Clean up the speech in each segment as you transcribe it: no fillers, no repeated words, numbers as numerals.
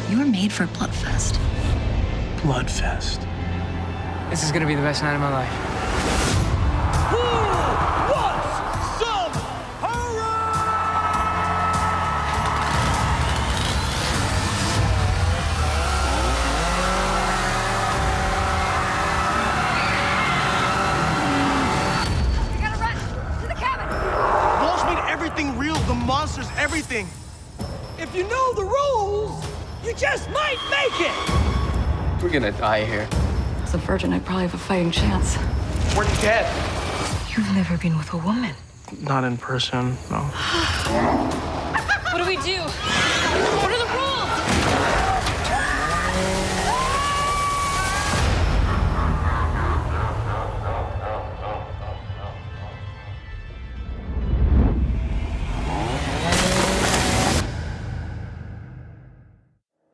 You were made for Bloodfest. Bloodfest. This is gonna be the best night of my life. Who wants some horror? We gotta run to the cabin. Walsh made everything real, the monsters, everything. If you know the rules, you just might make it. We're gonna die here. As a virgin, I probably have a fighting chance. We're dead. You've never been with a woman. Not in person, no. What do we do? What are the rules?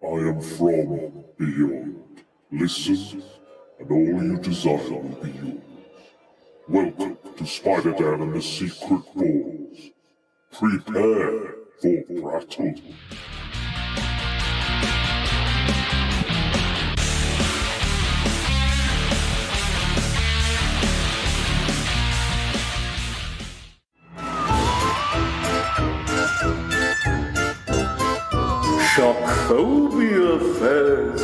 I am from beyond. Listen, and all you desire will be yours. Welcome to Spider-Dan and the Secret Balls. Prepare for Prattle. Shock-Phobia Fest.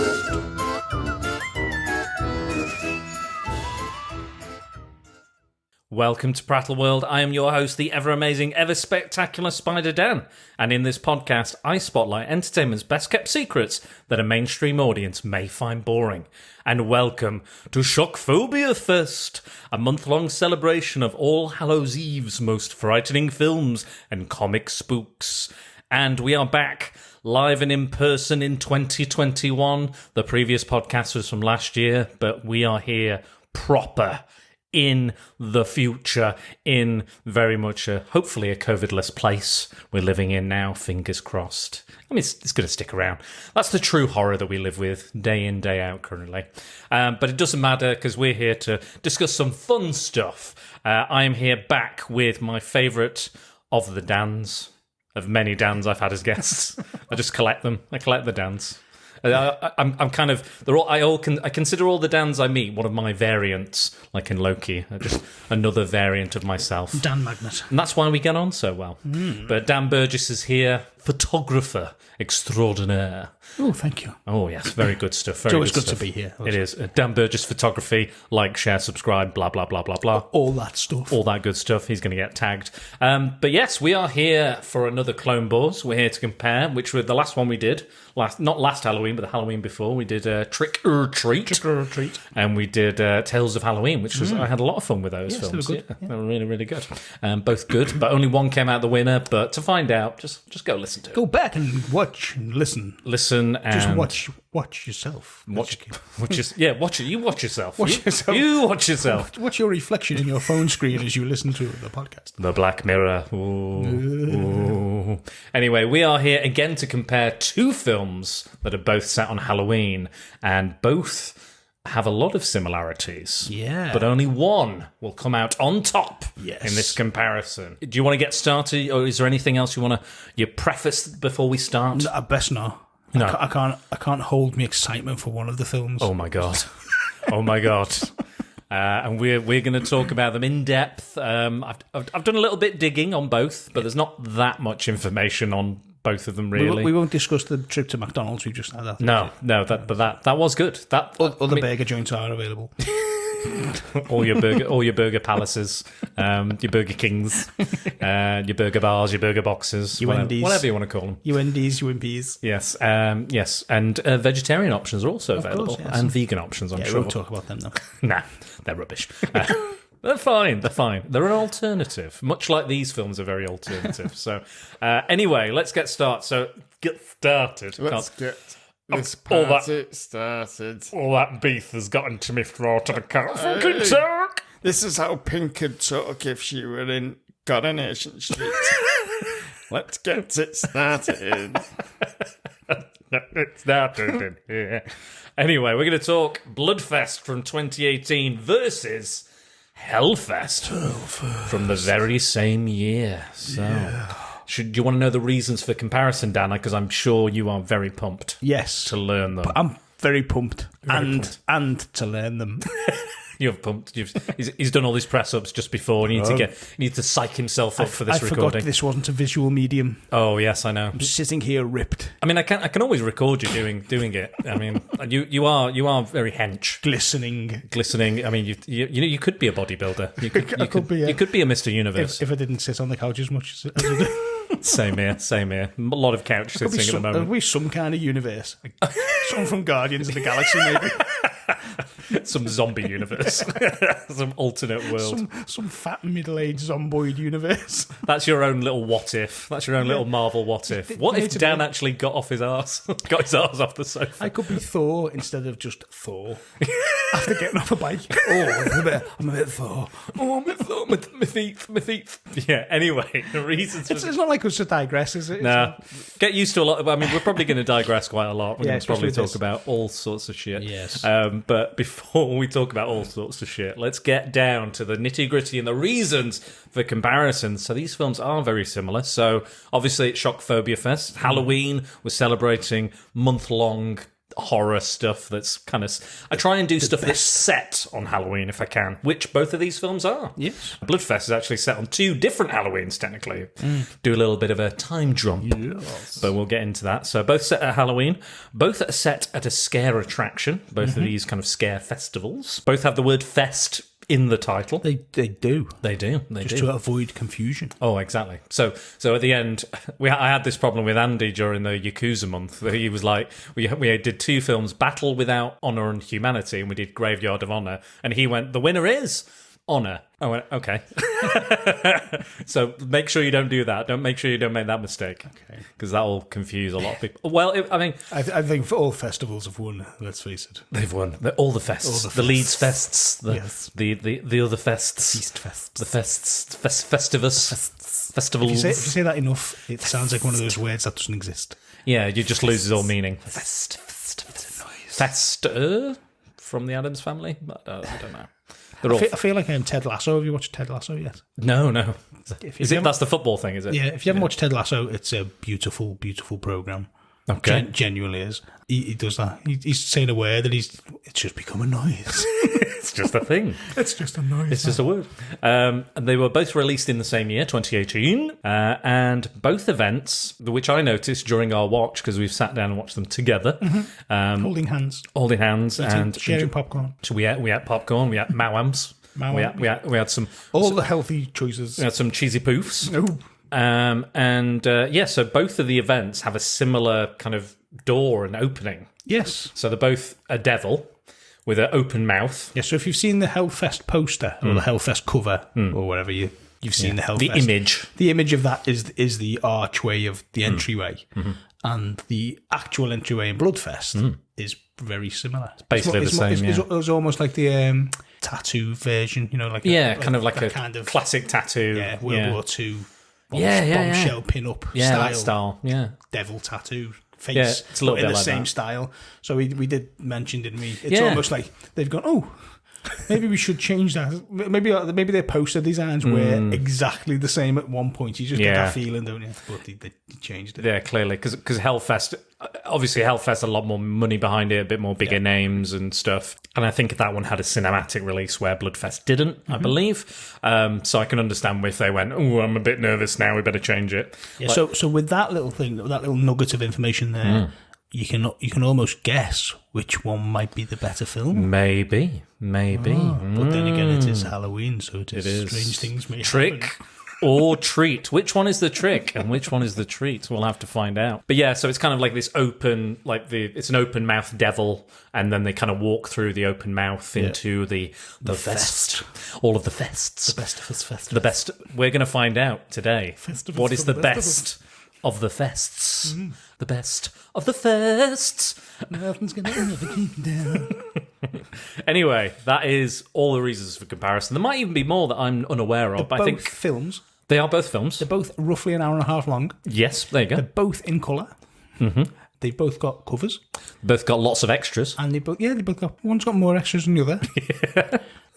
Welcome to Prattle World. I am your host, the ever-amazing, ever-spectacular Spider-Dan. And in this podcast, I spotlight entertainment's best-kept secrets that a mainstream audience may find boring. And welcome to Shock-Phobia Fest, a month-long celebration of All Hallows Eve's most frightening films and comic spooks. And we are back live and in person in 2021. The previous podcast was from last year, but we are here proper in the future, in very much hopefully a COVID-less place we're living in now, fingers crossed. I mean, it's going to stick around. That's the true horror that we live with day in, day out currently. But it doesn't matter because we're here to discuss some fun stuff. I am here back with my favourite of the Dans, of many Dans I've had as guests. I just collect them. I collect the Dans. I'm kind of I consider all the Dans I meet one of my variants, like in Loki, just another variant of myself. Dan Magnet. And that's why we get on so well. But Dan Burgess is here, photographer extraordinaire. Oh, thank you. Oh yes, very good stuff. Very It's always good good stuff. to be here. It is. Dan Burgess Photography, like, share, subscribe, blah, blah, blah, blah, blah. All that stuff. All that good stuff. He's going to get tagged. But yes, we are here for another Clone Wars. We're here to compare, which was the last one we did. Not last Halloween, but the Halloween before. We did Trick or Treat. Trick or Treat. And we did Tales of Halloween, which was, I had a lot of fun with those films. They were good. Yeah, they were really, really good. Both good, but only one came out the winner. But to find out, just go listen to it. Go back and watch and listen. Listen and... Just watch yourself. Watch it. You watch yourself. Watch yourself. You watch yourself. Watch your reflection in your phone screen as you listen to the podcast. The Black Mirror. Ooh. Anyway, we are here again to compare two films that are both set on Halloween, and both have a lot of similarities. Yeah. But only one will come out on top Yes. in this comparison. Do you want to get started, or is there anything else you preface before we start? Best not. No. I can't hold my excitement for one of the films. Oh my god. Oh my god. And we're going to talk about them in depth. I've done a little bit digging on both, but there's not that much information on both of them really. We won't discuss the trip to McDonald's we just had. No, that was good. Other burger joints are available. all your burger palaces, your Burger Kings, your burger bars, your burger boxes, whatever you want to call them. UNDs, UMPs. Yes, yes, and vegetarian options are also available, course, yes. and vegan options. I'm Yeah, sure. we won't talk about them though. Nah, they're rubbish. They're fine. They're an alternative, much like these films are very alternative. So, anyway, let's get started. Let's get this all party started. All that beef has got into my throat and I can't fucking talk. This is how Pink would talk if she were in Coronation Street. Let's get it started. It's started here. Anyway, we're going to talk Bloodfest from 2018 versus Hellfest from the very same year. So, Do you want to know the reasons for comparison, Dan? Because I'm sure you are very pumped Yes. to learn them. I'm very pumped. Very pumped. And to learn them. You're pumped. He's done all these press ups just before. You need to psych himself up for this I recording. forgot this wasn't a visual medium. Oh yes, I know. I'm sitting here ripped, I mean, I can always record you doing it. I mean, you are very hench, glistening. I mean, you could be a bodybuilder. You could be. You could be a Mr. Universe if I didn't sit on the couch as much as I do. Same here. A lot of couch sitting at the moment. There'll be some kind of universe. Some from Guardians of the Galaxy, maybe. Some zombie universe. Some alternate world. Some fat middle-aged zomboid universe. That's your own little what if. That's your own little Marvel what if. What if Dan actually got off his arse? Got his arse off the sofa? I could be Thor instead of just Thor. After getting off a bike. Oh, I'm a bit Thor. Oh, I'm a bit Thor. My feet. Yeah, anyway, the reasons... It's not like us to digress, is it? Nah. Get used to a lot of... I mean, we're probably going to digress quite a lot. We're going to probably talk about all sorts of shit. Yes. But before we talk about all sorts of shit, let's get down to the nitty-gritty and the reasons for comparison. So these films are very similar. So obviously it's Shock-Phobia Fest. Halloween, we're celebrating month-long horror stuff that's kind of... I try and do stuff that's set on Halloween if I can, which both of these films are. Yes. Bloodfest is actually set on 2 different Halloweens, technically. Do a little bit of a time jump. Yes. But we'll get into that. So both set at Halloween, both are set at a scare attraction, both of these kind of scare festivals. Both have the word fest in the title. They do. They do. Just to avoid confusion. Oh, exactly. So at the end, I had this problem with Andy during the Yakuza month. He was like, we did 2 films, Battle Without Honor and Humanity, and we did Graveyard of Honor. And he went, the winner is Honor. I went, okay. So make sure you don't do that. Make sure you don't make that mistake. Okay. Because that will confuse a lot of people. Well, I think for all festivals have won, let's face it. They've won. All the fests. The Leeds fests. The other fests. Feast fest. The fests. Festivus. Festivals. If you say that enough, it sounds like one of those words that doesn't exist. Yeah, you just loses all meaning. Fest. From the Addams Family? I don't know. I feel like I'm Ted Lasso. Have you watched Ted Lasso yet? No. That's the football thing, is it? Yeah, if you haven't watched Ted Lasso, it's a beautiful, beautiful programme. Okay. Genuinely is. He does that. He's saying a word and it's just become a noise. It's just a thing. It's just a noise. It's just a word. And they were both released in the same year, 2018. And both events, which I noticed during our watch, because we've sat down and watched them together. Holding hands. And sharing popcorn. So we ate popcorn, we had mawams. We had some... All the healthy choices. We had some cheesy poofs. Oh. So both of the events have a similar kind of door and opening. Yes. So they're both a devil with an open mouth. Yeah, so if you've seen the Hellfest poster or the Hellfest cover or whatever you've seen the Hellfest. The image of that is the archway of the entryway. And the actual entryway in Bloodfest is very similar. It's basically the same, It's almost like the tattoo version, like a kind of classic tattoo. Yeah, World War II. Bombshell pin-up style. That style, yeah. Devil tattoo face. Yeah, it's a little bit in the like same that. style. So we did mention, didn't we? It's almost like they've gone, maybe we should change that. Maybe their poster designs were exactly the same at one point. You just get that feeling, don't you? But they changed it. Yeah, clearly. Because Hellfest, obviously Hellfest had a lot more money behind it, a bit more bigger names and stuff. And I think that one had a cinematic release where Bloodfest didn't, I believe. So I can understand if they went, I'm a bit nervous now, we better change it. Yeah, so with that little thing, that little nugget of information there, you can almost guess which one might be the better film. Maybe. But then again, it is Halloween, so it is strange things may trick happen. Or treat. Which one is the trick and which one is the treat? We'll have to find out. But yeah, so it's kind of like this open, it's an open mouth devil, and then they kind of walk through the open mouth into the fest. All of the fests. The best of us fest. The best. We're going to find out today. Festivals What is the best of the fests? The best of the fests. Nothing's going to ever keep down. Anyway, that is all the reasons for comparison. There might even be more that I'm unaware of. They're I think films. They are both films. They're both roughly an hour and a half long. Yes, there you go. They're both in colour. They've both got covers. Both got lots of extras. And they both got, one's got more extras than the other.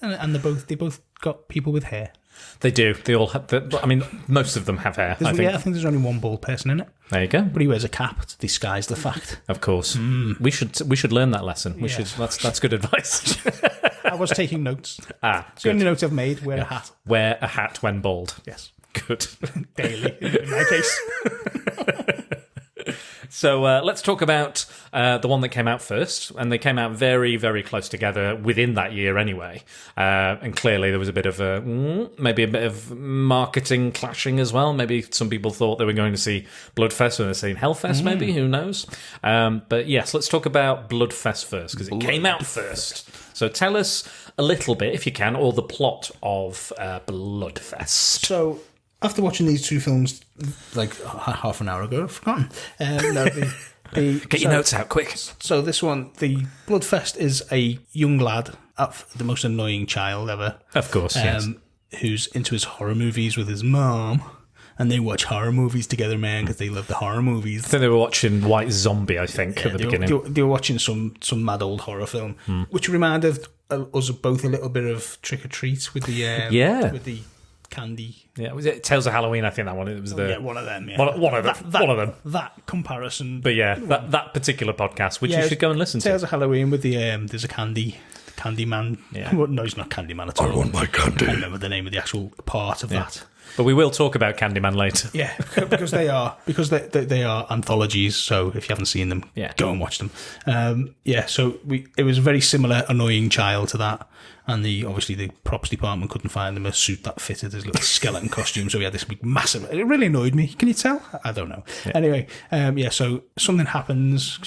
And they both got people with hair. They do. They all have. I mean, most of them have hair. I think. I think there's only one bald person in it. There you go. But he wears a cap to disguise the fact. Of course. We should learn that lesson. We should. That's good advice. I was taking notes. It's the only note I've made. Wear a hat. Wear a hat when bald. Yes. Good. Daily, in my case. So let's talk about the one that came out first, and they came out very, very close together within that year anyway. And clearly there was a bit of maybe a bit of marketing clashing as well. Maybe some people thought they were going to see Bloodfest when they're seeing Hellfest, maybe, who knows? But yes, let's talk about Bloodfest first, because it came out first. So tell us a little bit, if you can, or the plot of Bloodfest. So, after watching these two films like half an hour ago, I've forgotten. Get your notes out quick. So this one, the Bloodfest, is a young lad, the most annoying child ever. Of course, yes. Who's into his horror movies with his mom. And they watch horror movies together, man, because they love the horror movies. I think they were watching White Zombie, I think, at the beginning. They were watching some mad old horror film, which reminded us both a little bit of Trick or Treat with the candy. Yeah, was it Tales of Halloween? I think that one. It was one of them. Yeah. One of them. That comparison. But yeah, that particular podcast, which you should go and listen to. Tales of Halloween with the there's a candy man. Yeah. Well, no, he's not Candy Man at all. I want my candy. I remember the name of the actual part of that. But we will talk about Candyman later. Yeah, because they are anthologies. So if you haven't seen them, go and watch them. So it was a very similar annoying child to that, and obviously the props department couldn't find him a suit that fitted his little skeleton costume, so he had this big massive. It really annoyed me. Can you tell? I don't know. Yeah. Anyway, so something happens.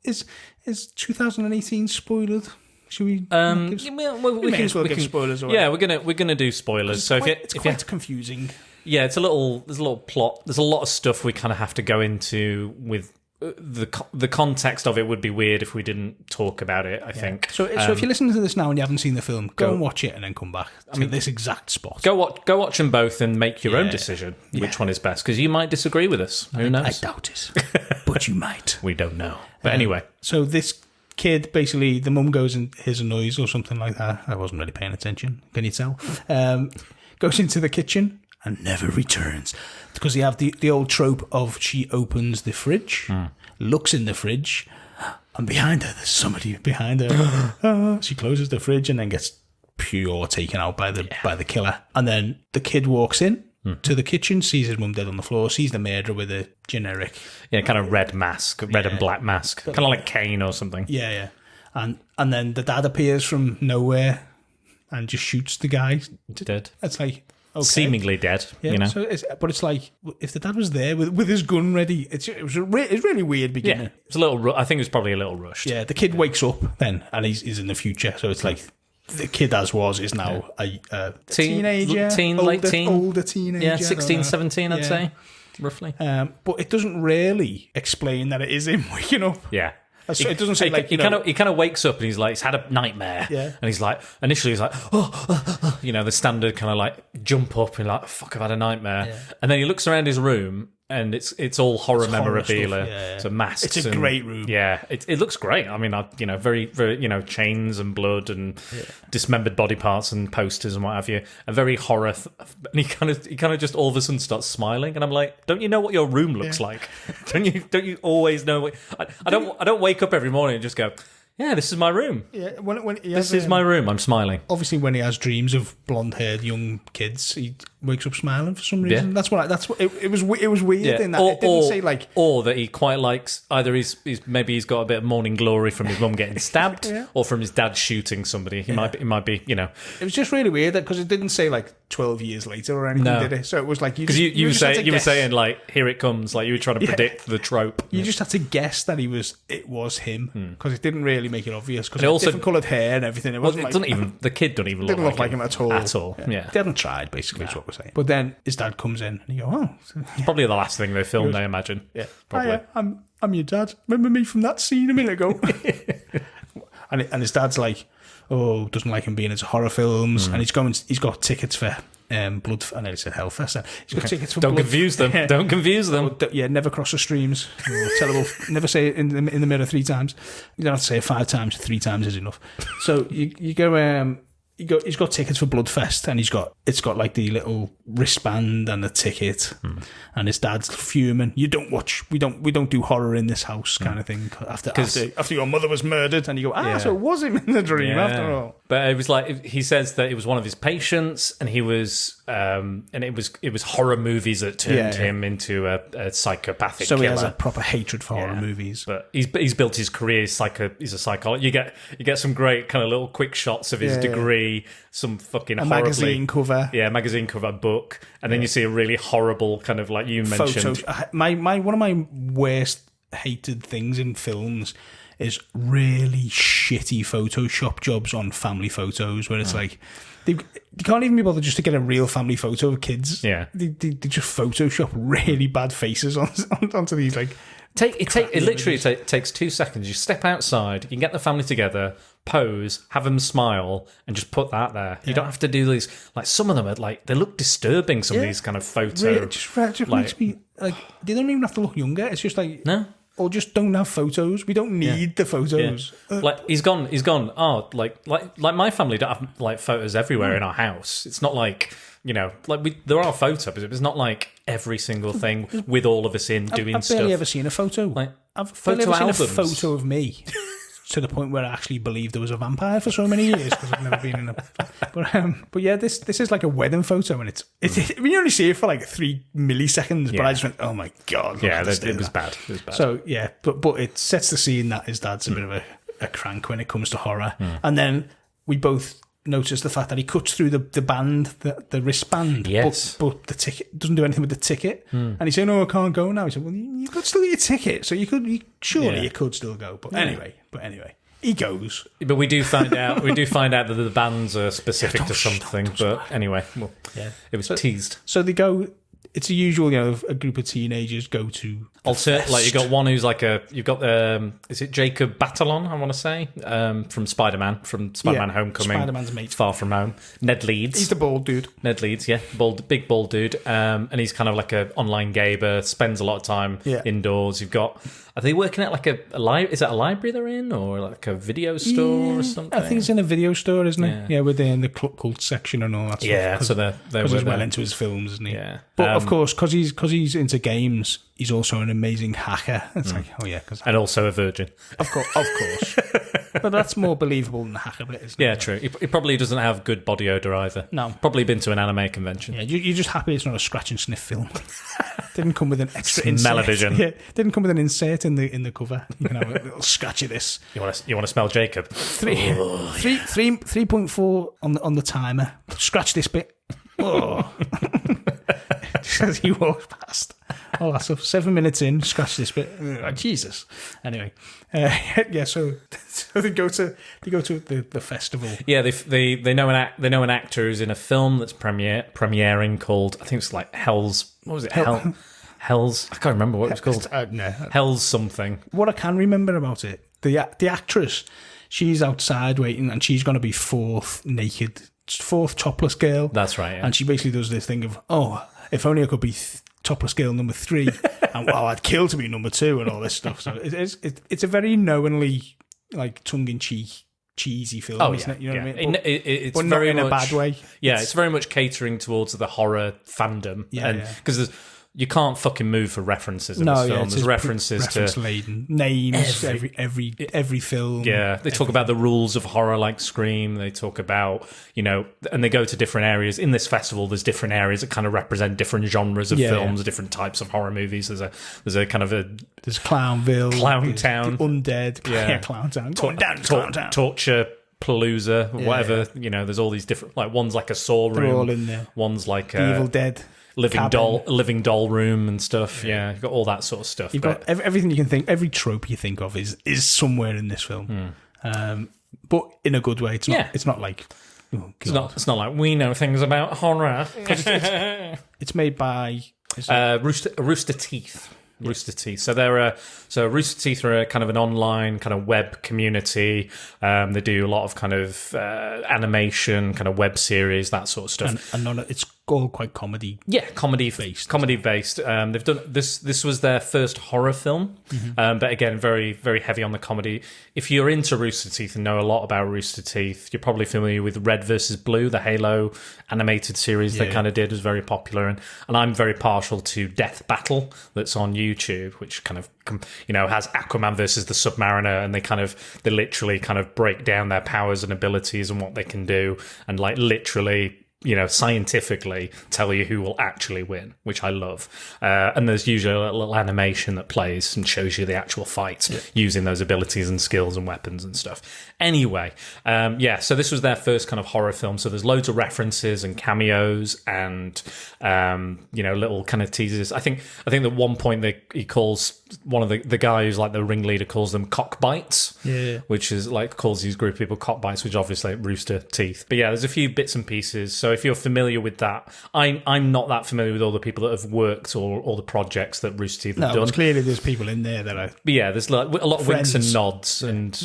Is 2018 spoiled? Should we? We can give spoilers. Yeah, we're gonna do spoilers. So it's quite confusing. Yeah, there's a little plot. There's a lot of stuff we kind of have to go into with. The context of it would be weird if we didn't talk about it, I think. So if you're listening to this now and you haven't seen the film, go and watch it and then come back to this exact spot. Go watch them both and make your own decision which one is best, because you might disagree with us. Who knows? I doubt it, but you might. We don't know. But anyway. So this kid, basically, the mum goes and hears a noise or something like that. I wasn't really paying attention. Can you tell? Goes into the kitchen and never returns, because you have the old trope of she opens the fridge, looks in the fridge, and behind her there's somebody behind her. She closes the fridge and then gets pure taken out by the killer. And then the kid walks in to the kitchen, sees his mum dead on the floor, sees the murderer with a generic kind of red and black mask, kind of like Kane or something. And then the dad appears from nowhere and just shoots the guy dead. It's like, okay. Seemingly dead, you know. So it's like, if the dad was there with his gun ready, it's really weird beginning. Yeah, it's a little. I think it was probably a little rushed. Yeah, the kid wakes up then, and he's in the future. So it's like the kid is now a teenager, older teenager. Yeah, 16, 17, I'd say, roughly. But it doesn't really explain that it is him waking up. Yeah. It doesn't say he kind of wakes up and he's like, he's had a nightmare, and he's like, initially he's like, the standard kind of like jump up and like, fuck, I've had a nightmare, and then he looks around his room and it's all horror memorabilia, so masks. It's a great room. Yeah, it looks great. I mean, very very chains and blood and dismembered body parts and posters and what have you. A very horror. And he kind of just all of a sudden starts smiling, and I'm like, don't you know what your room looks like? Don't you always know? I don't wake up every morning and just go, yeah, this is my room. Yeah, this is my room. I'm smiling. Obviously, when he has dreams of blonde-haired young kids, he wakes up smiling for some reason. Yeah. That's what it was. It was weird in that it didn't say like, or that he quite likes either he's got a bit of morning glory from his mum getting stabbed, or from his dad shooting somebody. He might be. It was just really weird because it didn't say like 12 years later or anything, did it? So it was like because you were saying like, here it comes, like you were trying to predict the trope. You just had to guess that it was him, because it didn't really make it obvious, because also different coloured hair and everything. It wasn't the kid didn't even look like him at all. Yeah. They haven't tried, basically, is what we're saying. But then his dad comes in and you go, oh, it's probably the last thing they filmed, I imagine. Yeah, probably. I'm your dad. Remember me from that scene a minute ago? and his dad's like, doesn't like him being into horror films, and he's got tickets for blood. I know he said Hellfest. He's got tickets for. Don't confuse them. Don't confuse them. Never cross the streams. Terrible. Never say it in the mirror 3 times. You don't have to say it 5 times. 3 times is enough. So you go. he's got tickets for Bloodfest, and it's got like the little wristband and the ticket, and his dad's fuming. We don't do horror in this house, kind of thing. After your mother was murdered, and you go, so it was him in the dream after all. But it was like he says that it was one of his patients, and he was, and it was horror movies that turned him into a psychopathic. So killer. he has a proper hatred for horror movies. But he's built his career. He's a psychologist. You get some great kind of little quick shots of his degree, some fucking magazine cover, magazine cover book, and then you see a really horrible kind of like you mentioned. One of my worst hated things in films is really shitty Photoshop jobs on family photos, where it's like you can't even be bothered just to get a real family photo of kids. Yeah, they just Photoshop really bad faces onto these like. It literally takes 2 seconds. You step outside, you can get the family together, pose, have them smile, and just put that there. You don't have to do these. Like some of them are like they look disturbing. Some of these kind of photos. It just makes me like they don't even have to look younger. It's just like no. Or just don't have photos. We don't need the photos. Yeah. Like he's gone. Oh, like my family don't have like photos everywhere in our house. It's not like there are photos, but it's not like every single thing with all of us in doing stuff. I've barely ever seen a photo. Like I've barely ever seen a photo of me. To the point where I actually believed there was a vampire for so many years because I've never been in a. But yeah, this is like a wedding photo, and it's you only see it for like 3 milliseconds, but I just went, oh my god, yeah, it was bad. It was bad. So yeah, but it sets the scene that his dad's a bit of a crank when it comes to horror, and then we both notice the fact that he cuts through the band, the wristband, but the ticket doesn't do anything with the ticket, and he's saying, "Oh, I can't go now." He said, "Well, you could still get your ticket, so you could still go." But anyway, he goes. But we do find out that the bands are specific to something. But anyway, it was teased. So they go. It's the usual, a group of teenagers go to like you got one who's like you've got is it Jacob Batalon, I want to say, from Spider-Man Homecoming, Spider-Man's mate, Far From Home. Ned Leeds, he's the bald dude. Ned Leeds, big bald dude, and he's kind of like a online gamer, spends a lot of time indoors. You've got, are they working at like a is it a library they're in, or like a video store or something? I think it's in a video store, isn't it? Yeah, we're in the cult section and all that stuff. Yeah, so they're he's well into his films, isn't he? Yeah, but of course, because he's into games, he's also an amazing hacker. It's like, and also a virgin. Of course. But that's more believable than the hacker bit, isn't it? Yeah, true. He probably doesn't have good body odor either. No. Probably been to an anime convention. Yeah, you're just happy it's not a scratch and sniff film. Didn't come with an extra insert. Smell-o-vision. Yeah, didn't come with an insert in the cover. You can have a little scratch of this. You want to smell Jacob? 3.4 on the timer. Scratch this bit. Oh. Just as he walks past. Oh, that's 7 minutes in. Scratch this bit. Jesus. Anyway, so they go to the festival. Yeah, they know an actor who's in a film that's premiering called, I think it's like Hell's. What was it? Hell's. I can't remember what it was called. No. Hell's something. What I can remember about it, the actress, she's outside waiting, and she's going to be fourth topless girl. That's right. Yeah. And she basically does this thing of, if only I could be topless girl number 3, and I'd kill to be number 2, and all this stuff. So it's a very knowingly, like, tongue-in-cheek, cheesy film, isn't it? You know what I mean? It's but very not in much, a bad way. Yeah, it's very much catering towards the horror fandom. Yeah, because you can't fucking move for references in this film. There's references to laden names, every film. Yeah, they talk about the rules of horror, like Scream. They talk about, and they go to different areas. In this festival, there's different areas that kind of represent different genres of films, different types of horror movies. There's a kind of there's Clownville, Clowntown, Undead, Clowntown, going down Clowntown, Torture Palooza, whatever. There's all these different, like, one's like a Saw room. They're all in there. One's like Evil Dead. Living doll room and stuff. Yeah, you've got all that sort of stuff. You've got everything you can think. Every trope you think of is somewhere in this film, but in a good way. It's not. It's not like. Oh, it's not like we know things about horror. It's made by Rooster Teeth. Rooster Teeth. So Rooster Teeth are a kind of an online kind of web community. They do a lot of kind of animation, kind of web series, that sort of stuff. And it's all quite comedy. Yeah, comedy based. They've done this. This was their first horror film, but again, very very heavy on the comedy. If you're into Rooster Teeth and know a lot about Rooster Teeth, you're probably familiar with Red versus Blue, the Halo animated series they kind of did, was very popular, and I'm very partial to Death Battle that's on YouTube, which kind of has Aquaman versus the Submariner, and they literally kind of break down their powers and abilities and what they can do, and like literally scientifically tell you who will actually win, which I love. And there's usually a little animation that plays and shows you the actual fight using those abilities and skills and weapons and stuff. Anyway, so this was their first kind of horror film. So there's loads of references and cameos and, little kind of teasers. I think at one point he calls one of the guy who's like the ringleader calls them cockbites, which is like calls these group of people cockbites, which obviously like Rooster Teeth. But yeah, there's a few bits and pieces. So if you're familiar with that, I'm not that familiar with all the people that have worked or all the projects that Rooster Teeth have done. Clearly there's people in there that are. But yeah, there's like a lot of winks and nods and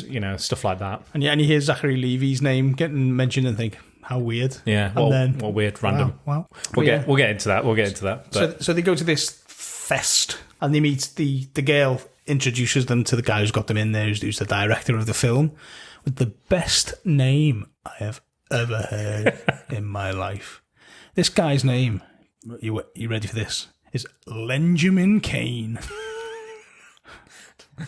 stuff like that. And you hear Zachary Levy's name getting mentioned and think, how weird. Yeah, what weird, random. Wow. We'll get into that. But. So they go to this fest and they meet the girl, introduces them to the guy who's got them in there, who's the director of the film, with the best name I have ever heard in my life. This guy's name, you ready for this, is Lenjamin Kane.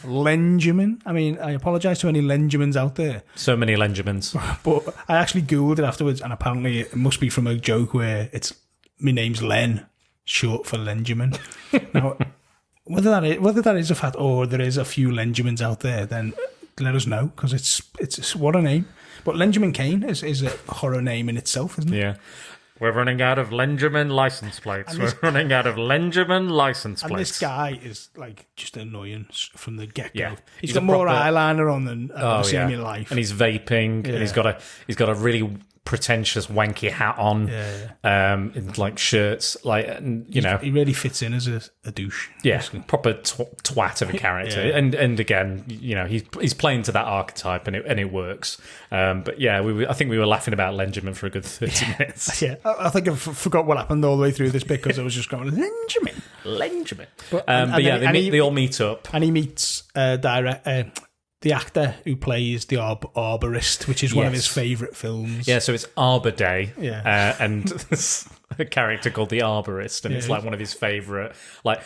Lenjamin. I mean, I apologise to any Lenjamins out there. So many Lenjamins. But I actually Googled it afterwards, and apparently it must be from a joke where my name's Len, short for Lenjamin. Now, whether that is a fact or there is a few Lenjamins out there, then let us know, because it's what a name. But Lenjamin Kane is a horror name in itself, isn't it? Yeah. We're running out of Lenjamin license plates. We're running out of Lenjamin license plates. And this guy is like just annoying from the get-go. Yeah. He's got more eyeliner on than I've ever seen in my life. And he's vaping, and he's got a really pretentious wanky hat on, and like shirts, like he really fits in as a douche. Yeah, basically. Proper twat of a character, and again, he's playing to that archetype, and it works. But yeah, I think we were laughing about Lenjamin for a good 30 minutes. Yeah, I think I forgot what happened all the way through this bit because I was just going Lenjamin. But they all meet up, and he meets the actor who plays the arborist, which is one of his favourite films. Yeah, so it's Arbor Day, and there's a character called the Arborist, and it's like one of his favourite. Like,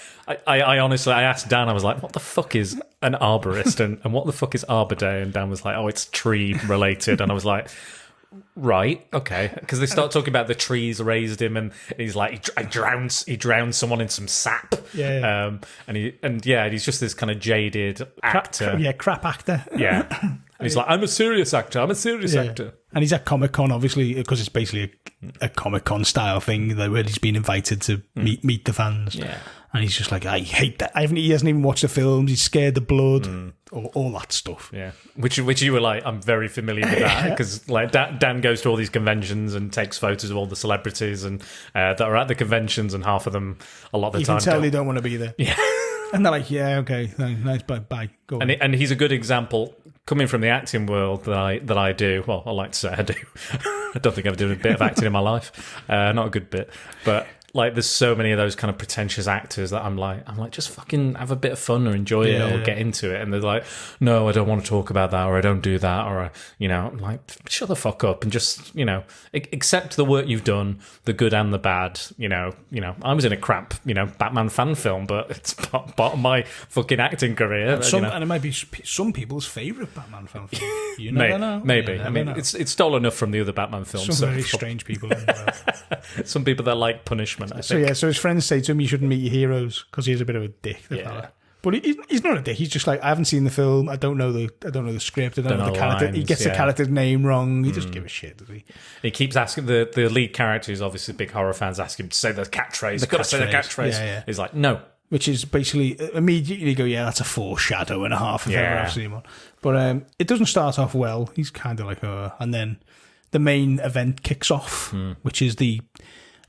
I honestly, I asked Dan, I was like, what the fuck is an arborist, and what the fuck is Arbor Day? And Dan was like, oh, it's tree related, and I was like, right, okay, because they start talking about the trees raised him, and he's like, he drowns someone in some sap, and he's just this kind of jaded actor, crap actor, and he's like, I'm a serious actor, and he's at Comic-Con, obviously, because it's basically a Comic-Con style thing where he's been invited to meet the fans, and he's just like, I hate that. He hasn't even watched the films. He's scared of blood, all that stuff. Yeah, which you were like, I'm very familiar with that, because like Dan goes to all these conventions and takes photos of all the celebrities and that are at the conventions, and half of them a lot of the time you can tell they don't want to be there. Yeah. And they're like, yeah, okay, nice, bye, go on. And he's a good example, coming from the acting world that I do. Well, I like to say I do. I don't think I've done a bit of acting in my life. Not a good bit. But like, there's so many of those kind of pretentious actors that I'm like, just fucking have a bit of fun or enjoy it or get into it. And they're like, no, I don't want to talk about that, or I don't do that, or I'm like, shut the fuck up and just accept the work you've done, the good and the bad. I was in a crap Batman fan film, but it's part of my fucking acting career. And it might be some people's favourite Batman fan film. You never know. Maybe. I mean, it's stolen enough from the other Batman films. Some very strange people. Some people that like punishment. I think. So his friends say to him, you shouldn't meet your heroes, because he's a bit of a dick. But he's not a dick. He's just like, I haven't seen the film. I don't know the script. I don't know the character. Lines, he gets the character's name wrong. He doesn't give a shit, does he? He keeps asking the lead character, who's obviously big horror fans, ask him to say the catchphrase. Got to say the catchphrase. Yeah. He's like, no. Which is basically immediately go, yeah, that's a foreshadow and a half if ever I've seen one. But it doesn't start off well. He's kind of like, and then the main event kicks off, which is the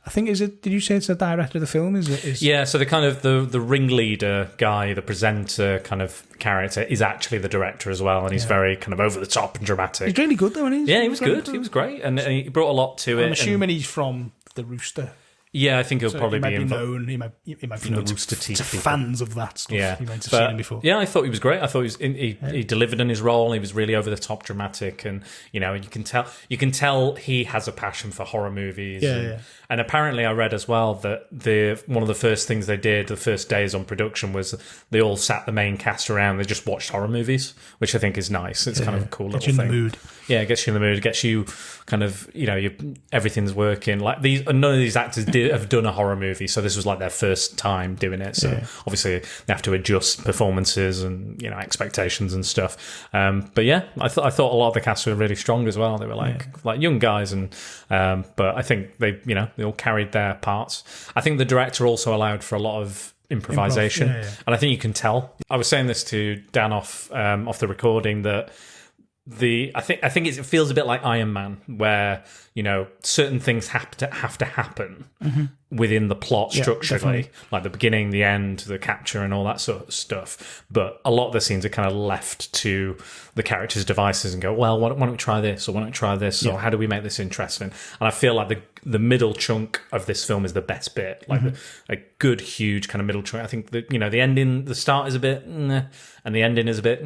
I think did you say it's the director of the film? Is Yeah, so the kind of the ringleader guy, the presenter kind of character is actually the director as well, and he's very kind of over the top and dramatic. He's really good though, isn't he? Yeah, he was good. He was great, and he brought a lot to it. I'm assuming he's from the Rooster. Yeah, I think he'll probably he might be be involved. known. He might be the known Rooster to Teeth people. fans of that stuff. Yeah, You might have seen him before. Yeah, I thought he was great. I thought he delivered in his role. He was really over the top, dramatic, and you can tell he has a passion for horror movies. And apparently, I read as well that one of the first things they did the first days on production was they all sat the main cast around. They just watched horror movies, which I think is nice. It's kind of a cool little thing. Gets you in the mood. Yeah, it gets you in the mood. It gets you kind of, everything's working. Like none of these actors have done a horror movie, so this was like their first time doing it. So obviously they have to adjust performances and expectations and stuff. But yeah, I thought a lot of the cast were really strong as well. They were like young guys, and but I think they all carried their parts. I think the director also allowed for a lot of improvisation, and I think you can tell. I was saying this to Dan off the recording that. I think it feels a bit like Iron Man, where certain things have to happen within the plot structurally, like the beginning, the end, the capture, and all that sort of stuff. But a lot of the scenes are kind of left to the characters' devices and go, well, why don't we try this, or why don't we try this, or how do we make this interesting? And I feel like the middle chunk of this film is the best bit, like a good, huge kind of middle chunk. I think that the ending, the start is a bit, and the ending is a bit.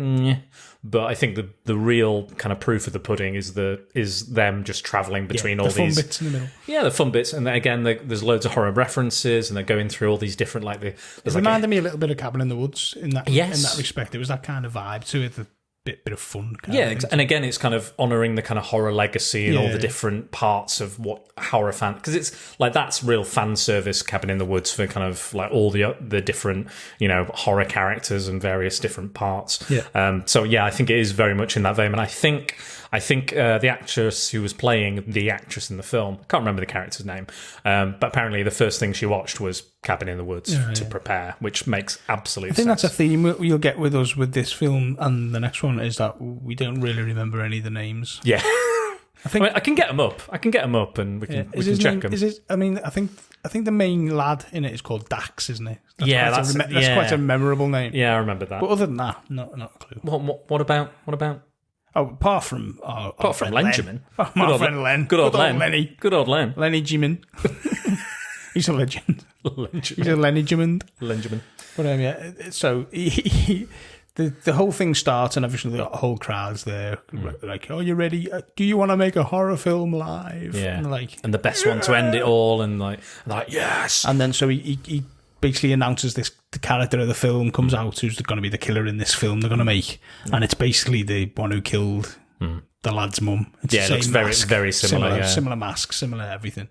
But I think the real kind of proof of the pudding is them just traveling between all these fun bits in the middle. Yeah, the fun bits, and then again, there's loads of horror references, and they're going through all these different It reminded me a little bit of Cabin in the Woods in that Yes. respect. There was that kind of vibe to it, the bit of fun. And again, it's kind of honouring the kind of horror legacy and all the different parts of what horror fan, because it's like that's real fan service Cabin in the Woods for kind of like all the different horror characters and various different parts. So I think it is very much in that vein, and I think the actress who was playing the actress in the film, I can't remember the character's name, but apparently the first thing she watched was Cabin in the Woods to prepare, which makes absolute sense. I think that's a theme you'll get with us with this film and the next one, is that we don't really remember any of the names. Yeah. I can get them up. And we can check them. I think the main lad in it is called Dax, isn't it? That's quite a memorable name. Yeah, I remember that. But other than that, not a clue. What about? Oh, apart from Lenjamin. My friend Len. Good old Len. Lenny. Good old Len. Lenny Jimin. He's a legend. He's a Lenny Jimin. Lenjamin. But so the whole thing starts, and obviously the whole crowd's there, like, "Oh, you ready? Do you want to make a horror film live?" Yeah. And the best one to end it all, and like yes. And then so he basically announces the character of the film comes out, who's going to be the killer in this film they're going to make, and it's basically the one who killed the lad's mum. It looks very similar. Similar mask, similar everything.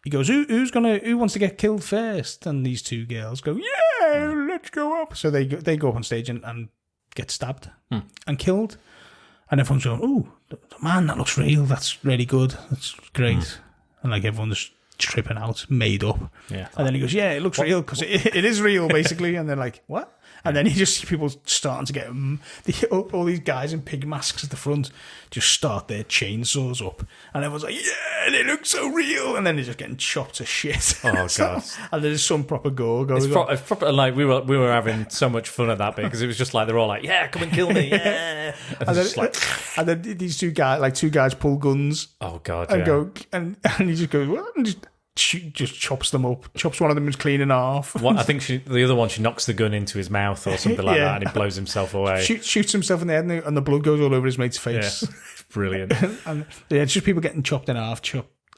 He goes, who wants to get killed first? And these two girls go, yeah, let's go up. So they go up on stage and get stabbed and killed. And everyone's going, oh, man, that looks real. That's really good. That's great. And like everyone's tripping out, made up. Yeah. And then he goes, yeah, it looks real because it is real, basically. And they're like, what? And then you just see people starting to get all these guys in pig masks at the front just start their chainsaws up. And everyone's like, yeah, they look so real. And then they're just getting chopped to shit. Oh, God. And there's some proper gore going on. It's proper, like, we were having so much fun at that bit because it was just like, they're all like, yeah, come and kill me, yeah. And then these two guys pull guns. Oh, God, and go, and he just goes, what? And just chops them up. Chops one of them who's clean in half. I think the other one, she knocks the gun into his mouth or something like that, and he blows himself away. Shoots himself in the head, and the blood goes all over his mate's face. Yeah. Brilliant. And it's just people getting chopped in half,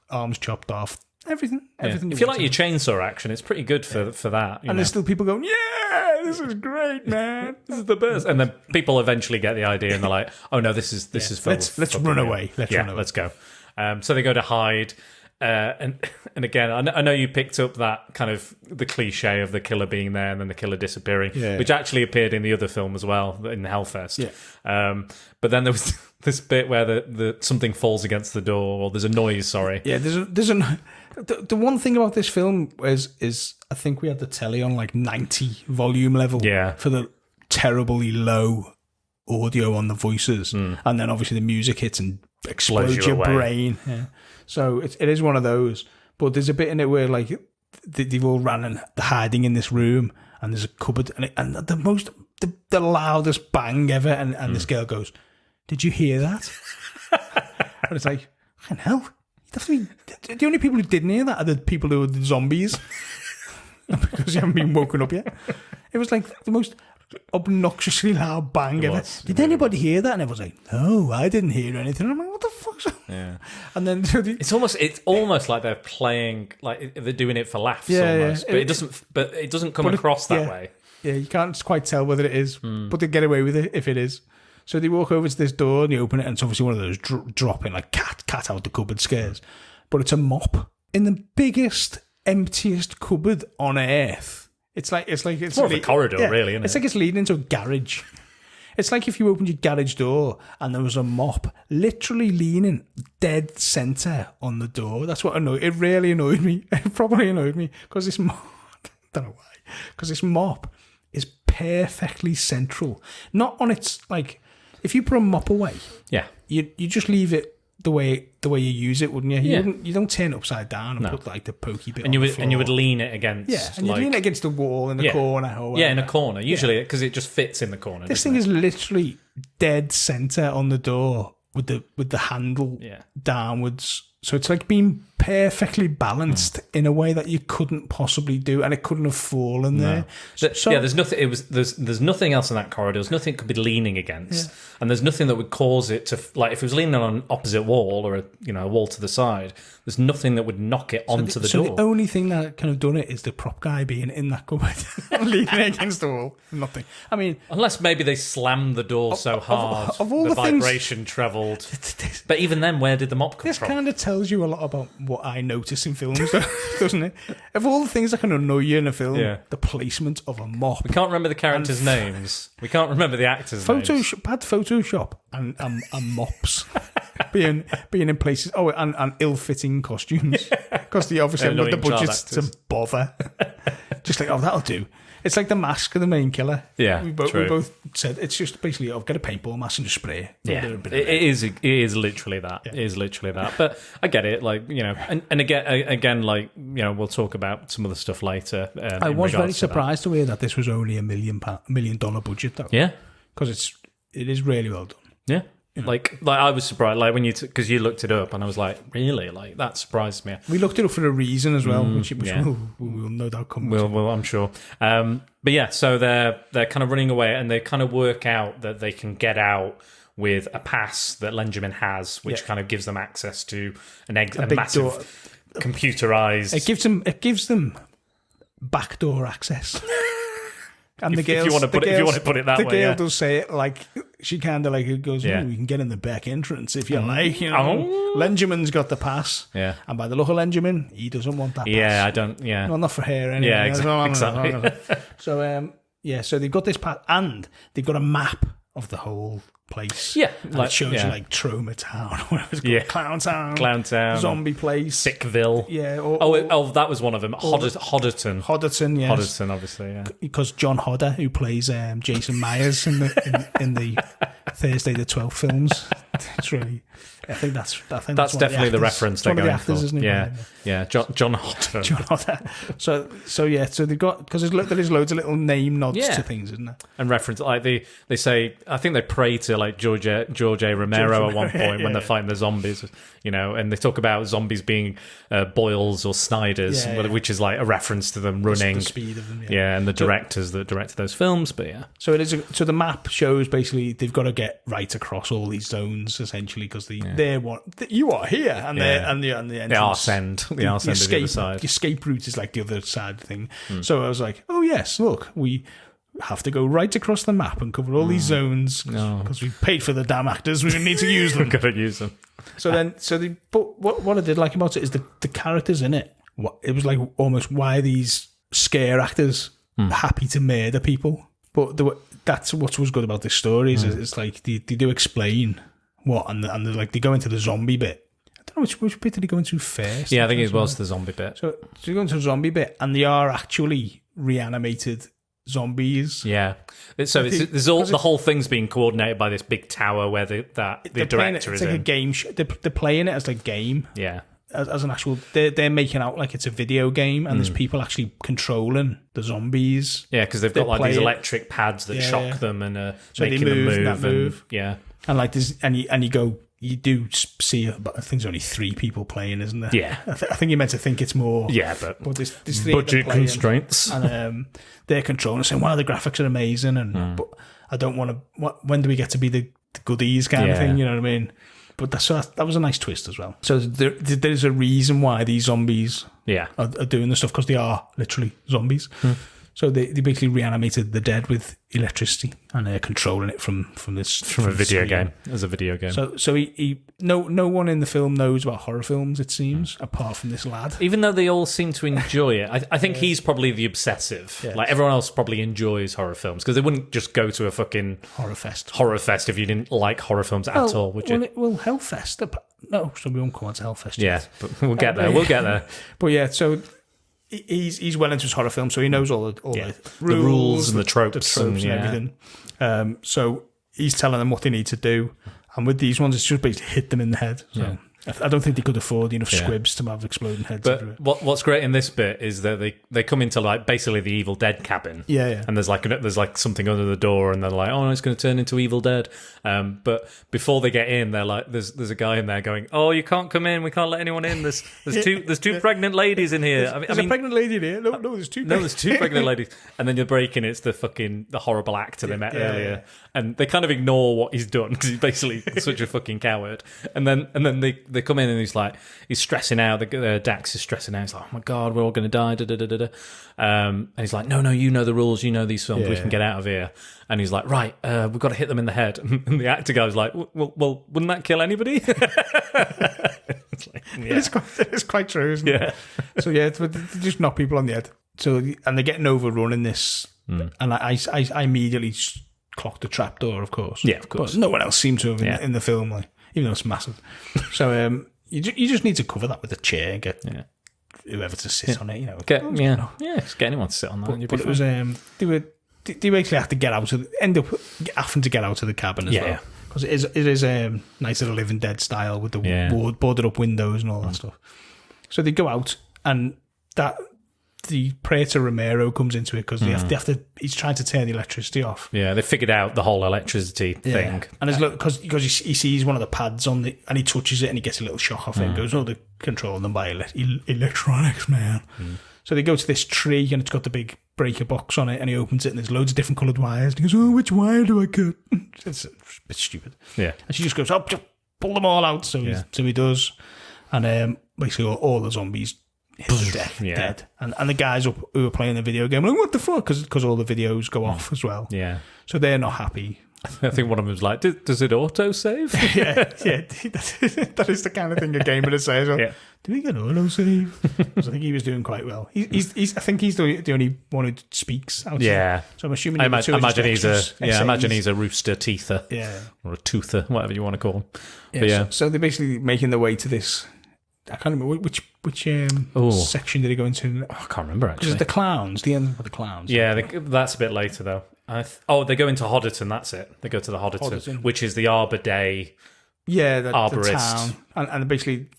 arms chopped off. Everything. If you like your chainsaw action, it's pretty good for that. And there's still people going, yeah, this is great, man. This is the best. And then people eventually get the idea, and they're like, oh no, this is for let's run away. Let's go. So they go to hide. And again, I know you picked up that kind of the cliche of the killer being there and then the killer disappearing, which actually appeared in the other film as well, in Hellfest. Yeah. But then there was this bit where the something falls against the door, or there's a noise. Sorry. Yeah. The one thing about this film is I think we had the telly on like 90 volume level. Yeah. For the terribly low audio on the voices, and then obviously the music hits and explodes your brain. Yeah. So it is one of those. But there's a bit in it where like they've all ran and they're hiding in this room, and there's a cupboard, and the loudest bang ever, and this girl goes, "Did you hear that?" And it's like, fucking hell. The only people who didn't hear that are the people who are the zombies. Because you haven't been woken up yet. It was like the most obnoxiously loud bang ever. Did anybody hear that? And everyone's like, no, I didn't hear anything. And I'm like, what the fuck's that? Yeah. And then it's almost like they're playing, like they're doing it for laughs almost. But it doesn't come across that way. Yeah, you can't quite tell whether it is, but they get away with it if it is. So they walk over to this door and they open it, and it's obviously one of those dropping like cat out the cupboard scares. But it's a mop in the biggest, emptiest cupboard on earth. It's more of a corridor, really, isn't it? It's like it's leading into a garage. It's like if you opened your garage door and there was a mop literally leaning dead centre on the door. That's what annoyed. It really annoyed me. It probably annoyed me because this mop. I don't know why. Because this mop is perfectly central. Not on its like. If you put a mop away, you just leave it the way you use it, wouldn't you? You don't turn it upside down and put like the pokey bit. And you on the would lean it against. and you lean it against the wall in the corner. Or in a corner usually because it just fits in the corner. This thing is literally dead center on the door with the handle downwards. So it's like being perfectly balanced in a way that you couldn't possibly do, and it couldn't have fallen there. There's nothing. There's nothing else in that corridor. There's nothing it could be leaning against, and there's nothing that would cause it to like if it was leaning on an opposite wall or a wall to the side. There's nothing that would knock it onto the door. So the only thing that kind of done it is the prop guy being in that cupboard, leaning against the wall. Nothing. I mean, unless maybe they slammed the door so hard, of all the things, vibration travelled. But even then, where did the mop come this from? This kind of tells you a lot about what I notice in films, doesn't it? Of all the things that can annoy you in a film, the placement of a mop. We can't remember the characters' names. We can't remember the actors' names. Bad Photoshop and mops being in places. Oh, and ill-fitting costumes because they obviously haven't got the budget to bother. Just like, that'll do. It's like the mask of the main killer. Yeah, we both said it's just basically, get a paintball mask and just spray. Yeah, it is literally that. Yeah. It is literally that. But I get it, like and again, like we'll talk about some of the stuff later. I was very surprised to hear that this was only $1 million budget though. Yeah, because it is really well done. Yeah. Like I was surprised, like when because you looked it up, and I was like, really, like that surprised me. We looked it up for a reason as well, which we'll no doubt come. Well, I'm sure. But yeah, so they're kind of running away, and they kind of work out that they can get out with a pass that Benjamin has, which kind of gives them access to a massive computerized. It gives them backdoor access. And the girl, if you want to put it that way, the girl does say it like she kind of like it goes. We can get in the back entrance if you like. Lenjamin's got the pass. Yeah, and by the look of Lenjamin, he doesn't want that. Yeah, pass. I don't. Yeah, no, not for her anyway. Yeah, exactly. So so they've got this pass, and they've got a map of the whole place. Yeah, it shows you like Trauma Town, whatever it's called, Clown Town, Zombie Place, Sickville. Yeah. That was one of them. Hodderton. Hodderton, yes. Hodderton, obviously. Yeah. Because John Hodder, who plays Jason Myers in the Thursday the 12th films, it's really. I think that's definitely the reference they're going for. Isn't it? Yeah. John Hodder. John Hodder. So they've got, because there's loads of little name nods to things, isn't there? And reference, like they say, I think they pray to like George A. Romero at one point when they're fighting the zombies, and they talk about zombies being Boyles or Snyders, which is like a reference to them running, the speed of them, and the directors that directed those films. But so it is. So the map shows basically they've got to get right across all these zones essentially because you are here, and the entrance, the arse end of the other side. The escape route is like the other side thing. So I was like, oh yes, look, we have to go right across the map and cover all these zones because we paid for the damn actors. We need to use them. We've got to use them. But what I did like about it is the characters in it. It was like almost why these scare actors happy to murder people. But that's what was good about this story. Is it's like they do explain what and they go into the zombie bit. I don't know which bit did he go into first. Yeah, I think it was the zombie bit. So you go into the zombie bit, and they are actually reanimated zombies. Yeah. So the whole thing's being coordinated by this big tower where the director is like in. A game. They're playing it as a game. Yeah. as an actual. They're making out like it's a video game, and there's people actually controlling the zombies. Yeah, because they've got like these electric pads that shock them and so making they them move. yeah, and like this, and you go. You do see, but I think there's only 3 people playing, isn't there? Yeah. I think you're meant to think it's more. Yeah, but there's 3 budget constraints. And they're controlling, saying, wow, the graphics are amazing, but I don't want to. When do we get to be the goodies kind of thing? You know what I mean? But that was a nice twist as well. So there's a reason why these zombies are doing this stuff, because they are literally zombies. So they basically reanimated the dead with electricity, and they're controlling it from a video game. As a video game. So he no one in the film knows about horror films, it seems, apart from this lad. Even though they all seem to enjoy it, I think he's probably the obsessive. Yeah. Like everyone else probably enjoys horror films, because they wouldn't just go to a fucking horror fest if you didn't like horror films at all, would you? Well, Hellfest. No, so we won't come on to Hellfest. Yeah, but we'll get there. We'll get there. But yeah, so. He's well into his horror film, so he knows all the rules and the tropes and everything. So he's telling them what they need to do, and with these ones, it's just basically hit them in the head. So I don't think they could afford enough squibs to have exploding heads. But what's great in this bit is that they come into like basically the Evil Dead cabin. Yeah. And there's like something under the door, and they're like, oh, it's going to turn into Evil Dead. But before they get in, they're like, there's a guy in there going, oh, you can't come in. We can't let anyone in. There's two pregnant ladies in here. There's a pregnant lady in here. No, there's 2. No, there's 2 pregnant ladies. And then you're breaking. It's the horrible actor they met earlier, and they kind of ignore what he's done because he's basically such a fucking coward. And then they come in, and he's stressing out. Dax is stressing out. He's like, oh my god, we're all going to die. Da, da, da, da, da. And he's like, no, you know the rules. You know these films. We can get out of here. And he's like, right, we've got to hit them in the head. And the actor guy's like, well, wouldn't that kill anybody? It's quite true, isn't it? So they just knock people on the head. So and they're getting overrun in this, and I immediately clocked the trapdoor, of course. Yeah, of course. But no one else seemed to have in the film, like, even though it's massive. So you just need to cover that with a chair and get whoever to sit on it. You know, just get anyone to sit on that. But it was they basically have to end up having to get out of the cabin as well. Because it is nice little Living Dead style with the boarded up windows and all that stuff. So they go out, and the Prater Romero comes into it because they have to. He's trying to turn the electricity off. Yeah, they figured out the whole electricity thing. And because he sees one of the pads on and he touches it, and he gets a little shock off it. And goes, "Oh, they're controlling them by electronics, man." So they go to this tree, and it's got the big breaker box on it, and he opens it, and there's loads of different coloured wires. And he goes, "Oh, which wire do I cut?" It's a bit stupid. Yeah. And she just goes, "Oh, just pull them all out." So he does, and basically all the zombies hit the deck, dead. And the guys who are playing the video game are like, what the fuck? Because all the videos go off as well. Yeah. So they're not happy. I think one of them was like, does it auto-save? yeah. That is the kind of thing a gamer would say as well. Yeah. Do we get auto-save? Because I think he was doing quite well. I think he's the only one who speaks outside. Yeah. So I'm assuming imagine he's a rooster teether. Yeah. Or a toother, whatever you want to call him. Yeah. So they're basically making their way to this. I can't remember which section did he go into. I can't remember, actually. The clowns, the end of the clowns. Yeah, that's a bit later, though. They go into Hodderton, that's it. They go to the Hodderton. Which is the Arbor Day arborist. The town. And basically,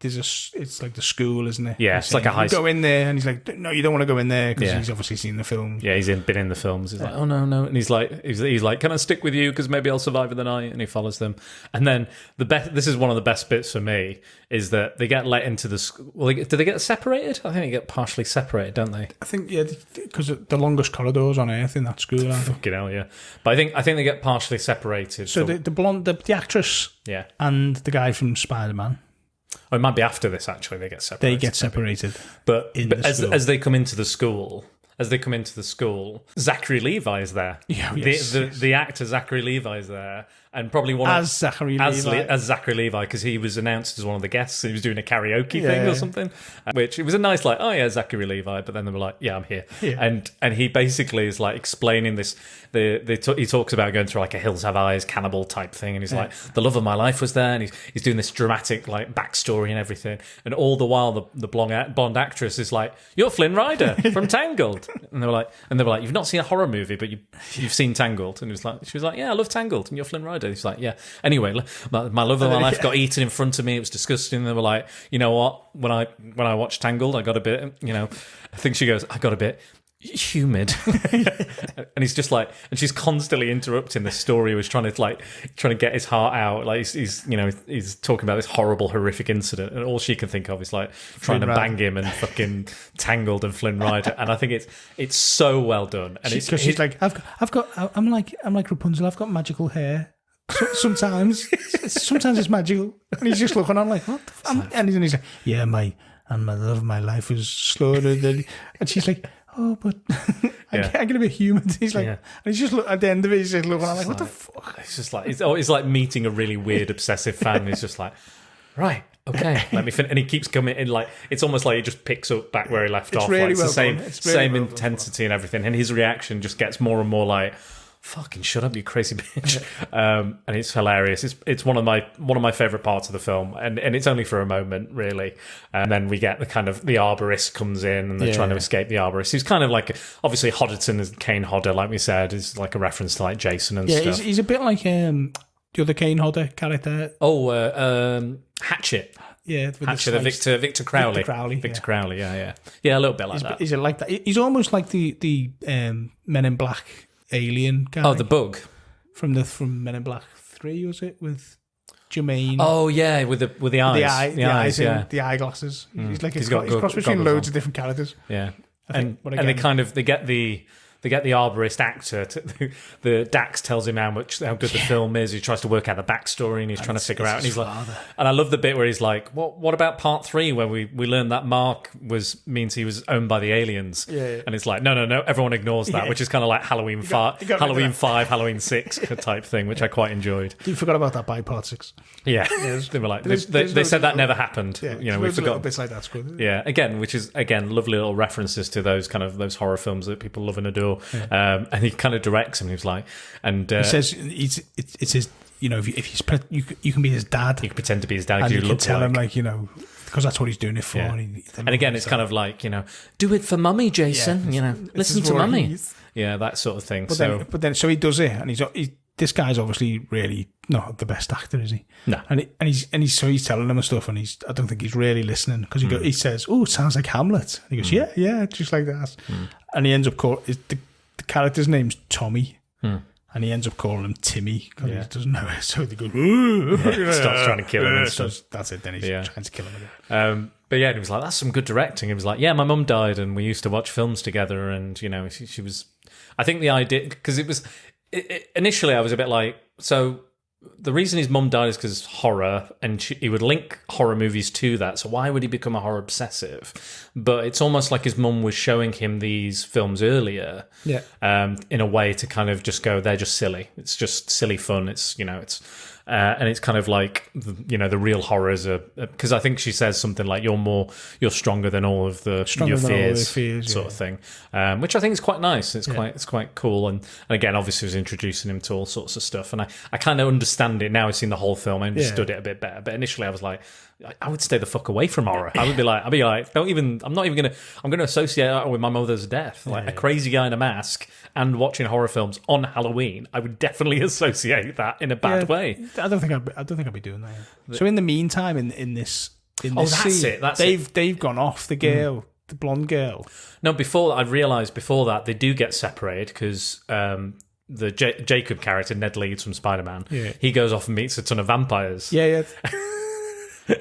it's like the school, isn't it? Yeah, it's like a high school. Go in there, and he's like, no, you don't want to go in there, because he's obviously seen the film. Yeah, he's been in the films. He's like, oh, no. And he's like, can I stick with you, because maybe I'll survive the night? And he follows them. And then this is one of the best bits for me, is that they get let into the school. Well, do they get separated? I think they get partially separated, don't they? I think, because the longest corridors on Earth in that school, aren't they? Fucking hell, yeah. But I think they get partially separated. So the blonde, the actress, and the guy from Spider-Man. Oh, it might be after this, actually, they get separated. But as they come into the school, Zachary Levi is there. Yeah, the actor Zachary Levi is there, and probably Zachary Levi, because he was announced as one of the guests. He was doing a karaoke thing or something, which it was a nice Zachary Levi. But then they were like, yeah, I'm here, and he basically is like explaining this. He talks about going through like a Hills Have Eyes cannibal type thing, and he's like, the love of my life was there, and he's doing this dramatic like backstory and everything, and all the while the blonde actress is like, you're Flynn Rider from Tangled, and they were like, you've not seen a horror movie, but you've seen Tangled, and she was like, yeah, I love Tangled, and you're Flynn Rider. And he's like, yeah. Anyway, my love of my life got eaten in front of me. It was disgusting. And they were like, you know what? When I watched Tangled, I got a bit, I think she goes, I got a bit humid. And he's just like, and she's constantly interrupting the story. He was trying to get his heart out. Like he's talking about this horrible, horrific incident, and all she can think of is like trying to bang him and fucking Tangled and Flynn Rider. And I think it's so well done. And she's like, I'm like Rapunzel. I've got magical hair. Sometimes it's magical. And he's just looking on like, what the fuck? And he's like, yeah, my love of my life was slaughtered. And she's like, oh, but I'm gonna be human. He's like, and he's just at the end of it, he's just looking. I'm like, what the fuck? It's just like it's like meeting a really weird obsessive fan. He's just like, right, okay, let me finish. And he keeps coming in like it's almost like he just picks up back where he left off. Really like, it's the same intensity and everything. And his reaction just gets more and more like, fucking shut up, you crazy bitch. And it's hilarious. It's one of my favorite parts of the film, and it's only for a moment really. And then we get the kind of the arborist comes in, and they're trying to escape the arborist. He's kind of like, obviously Hodderton is Kane Hodder, like we said, is like a reference to like Jason and stuff. He's a bit like the other Kane Hodder character. Hatchet. Yeah, Hatchet, Victor Crowley. Victor Crowley, yeah, a little bit like that. He's like that. He's almost like the Men in Black alien guy. Oh, the bug from Men in Black 3, was it, with Jermaine? Oh yeah, with the eyes, the eyes, the eyeglasses. He's cross between loads of different characters. Yeah, and they get the arborist actor. The Dax tells him how good the film is. He tries to work out the backstory, and he's trying to figure out. And he's like, and I love the bit where he's like, "What about part 3 where we learned that Mark means he was owned by the aliens?" Yeah. And it's like, no, everyone ignores that, which is kind of like Halloween 5, Halloween 6 type thing, which I quite enjoyed. You forgot about that by part 6. Yeah, they were like, they said that never happened. Yeah, we forgot bits like that. Yeah, which is lovely little references to those horror films that people love and adore. Yeah. And he kind of directs him. He was like, and he says it's his. If he's you can be his dad. You can pretend to be his dad. And you can tell him because that's what he's doing it for. Yeah. And again, it's kind of like do it for mummy, Jason. Listen to mummy. Yeah, that sort of thing. But then he does it, and this guy's obviously really not the best actor, is he? No. And he's telling him and stuff, and I don't think he's really listening because he says, "Oh, it sounds like Hamlet." And he goes, "Yeah, just like that." And he ends up calling the character's name's Tommy, and he ends up calling him Timmy because he doesn't know it. So they go, starts trying to kill him. And stuff. That's it. Then he's trying to kill him again. But yeah, he was like, "That's some good directing." He was like, "Yeah, my mum died, and we used to watch films together, and she was." I think the idea because it was. Initially, I was a bit like, so the reason his mum died is because horror, and he would link horror movies to that. So why would he become a horror obsessive? But it's almost like his mum was showing him these films earlier, in a way to kind of just go, they're just silly. It's just silly fun. It's and it's kind of like the real horrors are because I think she says something like you're stronger than all of your fears sort of thing, which I think is quite nice. It's quite cool, and again, obviously, was introducing him to all sorts of stuff, and I kind of understand it now. I've seen the whole film, I understood it a bit better. But initially, I was like, I would stay the fuck away from horror. I'd be like, don't even. I'm going to associate that with my mother's death, like a crazy guy in a mask and watching horror films on Halloween. I would definitely associate that in a bad way. I don't think I'd be doing that. Yeah. So in the meantime, in this scene, they've gone off. The girl, the blonde girl. No, I realised before that they do get separated because the Jacob character, Ned Leeds from Spider-Man, he goes off and meets a ton of vampires. Yeah.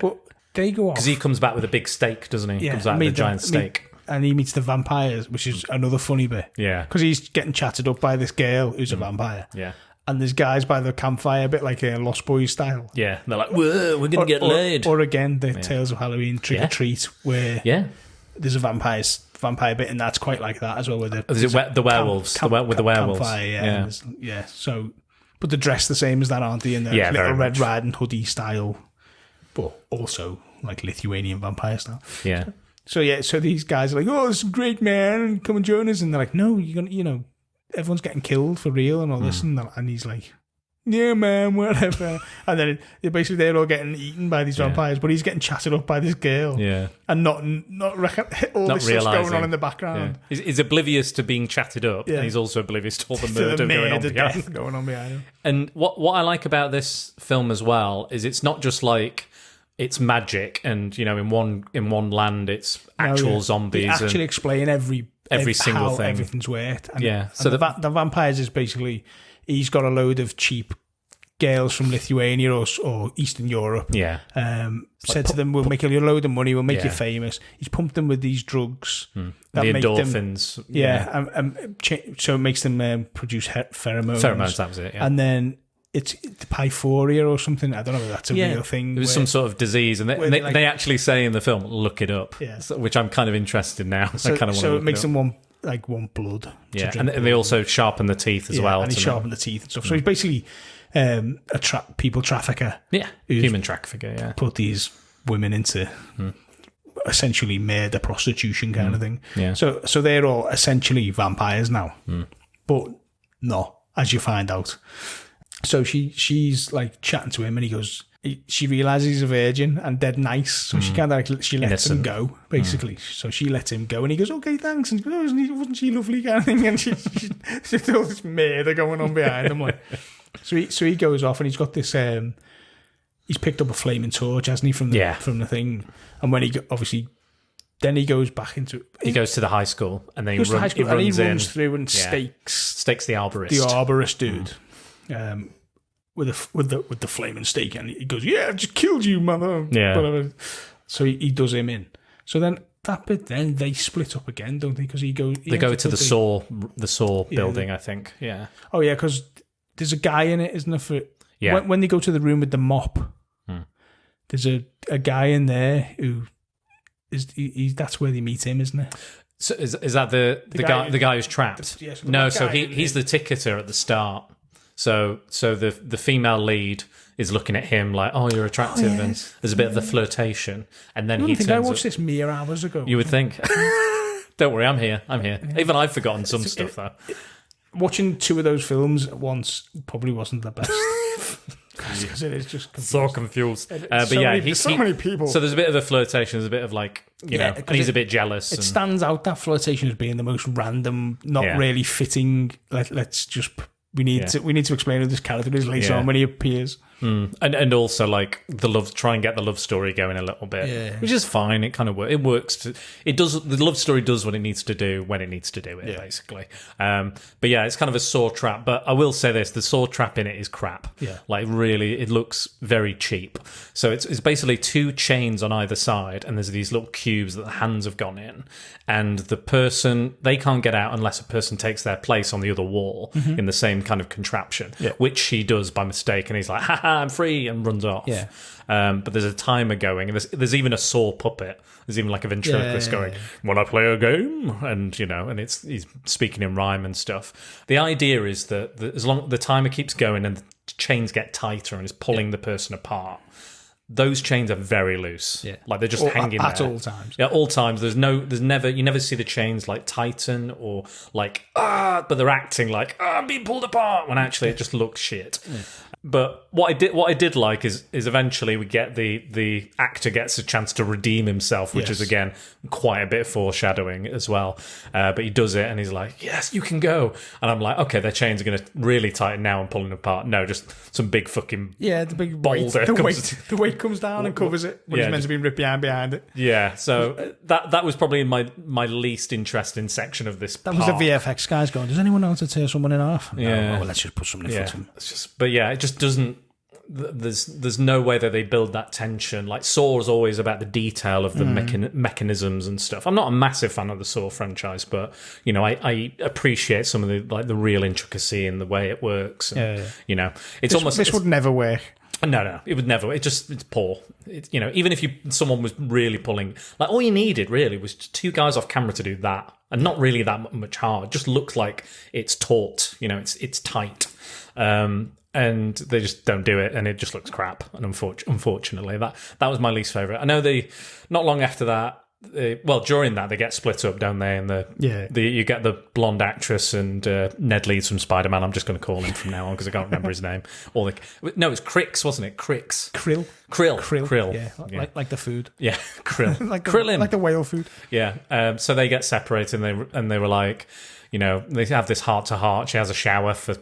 But they go off because he comes back with a big steak, doesn't he? Yeah, Comes back with a giant steak. And he meets the vampires, which is another funny bit. Yeah. Because he's getting chatted up by this girl who's a vampire. Yeah. And there's guys by the campfire, a bit like a Lost Boys style. Yeah. And they're like, whoa, we're going to get laid. Or again, the Tales of Halloween Trick or Treat, where there's a vampire bit, and that's quite like that as well. With the werewolves. With the werewolves. Campfire, yeah. So, but they're dressed the same as that, aren't they? In the little Red Riding Hoodie style, but also like Lithuanian vampire style. Yeah. So these guys are like, "Oh, it's a great man, come and join us," and they're like, "No, you're gonna, everyone's getting killed for real and all this," and he's like, yeah, man, whatever. And then basically they're all getting eaten by these vampires, but he's getting chatted up by this girl. Yeah. And not all Not this stuff's realising. going on in the background. Yeah. He's oblivious to being chatted up, and he's also oblivious to all the murder going on behind him. And what I like about this film as well is it's not just like it's magic, and you know, in one land it's actual zombies. They actually explain every single how thing. Everything's worked. And, So and the vampires is basically he's got a load of cheap girls from Lithuania or Eastern Europe. Yeah. Said to them, "We'll make you a load of money. We'll make you famous." He's pumped them with these drugs. The make endorphins. Them, so it makes them produce pheromones. Pheromones, that was it. Yeah. And then it's the pyphoria or something. I don't know if that's a real thing. It was some sort of disease, and they actually say in the film, "Look it up," which I'm kind of interested now. So, I kind of so it makes them want blood. Yeah, and they also sharpen the teeth as well. And he sharpened the teeth and stuff. So he's basically a people trafficker. Yeah, human trafficker. Yeah, put these women into essentially murder, prostitution kind of thing. Yeah. So they're all essentially vampires now, but no, as you find out. So she's like chatting to him, and he goes. She realizes he's a virgin and dead nice, so she kind of she lets him go basically. So she lets him go, and he goes, "Okay, thanks." And wasn't she lovely, kind of thing? And she's all this murder going on behind him, like. So he goes off, and he's got this. He's picked up a flaming torch, hasn't he, from the thing? And when then he goes back into. He goes to the high school, and then he runs through and stakes the arborist. The arborist dude. With the flaming stake, and he goes, "Yeah, I just killed you, mother." Yeah. Whatever. So he does him in. So then that bit, then they split up again, don't they? Because they go to the saw building, I think. Yeah. Oh yeah, because there's a guy in it, isn't there? When they go to the room with the mop, there's a guy in there who is that's where they meet him, isn't it? So is that the guy who's trapped? He's the ticketer at the start. So the female lead is looking at him like, "Oh, you're attractive," and there's a bit of the flirtation, and then he turns I watched this mere hours ago. You would think. Don't worry, I'm here. Even I've forgotten some stuff though. Watching two of those films at once probably wasn't the best. Because it is just confused. So confused. So many people. So there's a bit of the flirtation. There's a bit of like, and he's a bit jealous. It stands out, that flirtation, as being the most random, not really fitting. Let's just. We need to explain who this character is later on when he appears. And also like try and get the love story going a little bit, which is fine. It kind of works. It works. The love story does what it needs to do when it needs to do it, basically. But yeah, it's kind of a saw trap. But I will say this: the saw trap in it is crap. Yeah, like really, it looks very cheap. So it's basically two chains on either side, and there's these little cubes that the hands have gone in, and the person, they can't get out unless a person takes their place on the other wall in the same kind of contraption, which he does by mistake, and he's like, "Ha, I'm free," and runs off. Yeah. But there's a timer going, and there's even a saw puppet. There's even like a ventriloquist going, "Wanna play a game?" And and he's speaking in rhyme and stuff. The idea is that as long the timer keeps going and the chains get tighter and is pulling the person apart, those chains are very loose. Yeah. Like they're just hanging at there. all times. Yeah, all times. You never see the chains like tighten or like, but they're acting like, I'm being pulled apart, when actually it just looks shit. Yeah. But what I did like is eventually we get the actor gets a chance to redeem himself, which is again quite a bit of foreshadowing as well. But he does it, and he's like, "Yes, you can go." And I'm like, "Okay, their chains are going to really tighten now and pulling apart." No, just some big fucking the big boulder. The weight comes down and covers it when it's meant to be ripped behind it. Yeah, so that was probably my least interesting section of this. That was the VFX guys going, "Does anyone know how to tear someone in half?" Yeah, let's just put something in front of them. It just doesn't. There's no way that they build that tension. Like Saw is always about the detail of the mechanisms and stuff. I'm not a massive fan of the Saw franchise, but I appreciate some of the real intricacy in the way it works. And, this would never work. No, it would never. It's poor. Even if someone was really pulling, like all you needed really was two guys off camera to do that, and not really that much hard. It just looks like it's taut. It's tight. And they just don't do it, and it just looks crap. And unfortunately, that was my least favourite. I know not long after that, during that they get split up, don't they? And you get the blonde actress and Ned Leeds from Spider-Man. I'm just going to call him from now on because I can't remember his name. No, it's Crix, wasn't it? Crix. Krill. Yeah, like the food. Yeah, krill. Krillin. Like the whale food. Yeah. So they get separated, and they were like, they have this heart-to-heart. She has a shower for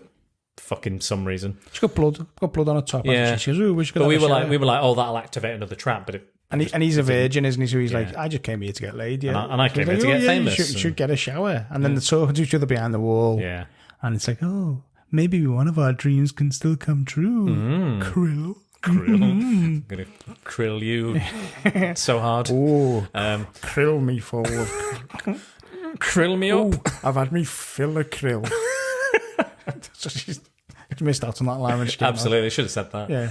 fucking some reason. She's got blood on her top. Yeah. She goes, "Ooh, we should go." But we were like, oh, that'll activate another trap. But and he's a virgin, isn't he? So he's like, I just came here to get laid. Yeah, and I came here to get famous. You should get a shower. And then they're talking to each other behind the wall. Yeah, and it's like, oh, maybe one of our dreams can still come true. Krill. I'm gonna krill you so hard. Oh, krill me full of krill me up. I've had me fill of krill. So she's missed out on that line when she came Absolutely, they should have said that. Yeah.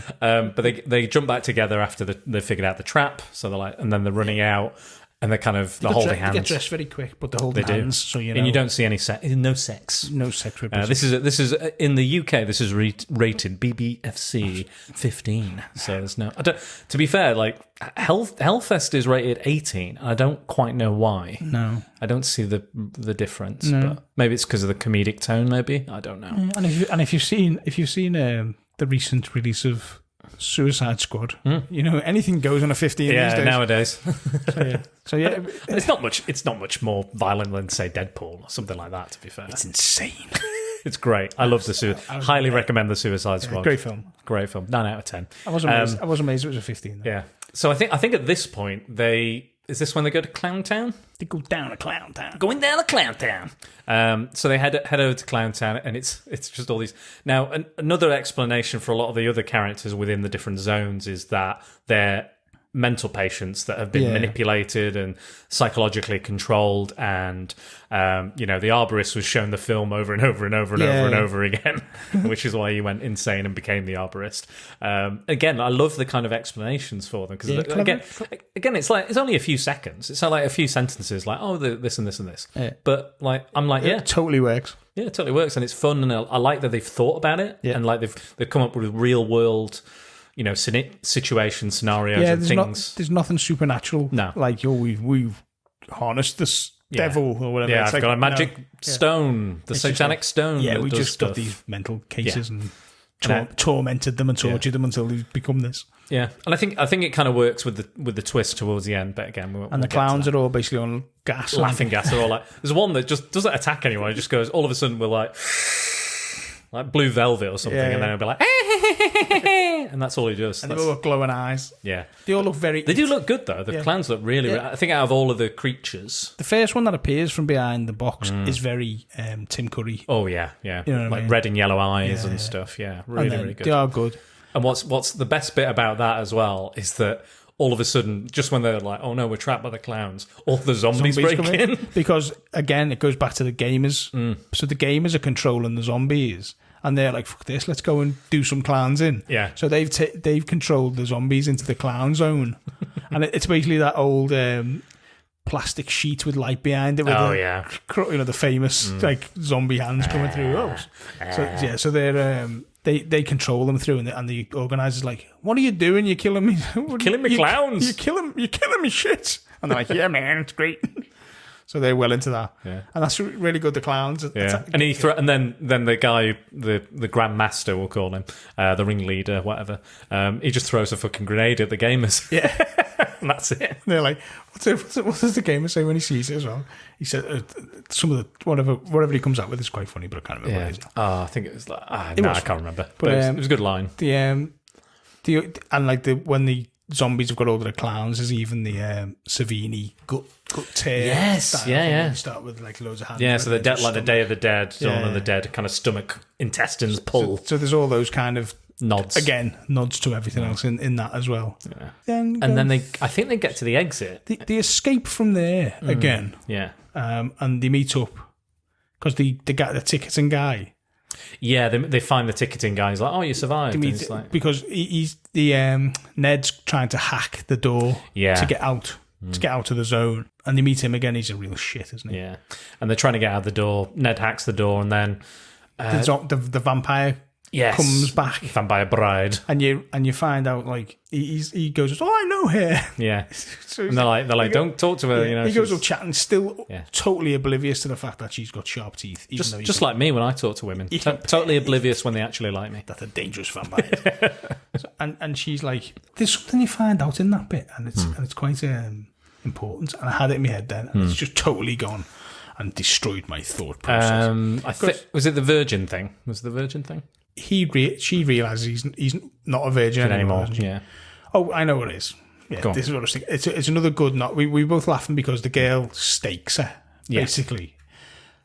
But they jump back together after they figured out the trap. So they're like, and then they're running out, and they're kind of holding hands. They get dressed very quick, but they're holding hands. So and you don't see any no sex. No sex. This is in the UK. This is rated BBFC 15. So there's no. To be fair, like Hellfest is rated 18. I don't quite know why. No, I don't see the difference. No. But maybe it's because of the comedic tone. Maybe I don't know. And if you've seen the recent release of Suicide Squad, anything goes on a 15 these days. Nowadays. So yeah, it's not much more violent than say Deadpool or something like that. To be fair, it's insane. It's great. I love highly recommend the Suicide Squad. Great film. 9 out of 10. I was amazed it was a 15 though. Yeah. So I think at this point is this when they go to Clown Town? They go down to Clown Town. Going down to Clown Town. So they head over to Clown Town, and it's just all these. Now, another explanation for a lot of the other characters within the different zones is that they're mental patients that have been manipulated and psychologically controlled, and the arborist was shown the film over and over and over and over and over again, which is why he went insane and became the arborist. Again, I love the kind of explanations for them because again, it's like it's only a few seconds. It's not like a few sentences, like this and this and this. Yeah. But like I'm like, it totally works. Yeah, it totally works, and it's fun, and I like that they've thought about it, and like they've come up with real world. Situation scenarios and things. There's nothing supernatural. No, like we've harnessed this devil or whatever. Yeah, I've got a magic stone, the satanic stone. Yeah, we just got these mental cases and tormented them and tortured them until they've become this. Yeah, and I think it kind of works with the twist towards the end. But again, we'll the clowns are all basically on gas, laughing gas. They're all like, there's one that just doesn't attack anyone. It just goes all of a sudden we're like Blue Velvet or something, and then it'll be like. And that's all he does. And they all got glowing eyes. Yeah. They all look very... They do look good, though. The clowns look really... I think out of all of the creatures... The first one that appears from behind the box is very Tim Curry. Oh, yeah, yeah. You know what I mean? Red and yellow eyes and stuff, yeah. Really good. They are good. And what's the best bit about that as well is that all of a sudden, just when they're like, oh no, we're trapped by the clowns, all the zombies break in. Because, again, it goes back to the gamers. So the gamers are controlling the zombies. And they're like, fuck this, let's go and do some clowns in. Yeah. So they've controlled the zombies into the clown zone. And it's basically that old plastic sheet with light behind it. With the famous like zombie hands coming through those. So they're they control them through, and the organizer's like, what are you doing? You're killing me. Killing me clowns. You're killing me shit. And they're like, yeah, man, it's great. So they're well into that, and that's really good. The clowns, and and then the guy, the Grand Master, we'll call him, the ringleader, whatever. He just throws a fucking grenade at the gamers. Yeah, and that's it. And they're like, what does the gamer say when he sees it as well? He said some of the whatever he comes out with is quite funny, but I can't remember what it is. I think it was like I can't remember, but it was a good line. When the zombies have got all the clowns, there's even the Savini gut tear. Yes, You start with like loads of hands. Yeah, so the Day of the Dead, Dawn of the Dead, kind of stomach intestines pull. So there's all those kind of nods to everything else in that as well. Yeah. And then I think they get to the exit. They escape from there again. Yeah. And they meet up because the ticketing guy. Yeah, they find the ticketing guy. He's like, "Oh, you survived." Because he's Ned's trying to hack the door to get out of the zone, and they meet him again. He's a real shit, isn't he? Yeah, and they're trying to get out the door. Ned hacks the door, and then the vampire comes back. Vampire bride. And you find out, like, he goes, I know her. Yeah. So and they're like, don't talk to her. He goes up chatting, still totally oblivious to the fact that she's got sharp teeth. Just like me when I talk to women. Totally oblivious when they actually like me. That's a dangerous vampire. and she's like, there's something you find out in that bit, and it's quite important. And I had it in my head then, and it's just totally gone and destroyed my thought process. Was it the virgin thing? Was it the virgin thing? She realizes he's not a virgin anymore. Yeah. Oh, I know what it is. Yeah, this is what I was thinking. It's another good knot. We both laughing because the girl stakes her, basically.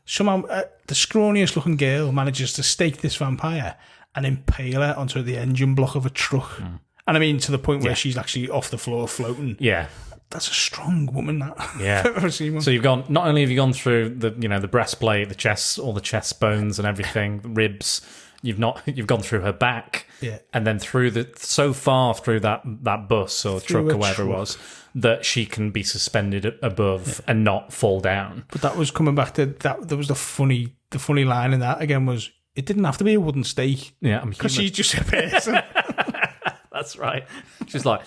Somehow, the scrawniest looking girl manages to stake this vampire and impale her onto the engine block of a truck. And I mean, to the point where she's actually off the floor floating. Yeah. That's a strong woman, that. Yeah. I've ever seen one. So not only have you gone through the breastplate, the chest, all the chest bones and everything, the ribs, you've gone through her back. Yeah. And then so far through that bus or truck or whatever it was, that she can be suspended above and not fall down. But that was coming back to that. There was the funny line in that again was, it didn't have to be a wooden stake. Yeah, because she's just a person. That's right. She was like,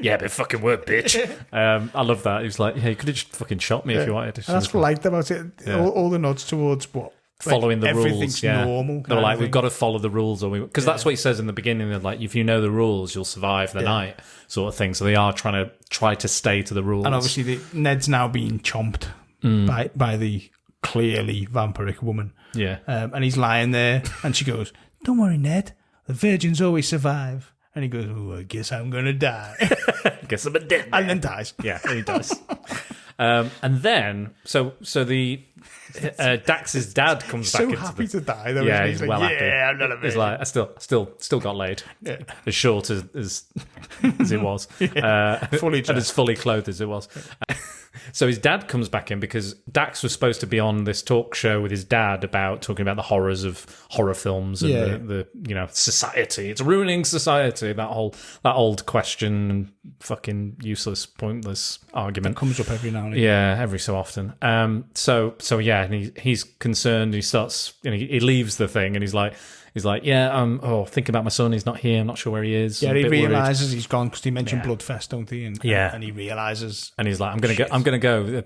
yeah, but fucking work, bitch. I love that. He was like, yeah, you could have just fucking shot me if you wanted. And that's what I liked about it. Yeah. All the nods towards what? Following the rules. Everything's normal. They're like, we've got to follow the rules, because that's what he says in the beginning. They're like, if you know the rules, you'll survive the night, sort of thing. So they are trying to stay to the rules. And obviously, Ned's now being chomped by the clearly vampiric woman. Yeah. And he's lying there, and she goes, "Don't worry, Ned. The virgins always survive." And he goes, "Oh, I guess I'm going to die." Guess I'm a dead man. And then dies. Yeah, he dies. And then, so the Dax's dad comes back. So happy to die, though. Yeah, he's well like, happy. Yeah, I'm not a virgin. He's like, I still got laid. Yeah. As short as it was. Fully dressed. And as fully clothed as it was. So his dad comes back in because Dax was supposed to be on this talk show with his dad about talking about the horrors of horror films and the society. It's ruining society. That old question and fucking useless, pointless argument that comes up every now and again. Yeah, every so often. So yeah, and he's concerned. He starts, he leaves the thing, and he's like, think about my son. He's not here. I'm not sure where he is. Yeah, he realizes he's gone because he mentioned Bloodfest, don't he? And he realizes, and he's like, I'm gonna go.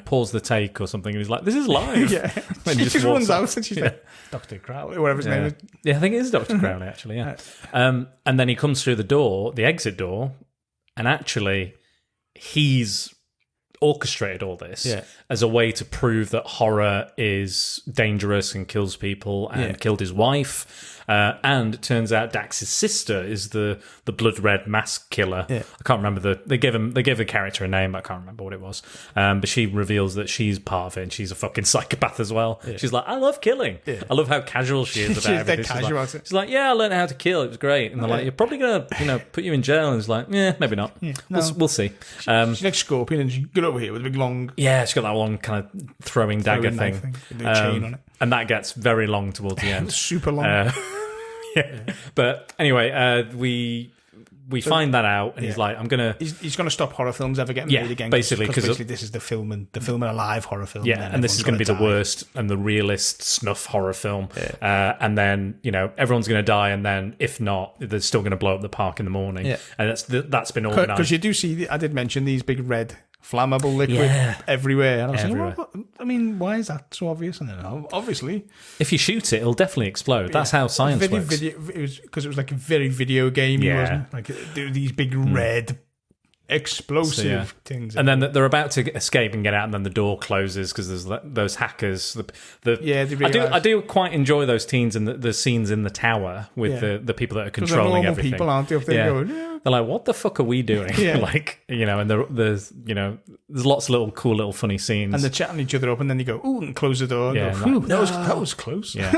Pause the take or something. And he's like, this is live. Yeah, and he just runs out, and she's like, Dr. Crowley, whatever his name is. Yeah, I think it is Dr. Crowley actually. Yeah. And then he comes through the exit door, and actually, he's orchestrated all this as a way to prove that horror is dangerous and kills people and killed his wife. And it turns out Dax's sister is the blood red mask killer. Yeah. I can't remember they gave the character a name, but I can't remember what it was. But she reveals that she's part of it and she's a fucking psychopath as well. Yeah. She's like, I love killing. Yeah. I love how casual she is about everything. She's like, yeah, I learned how to kill. It was great. And they're like, you're probably gonna put you in jail. And it's like, yeah, maybe not. Yeah, no. We'll see. She's like Scorpion, and she got over here with a big long. Yeah, she's got that long kind of throwing dagger thing. With a chain on it. And that gets very long towards the end. Super long. Yeah. But anyway, we find that out, and he's like, "I'm gonna." He's gonna stop horror films ever getting made again. Basically, because this is the filming a live horror film. Yeah, and this is going to be the worst and the realest snuff horror film. Yeah. And then everyone's going to die, and then if not, they're still going to blow up the park in the morning. Yeah. And that's been organised. Because you do see, I did mention these big red flammable liquid everywhere. And I was like, well, I mean, why is that so obvious? And then obviously, if you shoot it, it'll definitely explode. That's how science works. It was because it was like a very video gamey, wasn't it? Like these big red explosive things. And then they're about to escape and get out, and then the door closes because there's those hackers. I do quite enjoy those scenes in the scenes in the tower with the people that are controlling everything. People aren't they? They're like, what the fuck are we doing? And there's lots of cool little funny scenes, and they're chatting each other up, and then you go, ooh, and close the door. And go, that was close. Yeah.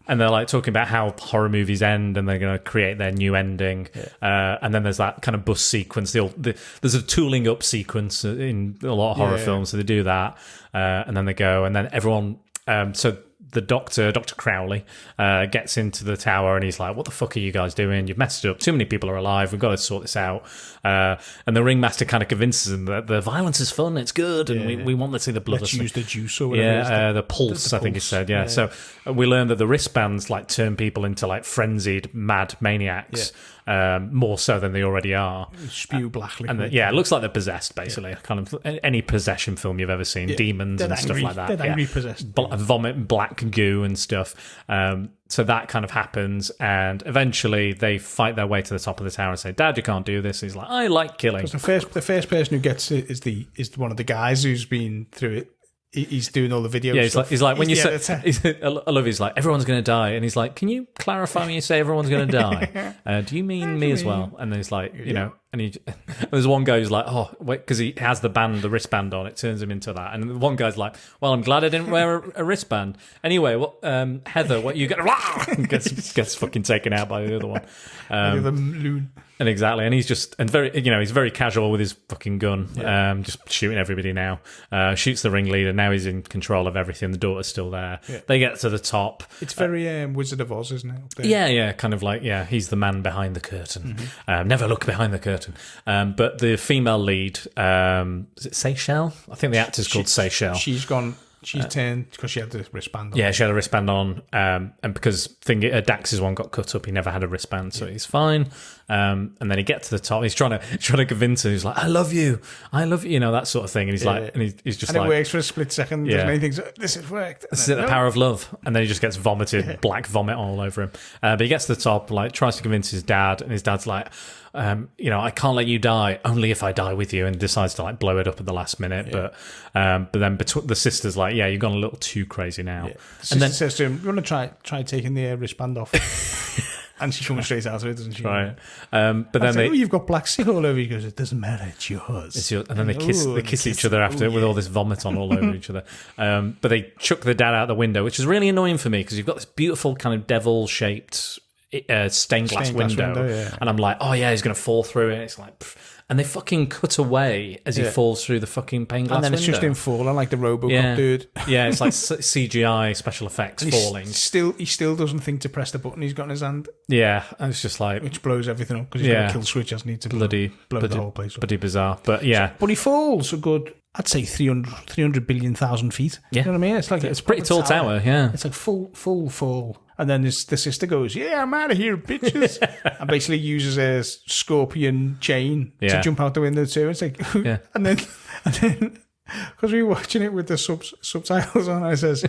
And they're like talking about how horror movies end, and they're going to create their new ending. Yeah. And then there's that kind of bus sequence. There's a tooling up sequence in a lot of horror films, so they do that, and then they go, and then everyone. So the Dr. Crowley, gets into the tower and he's like, what the fuck are you guys doing? You've messed it up. Too many people are alive. We've got to sort this out. And the ringmaster kind of convinces him that the violence is fun. It's good. And we want to see the blood. Let's use the juice or whatever. Yeah, the pulse, I think he said. Yeah. So we learned that the wristbands like turn people into like frenzied, mad maniacs. More so than they already are. Spew black liquid. And it looks like they're possessed, basically. Kind of any possession film you've ever seen, demons and stuff like that. Dead angry possessed. Vomit, black goo and stuff. So that kind of happens, and eventually they fight their way to the top of the tower and say, "Dad, you can't do this." He's like, "I like killing." The first person who gets it is one of the guys who's been through it. He's doing all the video. Yeah, stuff. he's like when you say, I love. He's like, everyone's going to die, and he's like, can you clarify when you say everyone's going to die? Do you mean me as well? And then he's like, and there's one guy who's like, oh, wait, because he has the wristband on, it turns him into that. And one guy's like, well, I'm glad I didn't wear a wristband. Anyway, Heather, what you get? gets fucking taken out by the other one. And exactly, and he's just he's very casual with his fucking gun, just shooting everybody now. Shoots the ringleader. Now he's in control of everything. The daughter's still there. Yeah. They get to the top. It's very Wizard of Oz, isn't it? Yeah, kind of like he's the man behind the curtain. Mm-hmm. Never look behind the curtain. But the female lead, is it Seychelles? I think the actor's called Seychelles. She's turned because she had the wristband on. Yeah, she had a wristband on. And because Dax's one got cut up, he never had a wristband, so he's fine. And then he gets to the top. He's trying to convince her. He's like, I love you, that sort of thing. And he's like, and he's just like, it works for a split second. Yeah. And he thinks, this has worked. This is the power of love. And then he just gets vomited, black vomit all over him. But he gets to the top, like tries to convince his dad, and his dad's like, I can't let you die, only if I die with you, and decides to like blow it up at the last minute. Yeah. But then the sister's like, yeah, you've gone a little too crazy now. Yeah. And then says to him, you want to try taking the wristband off? And she comes straight out of it, doesn't she? Right. But then you've got black sick all over you. He goes, it doesn't matter, it's yours. And then they kiss each other after with all this vomit on all over each other. But they chuck the dad out the window, which is really annoying for me because you've got this beautiful kind of devil-shaped stained glass window. And I'm like, oh yeah, he's going to fall through it. It's like, and they fucking cut away as he falls through the fucking pane glass window. And then it's just him falling like the RoboCop dude. Yeah, it's like CGI special effects falling. He still doesn't think to press the button he's got in his hand. Yeah, and it's just like, which blows everything up because he's got a kill switch, hasn't he? To blow the whole place up. Bloody bizarre, but yeah. But he falls a good, I'd say 300 billion thousand feet. Yeah, you know what I mean? It's like it's a pretty tall tower. Yeah, it's like full fall. And then the sister goes, yeah, I'm out of here, bitches. And basically uses a scorpion chain to jump out the window too. It's like, and then, because we were watching it with the subtitles on, it says,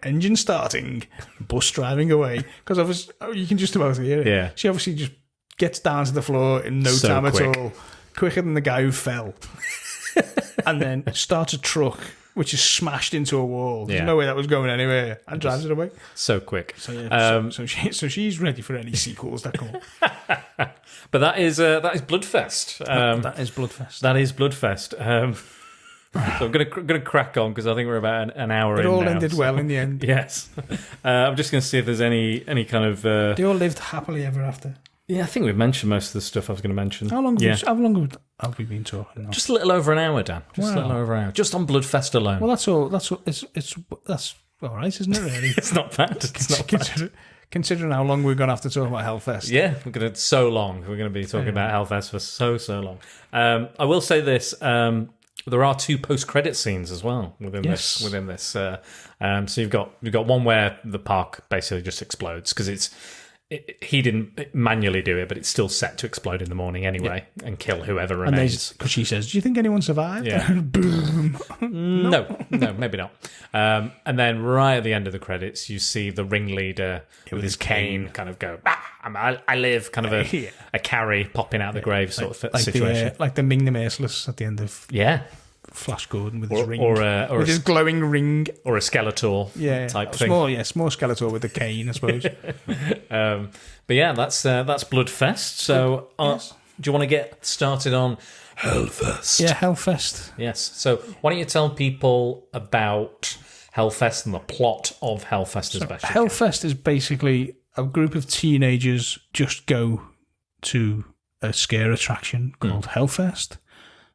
engine starting, bus driving away. Because obviously, you can just about hear it. Yeah. She obviously just gets down to the floor in no time at all. Quicker than the guy who fell. And then starts a truck which is smashed into a wall. There's no way that was going anywhere, and drives it away so quick. So she's ready for any sequels that come up. But that is Bloodfest. That is Bloodfest. That is Bloodfest. So I'm gonna crack on because I think we're about an hour in. It all now, ended well in the end. Yes. I'm just gonna see if there's any kind of. They all lived happily ever after. Yeah, I think we've mentioned most of the stuff I was going to mention. How long have we been talking now? Just a little over an hour, Dan. A little over an hour. Just on Bloodfest alone. Well, that's all. That's all right, isn't it? Really, it's not bad. It's not bad. Considering how long we're going to have to talk about Hellfest. Yeah, we're going to be talking about Hellfest for so long. I will say this. There are 2 post-credit scenes as well within this. So you've got one where the park basically just explodes because he didn't manually do it, but it's still set to explode in the morning anyway and kill whoever remains. Because she says, do you think anyone survived? Yeah. Boom. No, maybe not. And then right at the end of the credits, you see the ringleader with his cane kind of go, I live, kind of a carry popping out of the grave sort of situation. Like the Ming the Merciless at the end of... Yeah. Flash Gordon with his ring. Or with his glowing ring. Or a Skeletor type thing. Small Skeletor with a cane, I suppose. But yeah, that's Bloodfest. So do you want to get started on Hellfest? Yeah, Hellfest. Yes. So why don't you tell people about Hellfest and the plot of Hellfest as best you can? Hellfest is basically a group of teenagers just go to a scare attraction called Hellfest.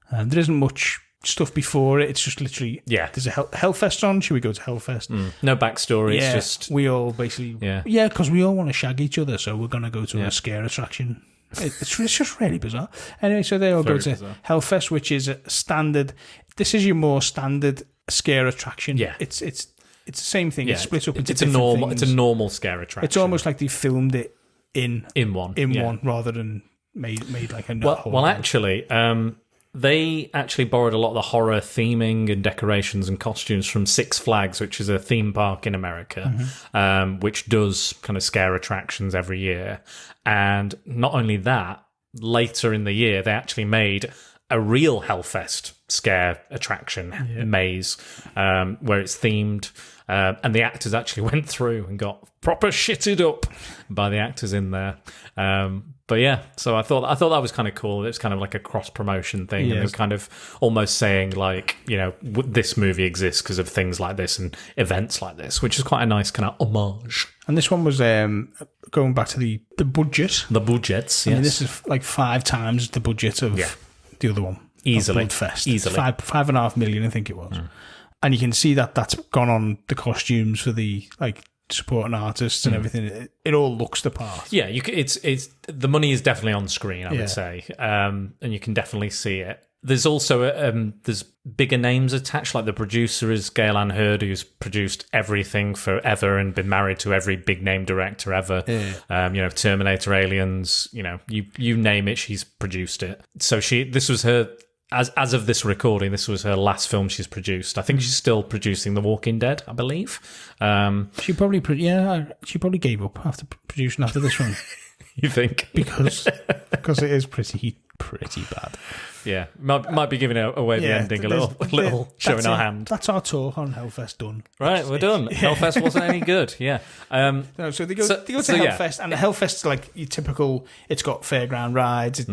And there isn't much stuff before it. It's just literally, there's a Hellfest on. Should we go to Hellfest? No backstory. It's just we all basically, because we all want to shag each other, so we're gonna go to a scare attraction. It's just really bizarre. Anyway, so they all go to Hellfest, which is a standard. This is your more standard scare attraction. Yeah, it's the same thing. It's split up into different things. It's a normal scare attraction. It's almost like they filmed it in one rather than made like a well actually they actually borrowed a lot of the horror theming and decorations and costumes from Six Flags, which is a theme park in America, which does kind of scare attractions every year. And not only that, later in the year they actually made a real Hellfest scare attraction maze where it's themed. And the actors actually went through and got proper shitted up by the actors in there. But yeah, so I thought that was kind of cool. It was kind of like a cross promotion thing, and it was kind of almost saying like, you know, this movie exists because of things like this and events like this, which is quite a nice kind of homage. And this one was going back to the budget. The budgets, yes. I mean, this is like 5 times the budget of the other one. Easily. Bloodfest. Easily. 5.5 million, I think it was. And you can see that that's gone on the costumes for the like supporting artists and everything. It all looks the part. Yeah, it's the money is definitely on screen, I would say, and you can definitely see it. There's also there's bigger names attached, like the producer is Gail Ann Hurd, who's produced everything forever and been married to every big name director ever. Yeah. You know, Terminator, Aliens, you know, you name it, she's produced it. So this was her. As of this recording, this was her last film she's produced. I think she's still producing The Walking Dead, I believe. She probably gave up after producing after this one. You think? Because it is pretty bad. Yeah, might be giving away the ending a little showing our hand. That's our talk on Hellfest done. Right, we're done. Hellfest wasn't any good. Yeah. No, so they go to Hellfest, and the Hellfest's like your typical. It's got fairground rides.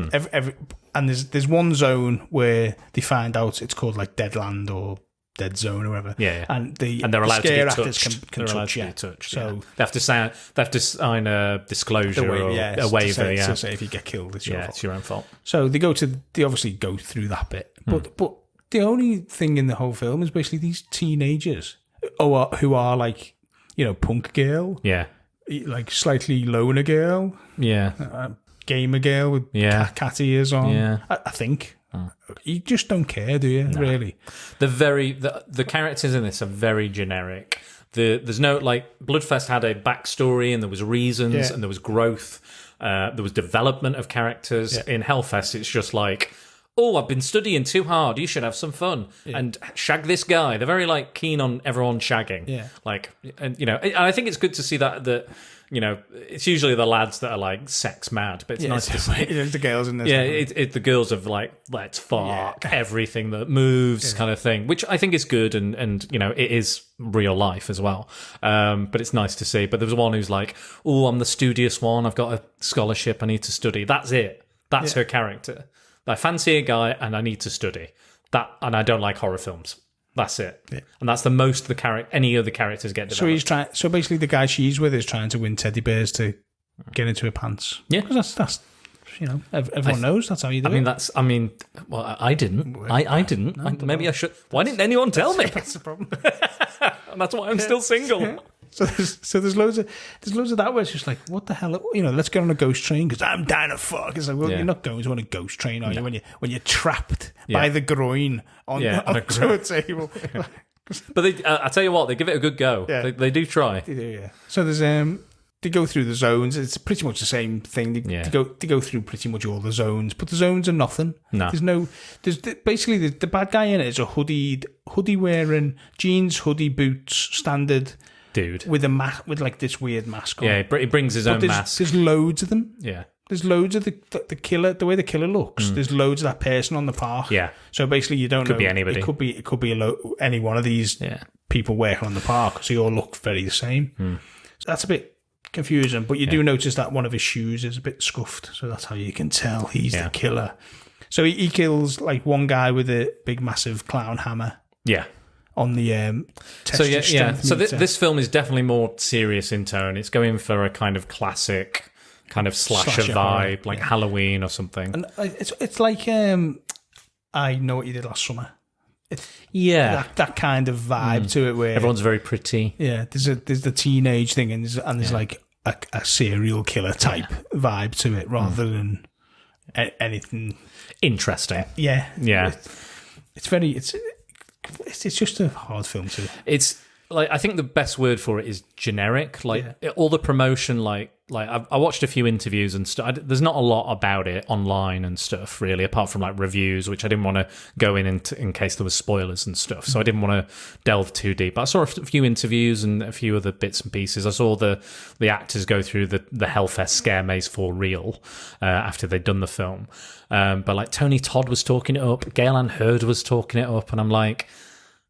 And there's one zone where they find out it's called like Deadland or Dead Zone or whatever. Yeah. And they're allowed scare to get actors touched. can touch. Be touched. So they have to sign a disclosure or a waiver. To say if you get killed, it's your fault. It's your own fault. So they obviously go through that bit, but the only thing in the whole film is basically these teenagers who are like, you know, punk girl, like slightly loner girl, gamer girl with cat ears on. Yeah. I think. You just don't care, do you? No. Really? The characters in this are very generic. There's no, like, Bloodfest had a backstory and there was reasons and there was growth. There was development of characters. In Hellfest, it's just like, oh, I've been studying too hard. You should have some fun and shag this guy. They're very like keen on everyone shagging. Yeah. Like, and you know, and I think it's good to see that you know, it's usually the lads that are like sex mad, but it's nice to see the girls in this. Yeah, the girls of like, let's fuck everything that moves kind of thing, which I think is good and you know, it is real life as well. But it's nice to see. But there was one who's like, oh, I'm the studious one. I've got a scholarship. I need to study. That's it. That's her character. I fancy a guy and I need to study that, and I don't like horror films. That's it, and that's the most any of the characters get developed. So basically, the guy she's with is trying to win teddy bears to get into her pants. Yeah, because that's you know, everyone knows that's how you do it. Well, I didn't. I didn't. No, maybe I should. Why didn't anyone tell me? That's the problem. And that's why I'm still single. Yeah. So there's loads of that where it's just like, what the hell, you know, let's get on a ghost train because I'm down to fuck. It's like, well, you're not going to on a ghost train, are you? When you're trapped by the groin on a table. But I tell you what, they give it a good go. Yeah. They do try. They do, yeah. So there's they go through the zones. It's pretty much the same thing. They go through pretty much all the zones, but the zones are nothing. No. There's basically the bad guy in it is a hoodie wearing jeans, hoodie, boots, standard dude with with like this weird mask on. Yeah, he brings his own mask. There's loads of them. Yeah. There's loads of the killer, the way the killer looks. There's loads of that person on the park. Yeah. So basically, you don't know. Could be anybody. It could be any one of these people working on the park. So you all look very the same. So that's a bit confusing. But you do notice that one of his shoes is a bit scuffed. So that's how you can tell he's the killer. So he kills like one guy with a big, massive clown hammer. Yeah. On the test strength So meter. this film is definitely more serious in tone. It's going for a kind of classic kind of slasher vibe, like Halloween or something. And it's like I Know What You Did Last Summer. that kind of vibe to it where everyone's very pretty. Yeah, there's the teenage thing and there's like a serial killer type vibe to it rather than anything interesting. Yeah. It's just a hard film to. It's like, I think the best word for it is generic. Like all the promotion, like I watched a few interviews and stuff. There's not a lot about it online and stuff really, apart from like reviews, which I didn't want to go in case there was spoilers and stuff. So I didn't want to delve too deep. But I saw a few interviews and a few other bits and pieces. I saw the actors go through the Hellfest scare maze for real after they'd done the film. But like Tony Todd was talking it up, Gale Ann Hurd was talking it up, and I'm like.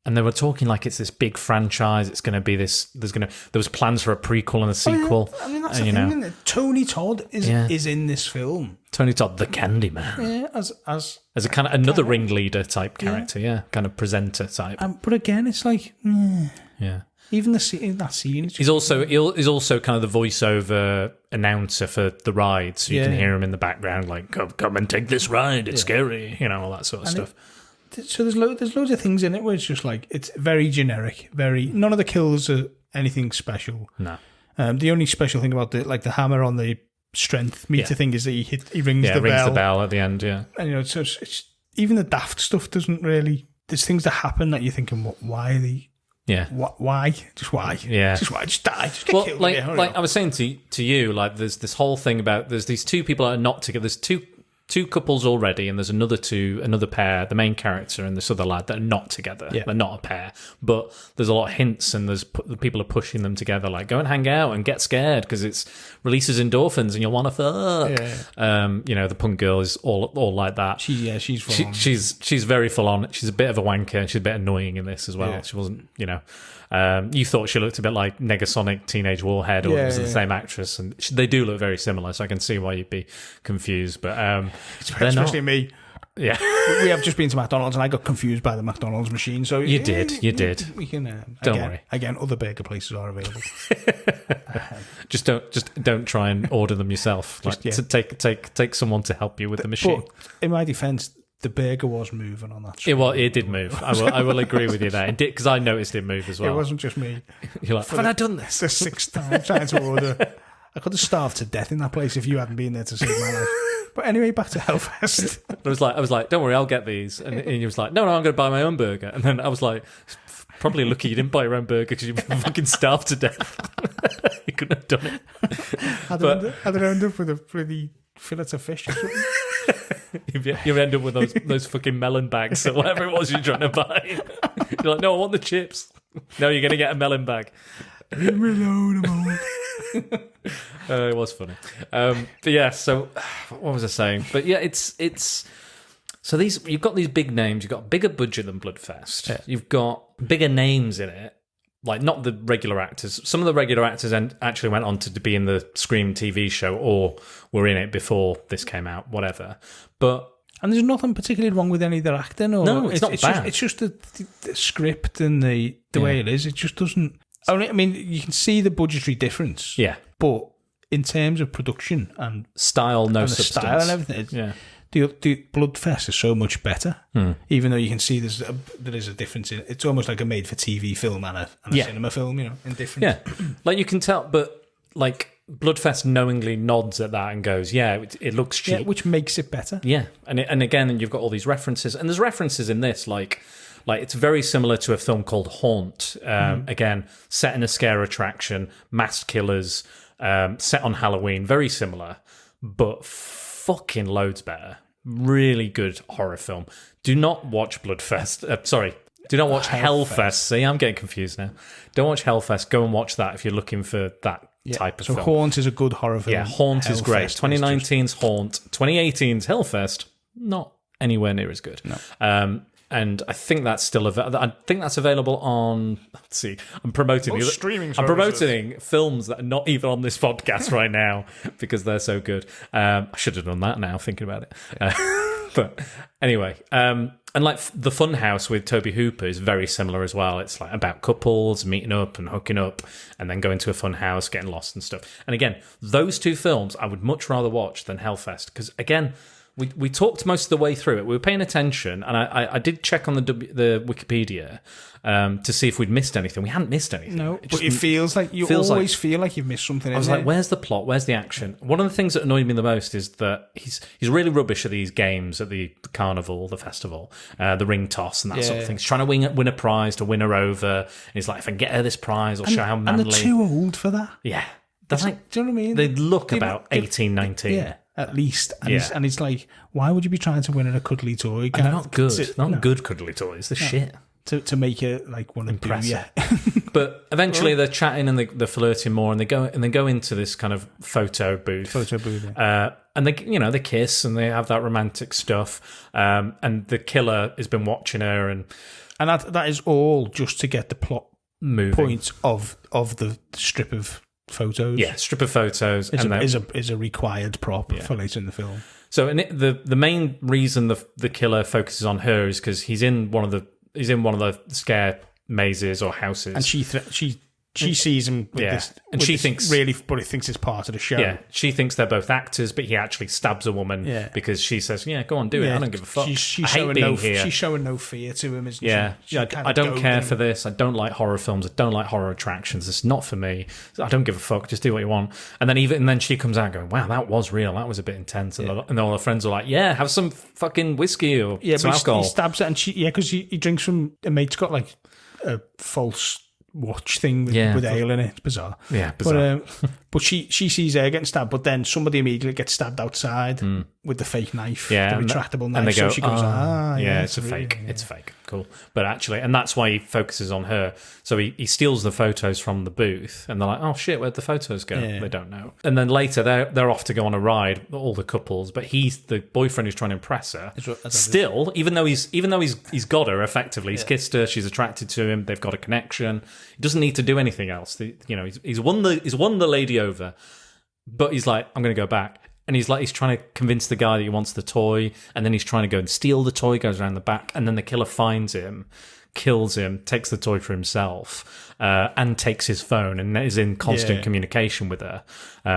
And they were talking like it's this big franchise. It's going to be this. There was plans for a prequel and a sequel. I mean, that's the thing, isn't it? Tony Todd is in this film. Tony Todd, the Candyman. Yeah, as a kind of another ringleader type character. Kind of presenter type. But again, it's like, yeah. Even in that scene, he's also kind of the voiceover announcer for the ride, so you can hear him in the background, like come and take this ride. It's scary, all that sort of stuff. So there's loads of things in it where it's just like it's very generic, none of the kills are anything special. No. The only special thing about the hammer on the strength meter thing is that he rings the bell. The bell at the end, yeah. And so it's even the daft stuff doesn't really. There's things that happen that you're thinking, why are they? Yeah. Why? Just why? Yeah. Just why? Just die. Just get killed. Like I was saying to you, like there's this whole thing about there's these two people that are not together. There's two couples already, and there's another pair, the main character and this other lad, that are not together. Yeah. They're not a pair, but there's a lot of hints, and the people are pushing them together, like go and hang out and get scared because it releases endorphins and you'll want to fuck. Yeah. The punk girl is all like that. She's full on. She's very full on. She's a bit of a wanker, and she's a bit annoying in this as well. Yeah. She wasn't, you thought she looked a bit like Negasonic Teenage Warhead, or was the same actress, and they do look very similar, so I can see why you'd be confused. But especially me. Yeah, we have just been to McDonald's, and I got confused by the McDonald's machine. So you did. We can. Don't worry. Again, other burger places are available. Just don't try and order them yourself. Take someone to help you with the machine. But in my defence, the burger was moving on that street. It did move. I will agree with you there. It did, because I noticed it move as well. It wasn't just me. You're like, haven't I done this? The sixth time trying to order. I could have starved to death in that place if you hadn't been there to save my life. But anyway, back to Hellfest. I was like, don't worry, I'll get these. And he was like, no, I'm going to buy my own burger. And then I was like, probably lucky you didn't buy your own burger because you fucking starved to death. You couldn't have done it. I'd end up with a pretty fillet of fish or something. You end up with those fucking melon bags or whatever it was you're trying to buy. You're like, no, I want the chips. No, you're going to get a melon bag. Leave me alone, I'm old. It was funny. But yeah, so what was I saying? But yeah, it's so you've got these big names. You've got a bigger budget than Bloodfest. Yeah. You've got bigger names in it. Like, not the regular actors. Some of the regular actors actually went on to be in the Scream TV show, or were in it before this came out, whatever. And there's nothing particularly wrong with any of their acting. Or no, it's not bad. It's just the script and the way it is. It just doesn't... I mean, you can see the budgetary difference. Yeah. But in terms of production and... Style, no substance. Style and everything. The Bloodfest is so much better, even though you can see there is a difference in it. It's almost like a made-for-TV film and a cinema film, in difference. Yeah, like you can tell, but like Bloodfest knowingly nods at that and goes, it looks cheap. Yeah, which makes it better. Yeah, and again, you've got all these references, and there's references in this, like it's very similar to a film called Haunt, again, set in a scare attraction, masked killers, set on Halloween, very similar, but fucking loads better. Really good horror film. Do not watch Bloodfest. Do not watch Hellfest. See, I'm getting confused now. Don't watch Hellfest. Go and watch that if you're looking for that type of film. So Haunt is a good horror film. Yeah, Haunt is great. 2019's Haunt. 2018's Hellfest. Not anywhere near as good. No. And I think that's still I think that's available on. Let's see. I'm promoting streaming. I'm promoting films that are not even on this podcast right now because they're so good. I should have done that now, thinking about it. But anyway, and like the Funhouse with Toby Hooper is very similar as well. It's like about couples meeting up and hooking up, and then going to a fun house, getting lost and stuff. And again, those two films I would much rather watch than Hellfest because again, We talked most of the way through it. We were paying attention, and I did check on the Wikipedia to see if we'd missed anything. We hadn't missed anything. No, but it feels like you always feel like you've missed something. I was like, where's the plot? Where's the action? One of the things that annoyed me the most is that he's really rubbish at these games, at the carnival, the festival, the ring toss and that sort of thing. He's trying to win a prize to win her over. And he's like, if I can get her this prize, I'll show how manly. And they're too old for that. Yeah. That's like, do you know what I mean? They look about 18, 19. Yeah, at least. And it's like, why would you be trying to win at a cuddly toy? And they're not good. Not good cuddly toys. They're shit. To make it like one impressive. Yeah. But eventually they're chatting and they're flirting more, and they go into this kind of photo booth. Yeah. And they kiss and they have that romantic stuff. And the killer has been watching her, and that is all just to get the plot moving point of the strip of photos. Yeah, strip of photos is a required prop for later in the film. So the main reason the killer focuses on her is because he's in one of the scare mazes or houses, and she sees him with this, and she thinks it's part of the show. Yeah, she thinks they're both actors, but he actually stabs a woman because she says, "Yeah, go on, do it. I don't give a fuck. She's I hate being here." She's showing no fear to him, isn't she? I don't care for this. I don't like horror films. I don't like horror attractions. It's not for me. I don't give a fuck. Just do what you want. And then she comes out going, "Wow, that was real. That was a bit intense." And all her friends are like, "Yeah, have some fucking whiskey or some alcohol." He stabs her, and because he drinks from a mate's got like a false watch thing with ale in it. It's bizarre. Yeah, bizarre. But she sees her getting stabbed, but then somebody immediately gets stabbed outside with the fake knife, the retractable knife. And they go, so she goes, it's a fake. Yeah. It's fake. Cool. But actually, and that's why he focuses on her. So he steals the photos from the booth, and they're like, oh shit, where'd the photos go? Yeah. They don't know. And then later they're off to go on a ride, all the couples, but he's the boyfriend who's trying to impress her. Still, even though he's got her effectively, he's kissed her, she's attracted to him, they've got a connection. He doesn't need to do anything else. He's won the lady over, but he's like, I'm going to go back. And he's trying to convince the guy that he wants the toy, and then he's trying to go and steal the toy, goes around the back, and then the killer finds him, kills him, takes the toy for himself, and takes his phone, and is in constant communication with her,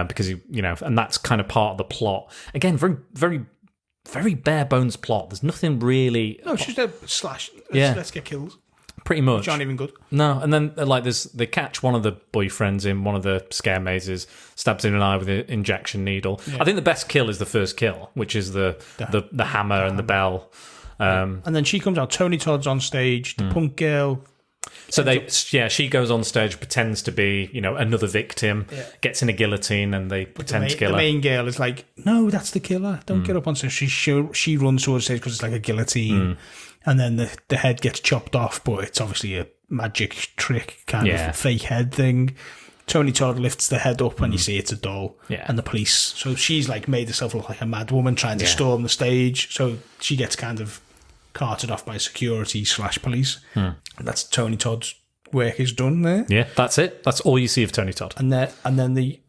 because and that's kind of part of the plot. Again, very, very, very bare bones plot. There's nothing really. No, it's just a slash. Let's get killed. Pretty much. Which aren't even good. No, and then they catch one of the boyfriends in one of the scare mazes, stabs in an eye with an injection needle. Yeah. I think the best kill is the first kill, which is the hammer and the bell. And then she comes out. Tony Todd's on stage. The punk girl. So she goes on stage, pretends to be another victim, gets in a guillotine, and they pretend to kill her. The main girl is like, no, that's the killer. Don't get up on stage. She runs towards stage because it's like a guillotine. And then the head gets chopped off, but it's obviously a magic trick kind of fake head thing. Tony Todd lifts the head up and you see it's a doll. Yeah. And the police. So she's like made herself look like a mad woman trying to storm the stage. So she gets kind of carted off by security/police. That's Tony Todd's work is done there. Yeah, that's it. That's all you see of Tony Todd. And then the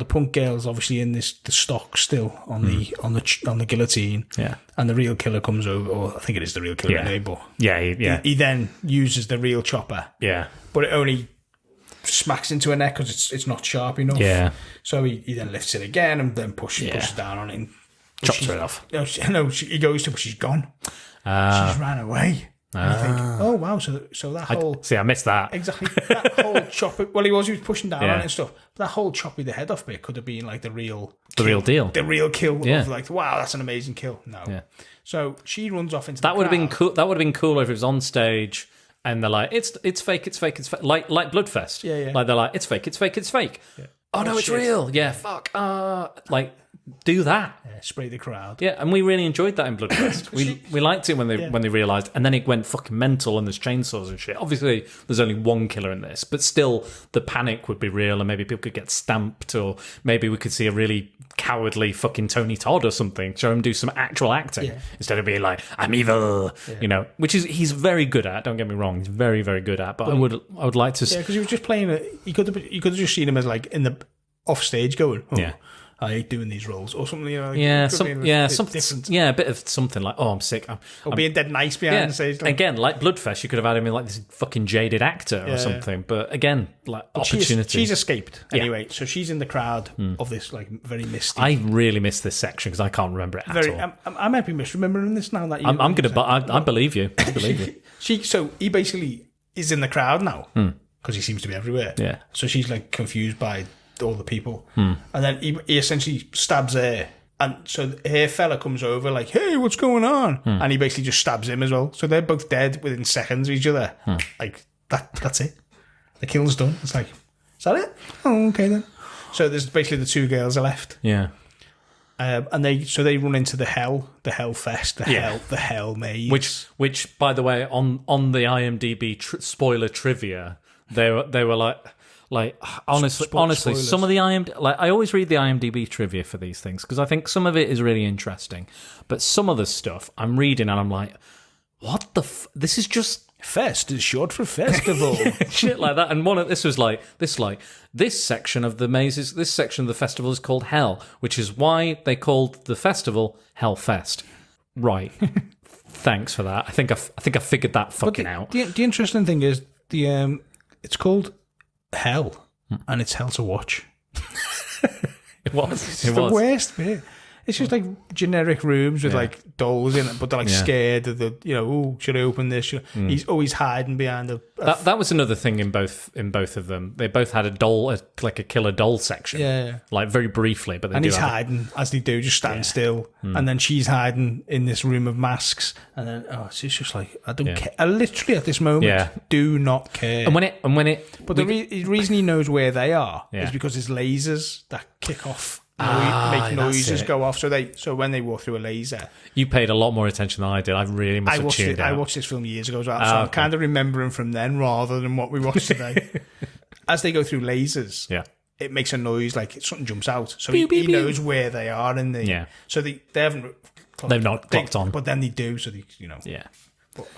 punk girl, is obviously in the stock still on the guillotine. Yeah. And the real killer comes over, or I think it is the real killer anyway, but he then uses the real chopper. Yeah. But it only smacks into her neck because it's not sharp enough. Yeah. So he then lifts it again and then pushes down on it. And chops her off. No, he goes to, but she's gone. She's ran away. I think, oh wow, so that whole... I missed that. Exactly. That whole choppy... Well, he was pushing down on it and stuff. But that whole choppy the head off bit could have been like the real deal. The real kill of like, wow, that's an amazing kill. No. Yeah. So she runs off into that would have been cool. That would have been cooler if it was on stage and they're like, it's fake. Like Bloodfest. Yeah. Like they're like, it's fake. Yeah. Oh no, it's real. Yeah, fuck. Do that. Yeah, spray the crowd. Yeah, and we really enjoyed that in Bloodfest. we liked it when they realised, and then it went fucking mental and there's chainsaws and shit. Obviously, there's only one killer in this, but still, the panic would be real, and maybe people could get stamped, or maybe we could see a really cowardly fucking Tony Todd or something, show him do some actual acting instead of being like, I'm evil, which he's very good at. Don't get me wrong, he's very, very good at. But I would like to. Yeah, because he was just playing it. You could have just seen him as like in the off stage going, I hate doing these roles or something. Yeah, different. Yeah, a bit of something like, oh, I'm sick. Or being dead nice behind the stage. Again, like Bloodfest, you could have had him in like this fucking jaded actor or something. But again, like opportunity. She's escaped anyway, so she's in the crowd of this like very misty. I really miss this section because I can't remember it at all. I might be misremembering this now. That I'm gonna, but I believe you. I believe you. So he basically is in the crowd now because he seems to be everywhere. Yeah. So she's like confused by all the people, and then he essentially stabs her, and so her fella comes over like, "Hey, what's going on?" And he basically just stabs him as well. So they're both dead within seconds of each other. Like that's it. The kill's done. It's like, is that it? Oh, okay then. So there's basically the two girls are left. Yeah. And they run into the hell fest, the hell maze. Which by the way, on the IMDb spoiler trivia, they were like honestly, spoilers. some of the I always read the IMDb trivia for these things because I think some of it is really interesting, but some of the stuff I'm reading and I'm like, what the this is just Fest is short for festival. Shit like that. And one of this was this section of the mazes, this section of the festival is called Hell, which is why they called the festival Hell Fest. Right. Thanks for that. I think I figured that fucking out. The interesting thing is it's called Hell, and it's hell to watch. It was. It's the worst bit. It's just like generic rooms with like dolls in it, but they're like scared of the, oh, should I open this? He's always hiding behind that was another thing in both of them. They both had a doll, like a killer doll section. Yeah. Like very briefly, but he's hiding as they do, just stand still. And then she's hiding in this room of masks. And then it's just like, I don't care. I literally at this moment do not care. And when it but the reason he knows where they are is because there's lasers that kick off. Make noises go off. So when they walk through a laser, you paid a lot more attention than I did. I really must have tuned out. I watched this film years ago as well, so I'm kind of remembering from then rather than what we watched today. As they go through lasers, it makes a noise like something jumps out. So he knows where they are in the. So they haven't. They've not clocked on, but then they do. So they, Yeah. But,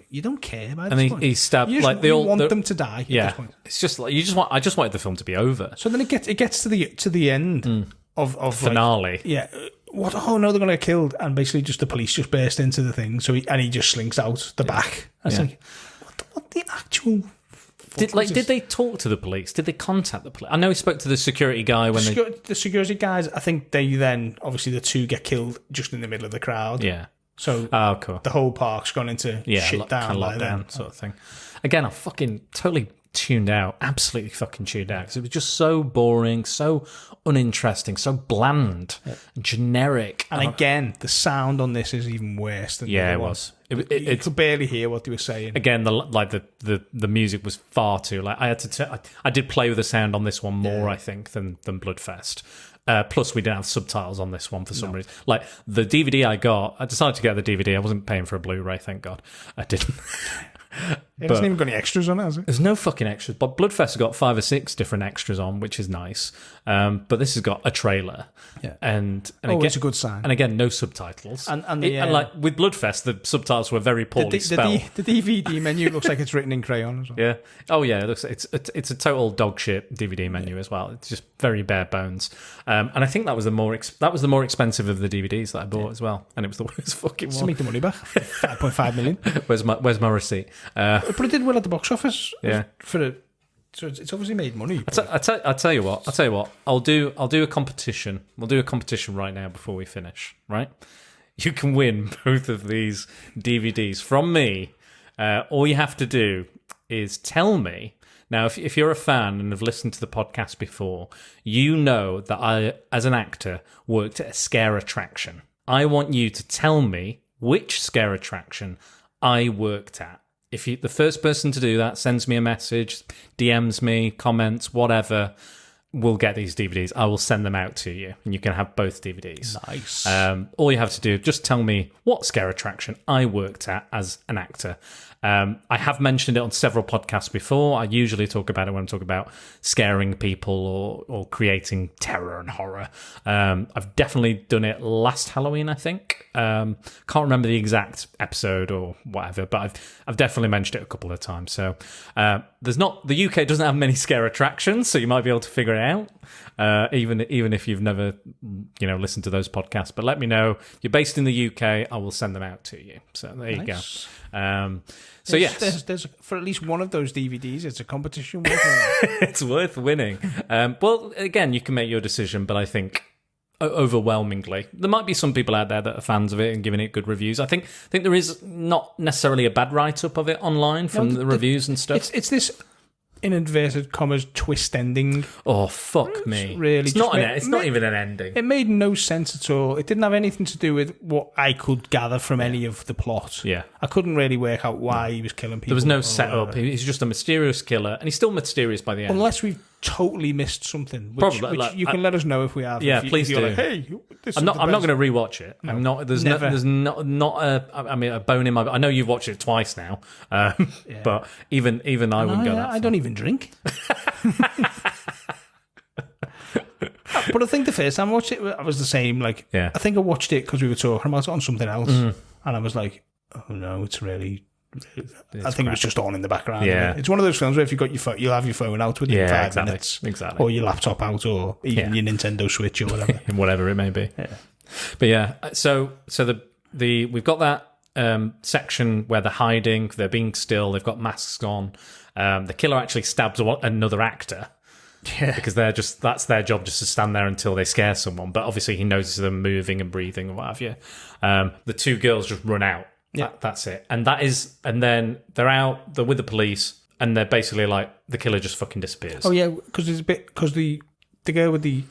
you don't care about. And he stabbed like they all want them to die. Yeah. At this point. It's just like I just wanted the film to be over. So then it gets to the end. Of finale. Like, what? Oh no, they're gonna get killed, and basically just the police just burst into the thing. So he just slinks out the back. I was like, what the actual? Did they talk to the police? Did they contact the police? I know he spoke to the security guy the security guys. I think they then obviously the two get killed just in the middle of the crowd. Yeah. So cool. The whole park's gone into shit down, lockdown sort of thing. Again, I fucking totally tuned out, absolutely fucking tuned out because it was just so boring, so uninteresting, so bland, generic. And again, the sound on this is even worse than the other one. You could barely hear what they were saying. Again, the music was far too like I did play with the sound on this one more, I think, than Bloodfest. Plus, we didn't have subtitles on this one for some reason. Like the DVD I decided to get the DVD. I wasn't paying for a Blu-ray, thank God. I didn't. It hasn't even got any extras on it, has it? There's no fucking extras. But Bloodfest has got 5 or 6 different extras on, which is nice. But this has got a trailer. Yeah. And again, it's a good sign. And again, no subtitles. And like with Bloodfest, the subtitles were very poorly spelled. The DVD menu looks like it's written in crayon as well. Yeah. Oh yeah, it looks it's a total dog shit DVD menu as well. It's just very bare bones. And I think that was the more expensive of the DVDs that I bought as well. And it was the worst fucking one. To make the money back, 5.5 million. Where's my receipt? But it did well at the box office. Yeah. So it's obviously made money. I'll tell you what. I'll do a competition. We'll do a competition right now before we finish. Right? You can win both of these DVDs from me. All you have to do is tell me. Now, if you're a fan and have listened to the podcast before, you know that I, as an actor, worked at a scare attraction. I want you to tell me which scare attraction I worked at. If the first person to do that sends me a message, DMs me, comments, whatever, we'll get these DVDs. I will send them out to you, and you can have both DVDs. Nice. All you have to do, just tell me what scare attraction I worked at as an actor. I have mentioned it on several podcasts before. I usually talk about it when I talk about scaring people or creating terror and horror. I've definitely done it last Halloween, I think. Can't remember the exact episode or whatever, but I've definitely mentioned it a couple of times. So the UK doesn't have many scare attractions, so you might be able to figure it out, even if you've never listened to those podcasts. But let me know. If you're based in the UK, I will send them out to you. So there you go. So yes, there's for at least one of those DVDs, it's a competition. It's worth winning. Well, again, you can make your decision, but I think overwhelmingly there might be some people out there that are fans of it and giving it good reviews. I think there is not necessarily a bad write-up of it online from the reviews and stuff. It's this, in inverted commas, twist ending. Oh, fuck me. Really, it's not even an ending. It made no sense at all. It didn't have anything to do with what I could gather from any of the plot. Yeah. I couldn't really work out why he was killing people. There was no setup. He's just a mysterious killer, and he's still mysterious by the end. Unless we've totally missed something. Probably. Which you can let us know if we have. Yeah, please do. Like, hey, I'm not going to rewatch it. No, I'm not. There's not a bone in my. I know you've watched it twice now, but even I wouldn't go that far. I don't even drink. But I think the first time I watched it, I was the same. Like, I think I watched it because we were talking about it on something else, and I was like, oh no, it's really. I think it was just on in the background. Yeah, it's one of those films where if you got your phone, you'll have your phone out within 5 minutes, exactly, or your laptop out, or even your Nintendo Switch or whatever, whatever it may be. Yeah. But yeah, so we've got that section where they're hiding, they're being still, they've got masks on. The killer actually stabs another actor. Yeah. Because that's their job, just to stand there until they scare someone. But obviously he notices them moving and breathing and what have you. The two girls just run out. Yeah, that's it. And then they're out. They're with the police, and they're basically like the killer just fucking disappears. Oh yeah, because the girl with the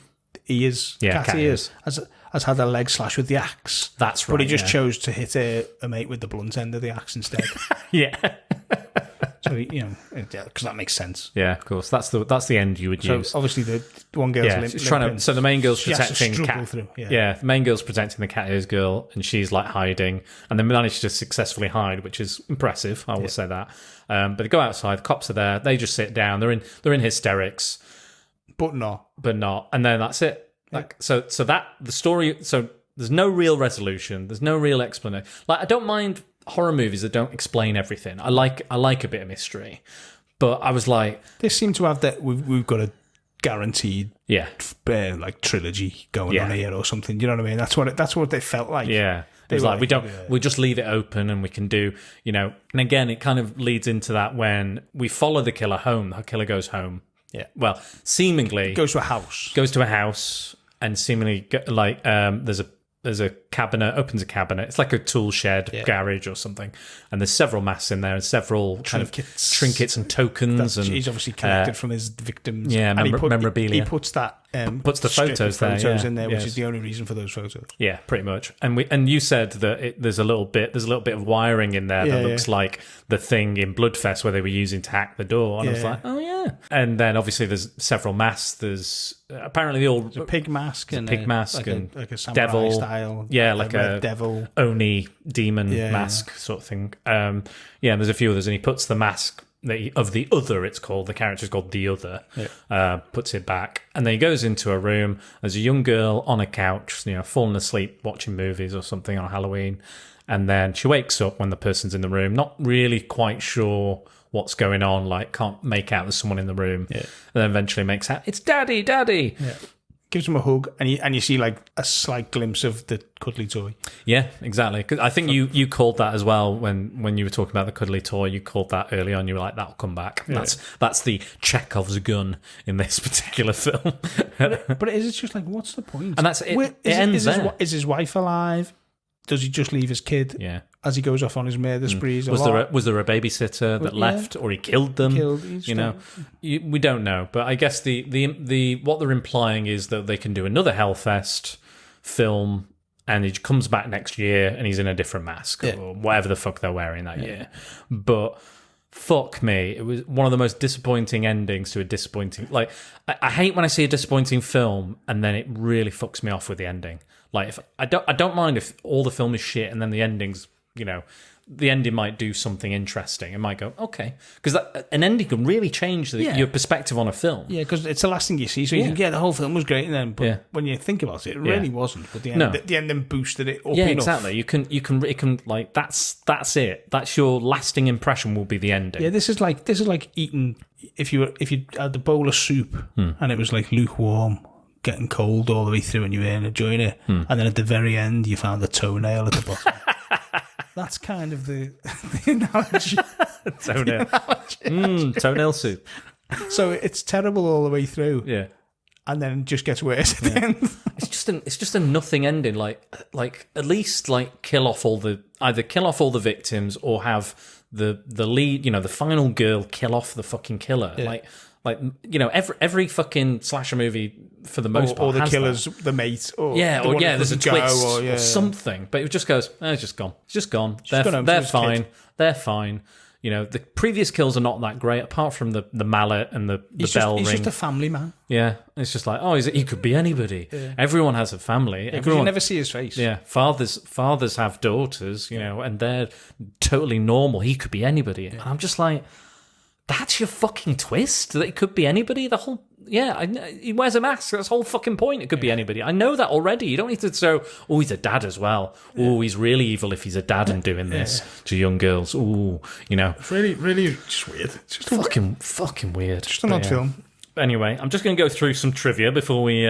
ears, cat ears, has had her leg slashed with the axe. That's right. But he just chose to hit a mate with the blunt end of the axe instead. Yeah. So because that makes sense. Yeah, of course. That's the end you would use. Obviously, the one girl's trying to. So the main girl's protecting cat. Through, the main girl's protecting the cat ears girl, and she's like hiding, and they manage to successfully hide, which is impressive. I will say that. But they go outside. The cops are there. They just sit down. They're in hysterics, but not, and then that's it. Like so that the story. So there's no real resolution. There's no real explanation. Like, I don't mind horror movies that don't explain everything. I like a bit of mystery, but I was like, they seem to have that. We've got a guaranteed like trilogy going on here or something. You know what I mean? That's what they felt like. Yeah. It was like we just leave it open and we can do, and again it kind of leads into that when we follow the killer home. The killer goes home. Yeah. Well, seemingly goes to a house and seemingly like there's a cabinet, opens a cabinet. It's like a tool shed, garage or something. And there's several masks in there and several trinkets and tokens. And he's obviously collected from his victims. Yeah, and memorabilia. He puts that puts the photos in there, which is the only reason for those photos. Yeah, pretty much. And you said that there's a little bit of wiring in there that looks like the thing in Bloodfest where they were using to hack the door. And I was like, oh yeah. And then obviously there's several masks. There's apparently a pig mask and like a samurai devil style. Yeah, like a devil Oni demon mask sort of thing. There's a few others, and he puts the mask of the other. It's called the character's called the other. Puts it back, and then he goes into a room. There's a young girl on a couch, falling asleep watching movies or something on Halloween, and then she wakes up when the person's in the room, not really quite sure what's going on. Like, can't make out there's someone in the room, and then eventually makes out it's daddy. Yeah. Gives him a hug, and you see like a slight glimpse of the cuddly toy. Yeah, exactly. 'Cause I think you called that as well when you were talking about the cuddly toy. You called that early on. You were like, that'll come back. Yeah. That's the Chekhov's gun in this particular film. but it's just like, what's the point? And that's it. It ends there. Is his wife alive? Does he just leave his kid? Yeah. As he goes off on his murder sprees. Was there a babysitter that left, or he killed them? We don't know. But I guess the what they're implying is that they can do another Hellfest film, and he comes back next year, and he's in a different mask or whatever the fuck they're wearing that year. But fuck me, it was one of the most disappointing endings to a disappointing. Like, I hate when I see a disappointing film, and then it really fucks me off with the ending. Like, if I don't mind if all the film is shit, and then the ending's the ending might do something interesting. It might go, okay. Because an ending can really change your perspective on a film. Yeah, because it's the last thing you see. So you think, the whole film was great, and then but when you think about it, it really wasn't. But the ending boosted it up enough. Exactly. It can like that's it. That's your lasting impression. Will be the ending. Yeah, this is like eating if you had a bowl of soup and it was like lukewarm, getting cold all the way through, and you were enjoying it, and then at the very end you found the toenail at the bottom. That's kind of the analogy. Toenail. Toenail soup. So it's terrible all the way through. Yeah. And then it just gets worse at the end. It's just a nothing ending. Like at least like kill off all the victims or have the lead, the final girl kill off the fucking killer. Yeah. Every fucking slasher movie for the most part, or the has killer's that. the mate, there's a twist or something. But it just goes, it's just gone. It's just gone. They're fine. Kid. They're fine. The previous kills are not that great, apart from the mallet and the bell ring. He's just a family man. Yeah, it's just like, he could be anybody. Yeah. Everyone has a family. Everyone, you never see his face. Yeah, fathers have daughters, and they're totally normal. He could be anybody. And I'm just like, that's your fucking twist? That it could be anybody? The whole... Yeah, he wears a mask. That's the whole fucking point. It could be anybody. I know that already. You don't need to throw, he's a dad as well. He's really evil if he's a dad and doing this to young girls. It's really, really just weird. It's just fucking weird. Just an odd film. Anyway, I'm just going to go through some trivia before we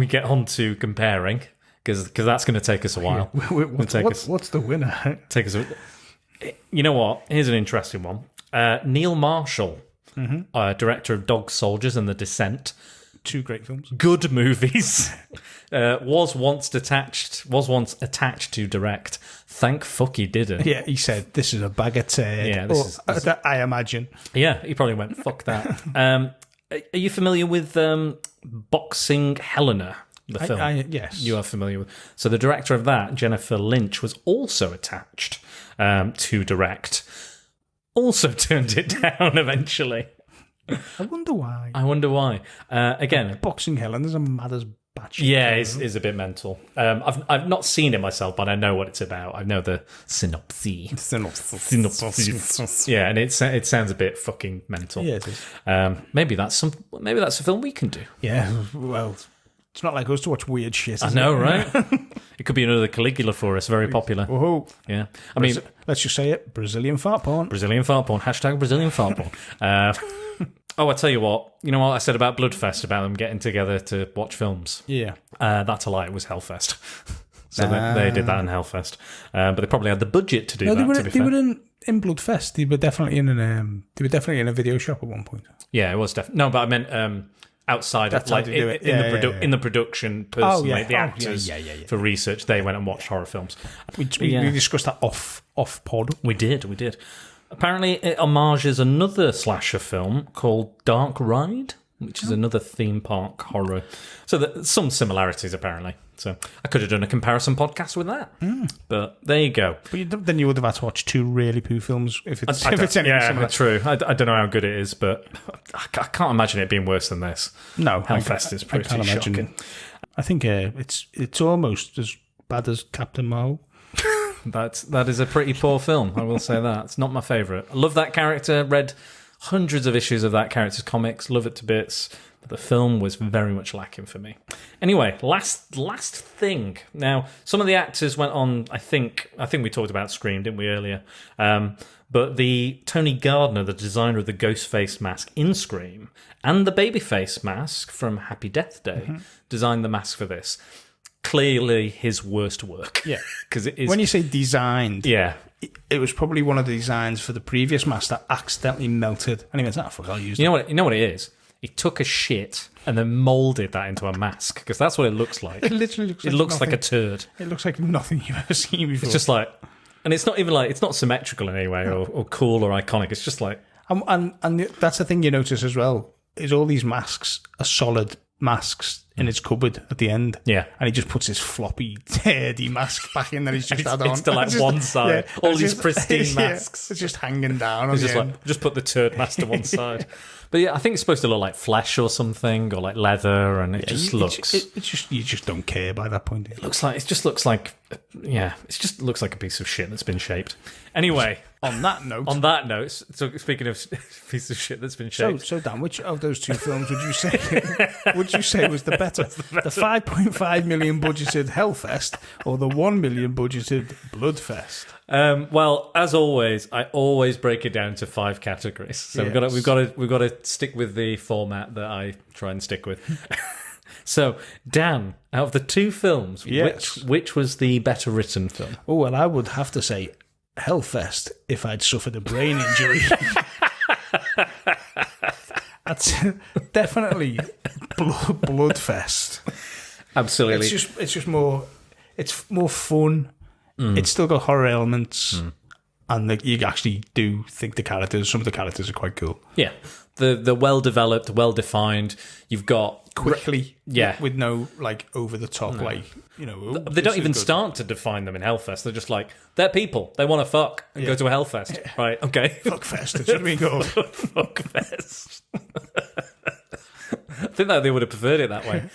get on to comparing, because that's going to take us a while. What's the winner? You know what? Here's an interesting one. Neil Marshall, director of Dog Soldiers and The Descent, 2 great films, good movies, was once attached to direct. Thank fuck he didn't. Yeah, he said this is a bag of turd. Yeah, I imagine. Yeah, he probably went fuck that. Are you familiar with Boxing Helena? The film. Yes, you are familiar with. So the director of that, Jennifer Lynch, was also attached to direct. Also turned it down eventually. I wonder why. Again, Boxing Helen is a mad as batshit. Yeah, is a bit mental. I've not seen it myself, but I know what it's about. I know the synopsis. Yeah, and it sounds a bit fucking mental. Yeah, it is. Maybe that's a film we can do. Yeah, well, it's not like us to watch weird shit. I know, right? It could be another Caligula for us. Very popular. Whoa. Yeah. I mean, let's just say it. Brazilian fart porn. Brazilian fart porn. # Brazilian fart porn. I tell you what. You know what I said about Bloodfest, about them getting together to watch films? Yeah. That's a lie. It was Hellfest. So they did that in Hellfest. But they probably had the budget to do that, They were in Bloodfest. They were definitely in a video shop at one point. Yeah, it was definitely. No, but I meant... outside of in the production personally, the actors for research, they went and watched horror films. We discussed that off pod. We did. Apparently it homages another slasher film called Dark Ride, which is another theme park horror. So some similarities apparently. So I could have done a comparison podcast with that. But there you go. But then you would have had to watch 2 really poo films if it's anything similar. True. I don't know how good it is, but I can't imagine it being worse than this. No, Hellfest is pretty shocking. Imagine. I think it's almost as bad as Captain Marvel. That is a pretty poor film. I will say that. It's not my favourite. I love that character. Read hundreds of issues of that character's comics. Love it to bits. But the film was very much lacking for me. Anyway, last thing. Now, some of the actors went on. I think we talked about Scream, didn't we, earlier? But the Tony Gardner, the designer of the ghost face mask in Scream, and the baby face mask from Happy Death Day, designed the mask for this. Clearly, his worst work. Yeah, because it is. When you say designed, yeah. It was probably one of the designs for the previous mask that accidentally melted. And he went, fuck, I'll use it. You know what it is? He took a shit and then moulded that into a mask, because that's what it looks like. It literally looks like a turd. It looks like nothing you've ever seen before. It's just like, and it's not even like, it's not symmetrical in any way or cool or iconic. It's just like... And that's the thing you notice as well, is all these masks are solid masks in his cupboard at the end. Yeah. And he just puts his floppy, dirty mask back in that he's just had on. It's to like one side. Yeah, all these pristine masks. It's just hanging down. It's just like, just put the turd mask to one side. But yeah, I think it's supposed to look like flesh or something, or like leather, and it just looks... You just don't care by that point. It just looks like Yeah, it just looks like a piece of shit that's been shaped. Anyway, On that note, so speaking of piece of shit that's been shaped, so Dan, which of those two films would you say was the better? The 5.5 million budgeted Hellfest or the 1 million budgeted Bloodfest? well, as always, I always break it down to 5 categories. So Yes. we've got to stick with the format that I try and stick with. So, Dan, out of the 2 films, Yes. which was the better written film? Oh, well, I would have to say Hellfest if I'd suffered a brain injury. That's definitely Bloodfest. Absolutely. It's more fun. It's still got horror elements. And you actually do think some of the characters are quite cool. Yeah. The well-developed, well-defined. You've got... Quickly, Yeah. with no, like, over-the-top, like, They don't even start to define them in Hellfest. They're just like, they're people. They want to fuck and go to a Hellfest. Right, okay. Fuckfest, it should have been called. Fuckfest. I think that they would have preferred it that way.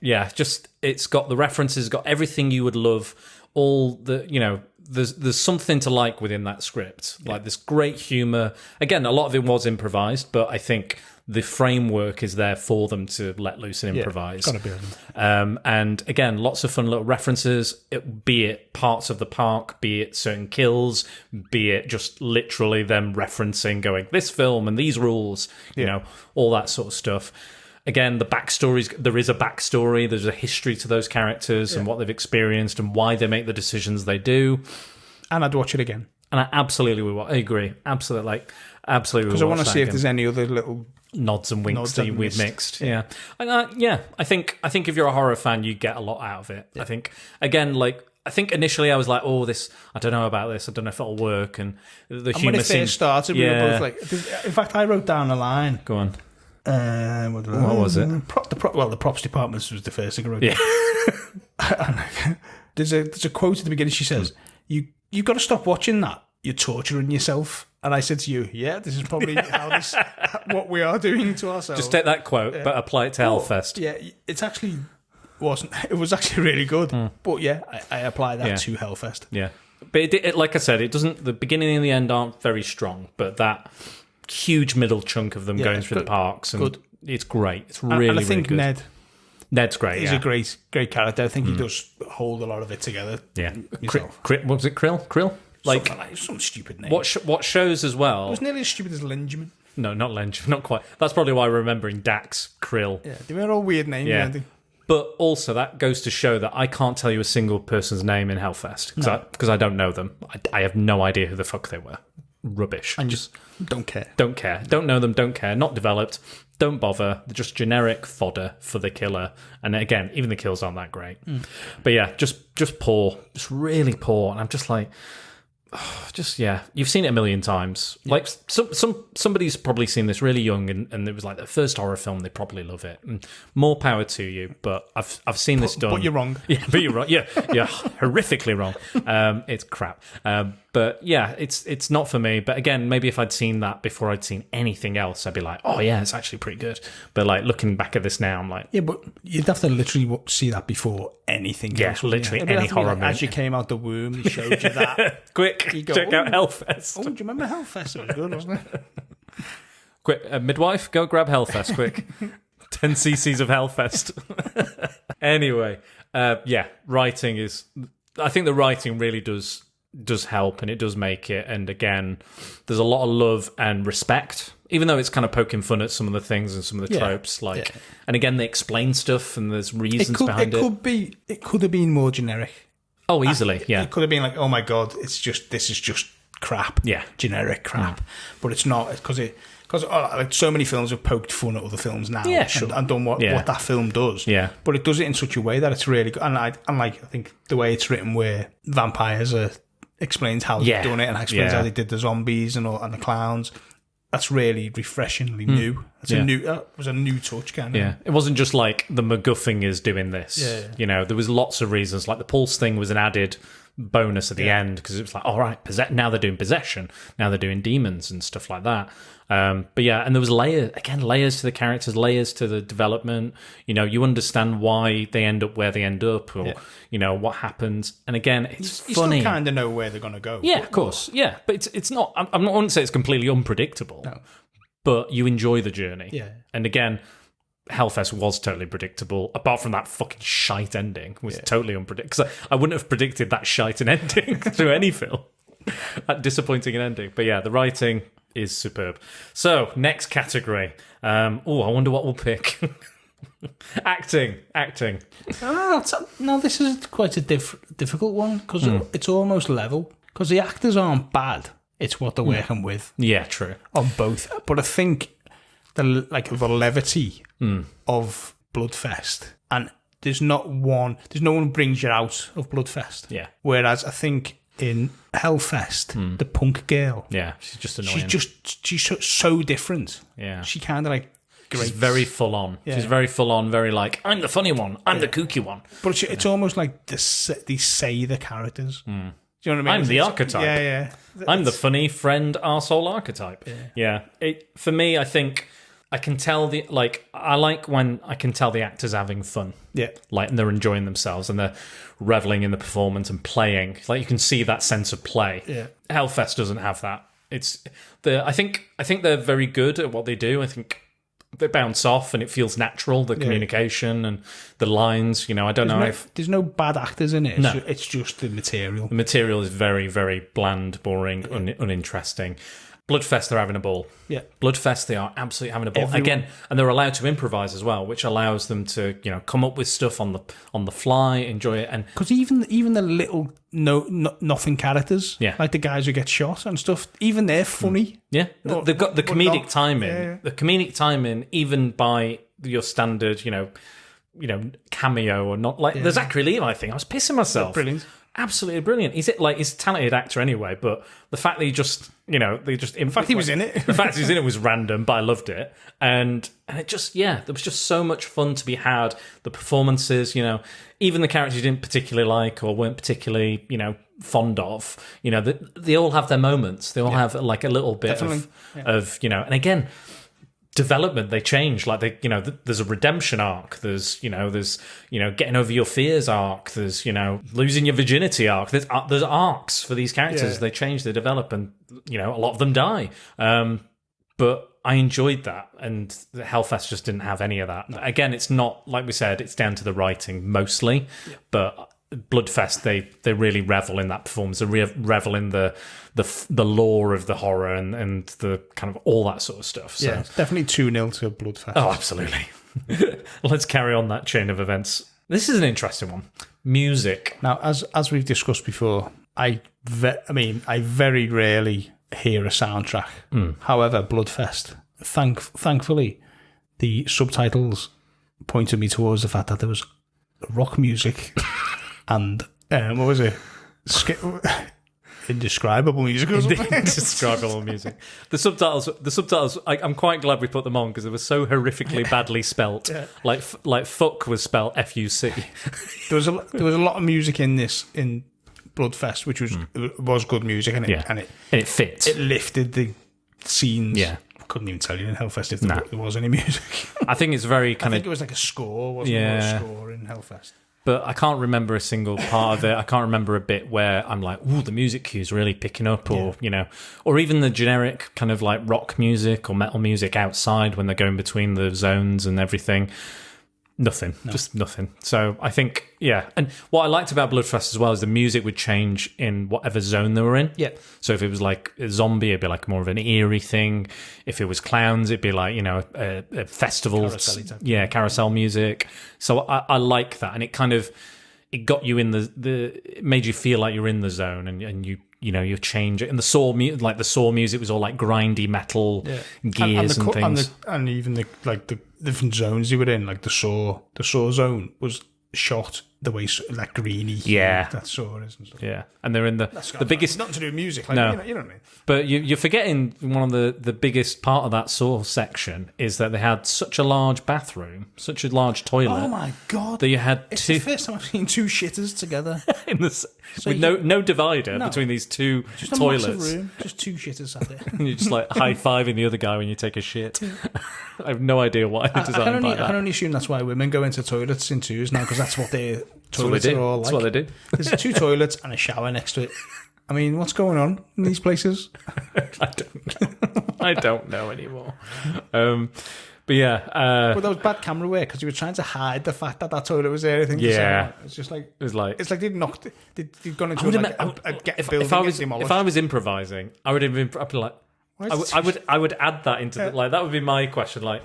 Yeah, just, it's got the references, got everything you would love, all the, there's something to like within that script. Like this great humour. Again, a lot of it was improvised, but I think the framework is there for them to let loose and improvise. Gotta be on them. And again, lots of fun little references, be it parts of the park, be it certain kills, be it just literally them referencing, going, this film and these rules, all that sort of stuff. Again, the backstories, there is a backstory, there's a history to those characters and what they've experienced and why they make the decisions they do. And I'd watch it again. And I absolutely will. I agree. Absolutely. Because I want to see if there's any other little nods and winks that we've mixed. Yeah. And, I think if you're a horror fan, you get a lot out of it. Yeah. I think, again, I think initially I was like, I don't know about this. I don't know if it'll work. And the humour when it first started, we were both like... In fact, I wrote down a line. Go on. What was it? The props department was the first thing I wrote. Yeah. There's a quote at the beginning. She says, "You've got to stop watching that. You're torturing yourself." And I said to you, "Yeah, this is probably what we are doing to ourselves." Just take that quote, but apply it to Hellfest. Yeah, it's actually wasn't. It was actually really good. But yeah, I apply that to Hellfest. Yeah, but it, like I said, it doesn't. The beginning and the end aren't very strong, but that huge middle chunk of them going through the parks, and it's great. It's really, and I think really good. Ned's great. He's a great character. I think he does hold a lot of it together. Yeah. What was it? Krill? Like some stupid name. What shows as well? It was nearly as stupid as Lingeman. No, not Lenj. Not quite. That's probably why we're remembering Dax, Krill. Yeah, they were all weird names. Yeah. But also that goes to show that I can't tell you a single person's name in Hellfest because I don't know them. I have no idea who the fuck they were. Rubbish. And just don't care. Don't care. Don't know them. Don't care. Not developed. Don't bother. They're just generic fodder for the killer. And again, even the kills aren't that great. But yeah, just poor. Just really poor. And I'm just like, you've seen it a million times. Yeah. Like somebody's probably seen this really young, and it was like their first horror film. They probably love it. And more power to you. But I've seen this done. But you're wrong. Yeah, but you're wrong. Yeah, you're horrifically wrong. It's crap. But yeah, it's not for me. But again, maybe if I'd seen that before I'd seen anything else, I'd be like, oh yeah, it's actually pretty good. But like looking back at this now, I'm like, yeah, but you'd have to literally see that before anything else. Yeah, literally any horror movie. As you came out the womb, they showed you that. Quick, check out Hellfest. Oh, do you remember Hellfest? It was good, wasn't it? Quick, midwife, go grab Hellfest, quick. 10 cc's of Hellfest. Anyway, writing is... I think the writing really does help, and it does make it. And again, there's a lot of love and respect, even though it's kind of poking fun at some of the things and some of the tropes. And again, they explain stuff, and there's reasons behind it. It could have been more generic. Oh, easily, yeah. It could have been like, oh my god, this is just crap. Yeah, generic crap. But it's not, because like so many films have poked fun at other films now. Yeah, sure. And done what that film does. Yeah, but it does it in such a way that it's really good. And I think the way it's written, where vampires explains how they've done it and explains how they did the zombies and the clowns. That's really refreshingly new. It was a new touch, kind of. Yeah, it wasn't just like the MacGuffin is doing this. Yeah. You know, there was lots of reasons. Like the Pulse thing was an added bonus at the end, because it was like, all right, now they're doing possession, now they're doing demons and stuff like that. But yeah, and there was layers to the characters, layers to the development. You understand why they end up where they end up, or what happens. And again, it's you funny. still kind of know where they're going to go. Yeah, of course. Yeah, but it's not. I'm not going to say it's completely unpredictable. No. But you enjoy the journey. Yeah. And again, Hellfest was totally predictable, apart from that fucking shite ending. Was totally unpredictable. Because I wouldn't have predicted that shite an ending through any film. That disappointing an ending. But yeah, the writing is superb. So, next category. I wonder what we'll pick. Acting. No, this is quite a difficult one, because it's almost level. Because the actors aren't bad. It's what they're working with. Yeah, true. On both. But I think the levity of Bloodfest, and there's no one who brings you out of Bloodfest. Yeah. Whereas I think in Hellfest, the punk girl, she's just annoying. She's so different. Yeah. She kind of like She's very full on. Yeah. She's very full on, very like, I'm the funny one, I'm the kooky one. But it's almost like they say the characters. Do you know what I mean? I'm the archetype. Yeah. I'm the funny friend arsehole archetype. Yeah. For me, I think I can tell I like when I can tell the actors having fun. Yeah. And they're enjoying themselves and they're reveling in the performance and playing. Like you can see that sense of play. Yeah. Hellfest doesn't have that. I think they're very good at what they do. I think they bounce off and it feels natural, the communication and the lines. I don't know if... There's no bad actors in it. No. It's just the material. The material is very, very bland, boring, uninteresting. Bloodfest, they're having a ball. Yeah. Bloodfest, they are absolutely having a ball. Again, and they're allowed to improvise as well, which allows them to, come up with stuff on the fly, enjoy it. And because even the little nothing characters, like the guys who get shot and stuff, even they're funny. Yeah. They've got the comedic timing. Yeah. The comedic timing, even by your standard, cameo or not. Like the Zachary Levi thing, I was pissing myself. Brilliant. Absolutely brilliant. He's a talented actor anyway, but the fact that he just, the fact he was in it. The fact he was in it was random, but I loved it. And it just, there was just so much fun to be had. The performances, even the characters you didn't particularly like or weren't particularly, fond of, they all have their moments. They all have like a little bit of, and again, development, they change. Like there's a redemption arc. There's getting over your fears arc. There's losing your virginity arc. There's arcs for these characters. They change, they develop, and a lot of them die. But I enjoyed that, and the Hellfest just didn't have any of that. No. Again, it's not like we said. It's down to the writing mostly, but Bloodfest, they really revel in that performance. They revel in the lore of the horror and the kind of all that sort of stuff. So. Yeah, it's definitely 2-0 to Bloodfest. Oh, absolutely. Let's carry on that chain of events. This is an interesting one. Music. Now, as we've discussed before, I very rarely hear a soundtrack. However, Bloodfest, thankfully, the subtitles pointed me towards the fact that there was rock music. And what was it? Indescribable music. Indescribable music. The subtitles. I'm quite glad we put them on because they were so horrifically badly spelt. Yeah. Like fuck was spelled FUC. There was a lot of music in Bloodfest, which was good music, and it fit. It lifted the scenes. Yeah. I couldn't even tell you in Hellfest if there was any music. I think it's very kind of. I think it was like a score, wasn't it? A score in Hellfest. But I can't remember a single part of it. I can't remember a bit where I'm like, ooh, the music cue's really picking up, or or even the generic kind of like rock music or metal music outside when they're going between the zones and everything. Nothing, just nothing. So I think, and what I liked about Bloodfest as well is the music would change in whatever zone they were in. Yeah. So if it was like a zombie, it'd be like more of an eerie thing. If it was clowns, it'd be like, a festival. Carousel music. So I like that. And it got you in it made you feel like you're in the zone and you change it. And the Saw music was all like grindy metal gears and things. And even the different zones you were in, like the Saw zone was shot the way like greeny, that saw is and stuff. Yeah, and they're in the biggest. Nothing to do with music, like, No. you know what I mean. But you're forgetting one of the biggest part of that Saw section is that they had such a large bathroom, such a large toilet. Oh my god! That you had it's two. the first time I've seen two shitters together With no divider between these two just toilets. A massive room, just two shitters sat there. And you're just like high-fiving the other guy when you take a shit. I have no idea why they designed like that. I can only assume that's why women go into toilets in twos now, because that's what their toilets are all like. That's what they do. There's two toilets and a shower next to it. I mean, what's going on in these places? I don't know anymore. But yeah. But that was bad camera work because you were trying to hide the fact that toilet was there. I think. Yeah. It's just like it's like they'd knocked. They'd gone into building. If I was improvising, I would have been. I'd be like, I would add that into like that would be my question. Like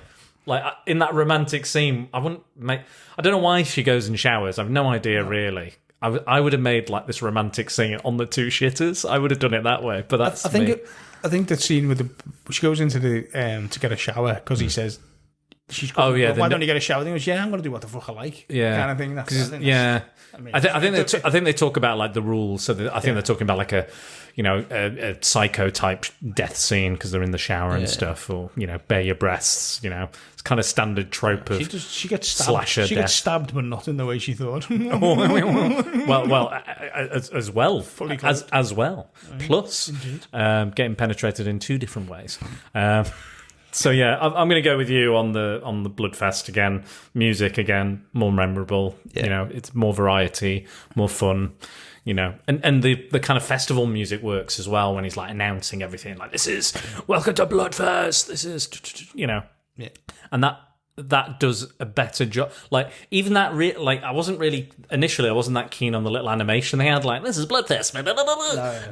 in that romantic scene, I wouldn't make. I don't know why she goes and showers. I've no idea really. I would have made like this romantic scene on the two shitters. I would have done it that way. But that's I think the scene with she goes into the to get a shower because he says. Why don't you get a shower? He goes, I'm going to do what the fuck I like. Yeah, kind of thing. I think they talk about like the rules. So I think they're talking about like a psycho type death scene because they're in the shower and stuff, or bare your breasts. It's kind of standard trope of she gets stabbed. Slasher she death. Gets stabbed, but not in the way she thought. as well, as well. Plus, getting penetrated in two different ways. So yeah, I'm going to go with you on the Bloodfest again. Music again, more memorable. It's more variety, more fun. And the kind of festival music works as well when he's like announcing everything. Like, this is welcome to Bloodfest. This is and that does a better job. Like even that, I wasn't that keen on the little animation they had. Like, this is Bloodfest,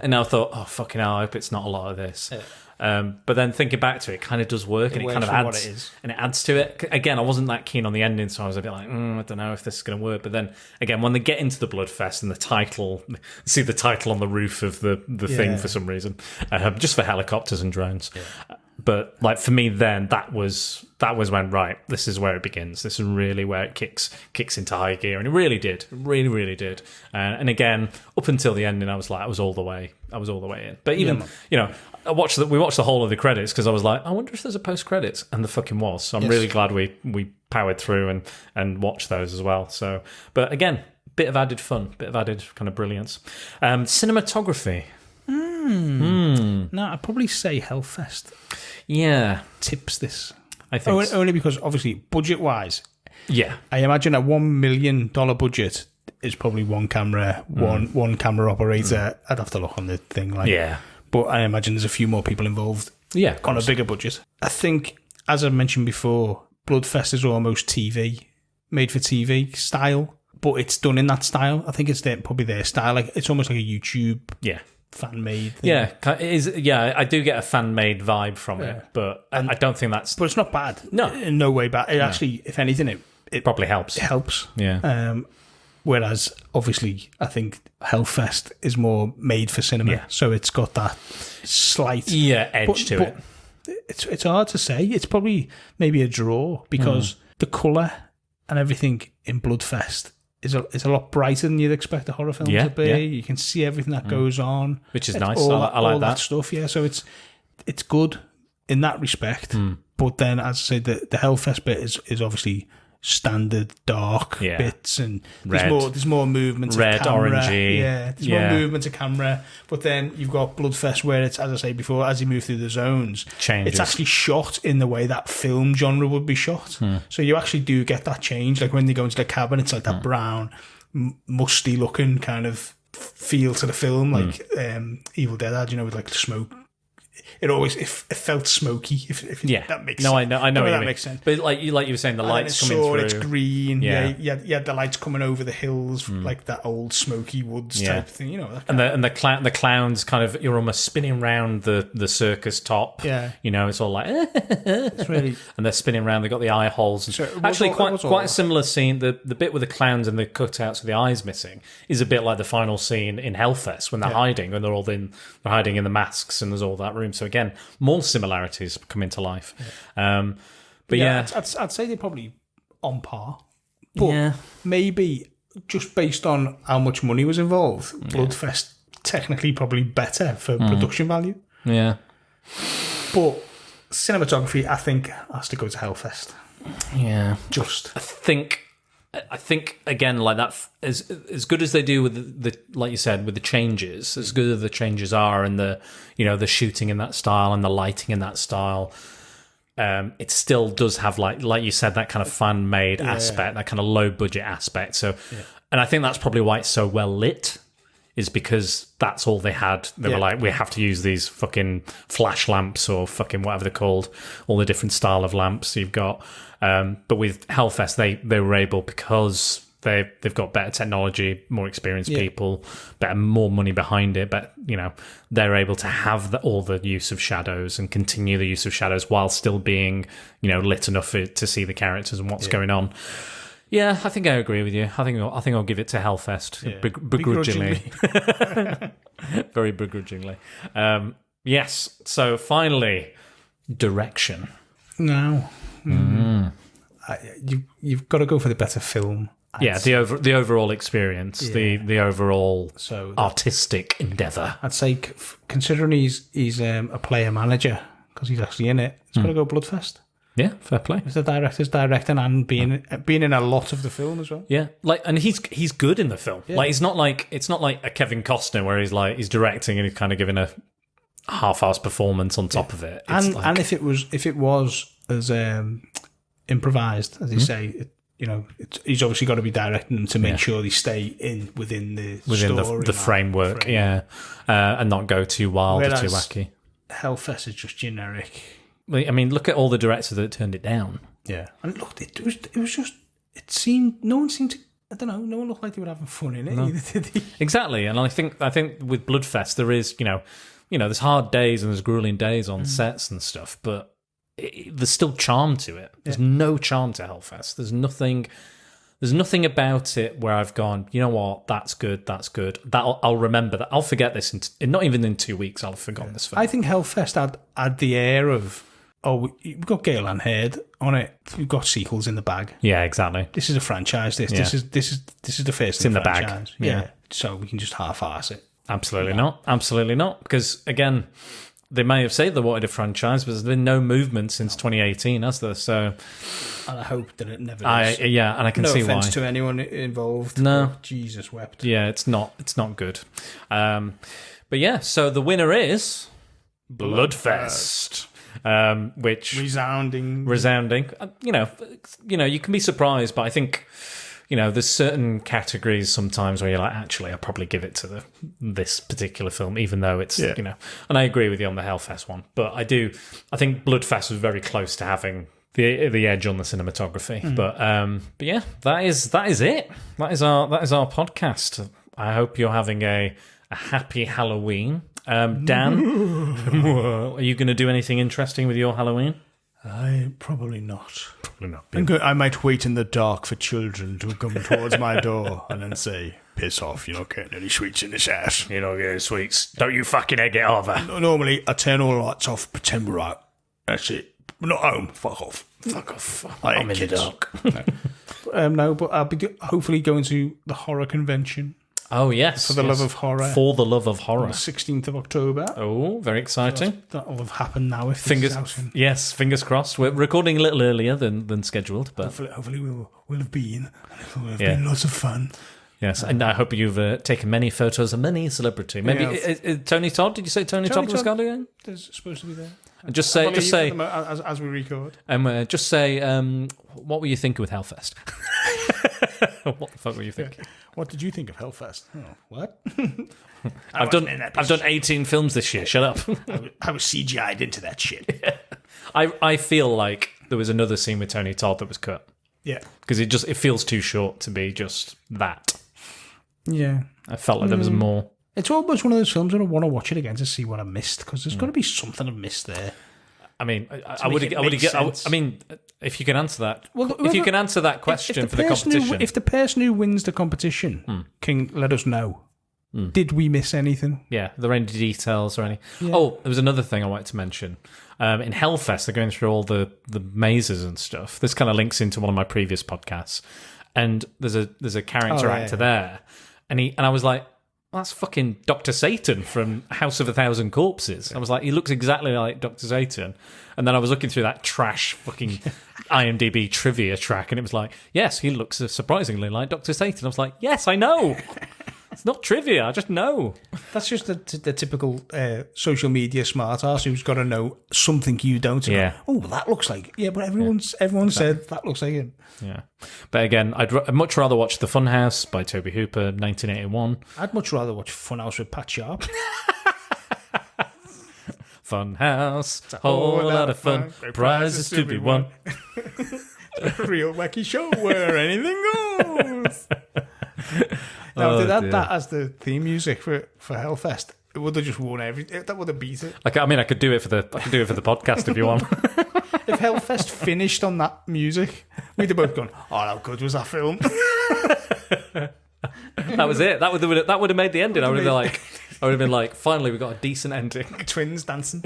and I thought, oh fucking hell, I hope it's not a lot of this. Yeah. But then thinking back to it, kind of does work, and it kind of adds what it is. And it adds to it. Again, I wasn't that keen on the ending, so I was a bit like, I don't know if this is going to work. But then again, when they get into the Bloodfest and see the title on the roof of the thing for some reason, just for helicopters and drones. Yeah. But like for me, then that was when this is where it begins. This is really where it kicks into high gear, and it really did, really did. And again, up until the ending, I was all the way in. But even we watched the whole of the credits because I was like, I wonder if there's a post credits, and there fucking was. So I'm really glad we powered through and watched those as well. So, but again, bit of added fun, bit of added kind of brilliance. Cinematography. No, I'd probably say Hellfest. Yeah, tips this. I think only because obviously budget wise. Yeah, I imagine a $1 million budget is probably one camera, one camera operator. I'd have to look on the thing. But I imagine there's a few more people involved. Yeah, on a bigger budget. I think, as I mentioned before, Bloodfest is almost made for TV style, but it's done in that style. I think it's probably their style. Like it's almost like a YouTube. Yeah. Fan-made thing. Yeah, it is. Yeah, I do get a fan-made vibe from it, but I don't think that's... But it's not bad. No. In no way bad. It actually, if anything, it probably helps. It helps. Yeah. Whereas, obviously, I think Hellfest is more made for cinema. Yeah. So it's got that slight... edge to it. It's hard to say. It's probably maybe a draw because the colour and everything in Bloodfest is a lot brighter than you'd expect a horror film to be. Yeah. You can see everything that goes on, which is nice. I like that stuff. Yeah, so it's good in that respect. But then, as I say, the Hellfest bit is obviously standard dark bits, and there's more movement of camera. Orangey. Yeah, there's more movement of camera. But then you've got Bloodfest where it's, as I say before, as you move through the zones, changes. It's actually shot in the way that film genre would be shot. So you actually do get that change. Like when they go into the cabin, it's like that brown, musty looking kind of feel to the film, like Evil Dead had, with like the smoke. It felt smoky. If that makes sense. No, I know what you mean. Makes sense. But like you were saying, the lights coming through. It's green. Yeah, you had the lights coming over the hills, like that old smoky woods type thing. And the clowns kind of, you're almost spinning around the circus top. Yeah, it's all like it's really, and they're spinning around. They've got the eye holes. Actually, quite a similar scene. The bit with the clowns and the cutouts with the eyes missing is a bit like the final scene in Hellfest when they're hiding, and they're hiding in the masks, and there's all that room. So again, more similarities come into life. But I'd say they're probably on par. But maybe just based on how much money was involved, Bloodfest technically probably better for production value. Yeah. But cinematography, I think, has to go to Hellfest. Yeah. Just. I think again, like that, as good as they do with the like you said, with the changes, as good as the changes are, and the the shooting in that style and the lighting in that style, it still does have like you said, that kind of fan made aspect, that kind of low budget aspect. So, and I think that's probably why it's so well lit, is because that's all they had. They were like, we have to use these fucking flash lamps or fucking whatever they're called, all the different style of lamps you've got. But with Hellfest, they were able, because they've got better technology, more experienced people, more money behind it. But they're able to have all the use of shadows and continue the use of shadows while still being lit enough to see the characters and what's going on. Yeah, I think I agree with you. I think I'll give it to Hellfest begrudgingly, very begrudgingly. Yes. So finally, direction. No. You've got to go for the better film. The overall experience, the overall artistic endeavour. I'd say, considering he's a player manager, because he's actually in it, it's got to go Bloodfest. Yeah, fair play. He's the director's directing and being in a lot of the film as well. Yeah, and he's good in the film. Yeah. Like it's not like a Kevin Costner where he's directing and he's kind of giving a half-assed performance on top of it. And if it was as improvised, as you say, he's obviously got to be directing them to make sure they stay within the story, the framework, and not go too wild or too wacky. Hellfest is just generic. I mean, look at all the directors that turned it down. Yeah, and look, it was just. It seemed no one seemed to. I don't know. No one looked like they were having fun in it either, did they? Exactly, and I think with Bloodfest there is there's hard days and there's grueling days on sets and stuff, but there's still charm to it. There's no charm to Hellfest. There's nothing about it where I've gone, you know what, that's good. I'll remember that. I'll forget this not even in 2 weeks. I'll have forgotten this film. I think Hellfest had the air of, we've got Gale and Heard on it. We've got sequels in the bag. Yeah, exactly. This is a franchise. This is the first. It's in the bag. Yeah, so we can just half-arse it. Absolutely not. Absolutely not. Because again, they may have said they wanted a franchise, but there's been no movement since 2018, has there? So, and I hope that it never is. And I can see why. No offense to anyone involved. No, Jesus wept. Yeah, it's not good. But yeah, so the winner is Bloodfest. Which resounding. You can be surprised, but I think there's certain categories sometimes where you're like, actually, I'll probably give it to this particular film, even though it's and I agree with you on the Hellfest one, but I think Bloodfest was very close to having the edge on the cinematography. But yeah, that is it. That is our podcast. I hope you're having a happy Halloween. Dan, are you going to do anything interesting with your Halloween? Probably not. I might wait in the dark for children to come towards my door and then say, piss off, you're not getting any sweets in this house. You're not getting sweets. Don't you fucking egg it over. Normally, I turn all the lights off, pretend we're out. That's it. We're not home. Fuck off. Fuck off. I'm in the dark. No, but I'll be hopefully going to the horror convention. Oh, yes. For the love of horror. For the love of horror. On the 16th of October. Oh, very exciting. That will have happened now. Fingers crossed. We're recording a little earlier than scheduled. But hopefully we'll have been. It'll have been lots of fun. Yes, and I hope you've taken many photos of many celebrity. Maybe Tony Todd. Did you say Tony Todd was going again? There's supposed to be there. And just say as we record. Just say what were you thinking with Hellfest? What the fuck were you thinking? What did you think of Hellfest? Oh, what? I've done 18 films this year. Shut up. I was CGI'd into that shit. I feel like there was another scene with Tony Todd that was cut. Yeah, because it feels too short to be just that. Yeah, I felt like there was more. It's almost one of those films where I want to watch it again to see what I missed, because there's got to be something I missed there. I mean, I mean, if you can answer that, if you can answer that question for the competition, if the person who wins the competition can let us know, did we miss anything? Yeah, are there any details or any? Yeah. Oh, there was another thing I wanted to mention. In Hellfest, they're going through all the mazes and stuff. This kind of links into one of my previous podcasts. and there's a character actor there, and I was like, well, that's fucking Dr. Satan from House of a Thousand Corpses. I was like, he looks exactly like Dr. Satan. And then I was looking through that trash fucking IMDb trivia track, and it was like, yes, he looks surprisingly like Dr. Satan. I was like, yes, I know. It's not trivia, I just know. That's just the typical social media smart ass who's got to know something you don't. Yeah. Go, oh, well, that looks like... Yeah, but everyone said that looks like him. Yeah. But again, I'd much rather watch The Funhouse by Toby Hooper, 1981. I'd much rather watch Funhouse with Pat Sharp. Funhouse, a whole lot of fun, prizes to be won. A real wacky show where anything goes. Now, if they had that as the theme music for Hellfest, it would have just won everything. That would have beat it. I mean, I could do it for the podcast if you want. If Hellfest finished on that music, we'd have both gone, oh, how good was that film? That was it. That would have made the ending. I would have been like, finally, we got a decent ending. Twins dancing.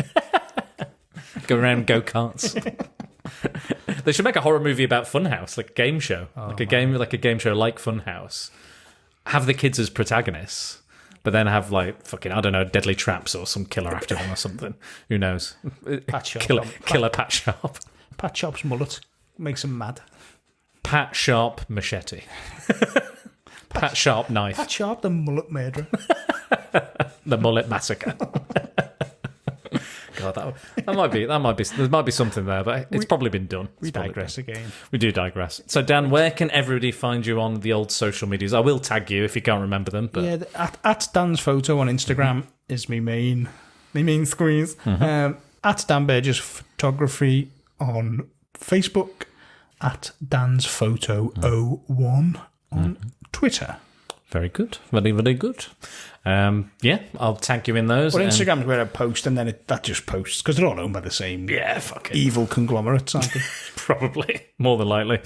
Go around go-karts. They should make a horror movie about Funhouse, like a game show. Like a game show like Funhouse. Have the kids as protagonists, but then have like fucking, I don't know, deadly traps or some killer after them or something. Who knows? Pat Sharp. Killer Pat Sharp. Pat Sharp's mullet makes him mad. Pat Sharp machete. Pat Sharp knife. Pat Sharp, the mullet murderer. The mullet massacre. God, there might be something there, but it's probably been done. We digress again. We do digress. So, Dan, where can everybody find you on the old social medias? I will tag you if you can't remember them. But yeah, at Dan's Photo on Instagram is my main squeeze. Mm-hmm. At Dan Burgess Photography on Facebook. At Dan's Photo 01 on Twitter. Very good. Very, very good. Yeah, I'll tag you in those. Well, Instagram's where I post, and then that just posts, because they're all owned by the same evil conglomerates, aren't they? Probably, more than likely.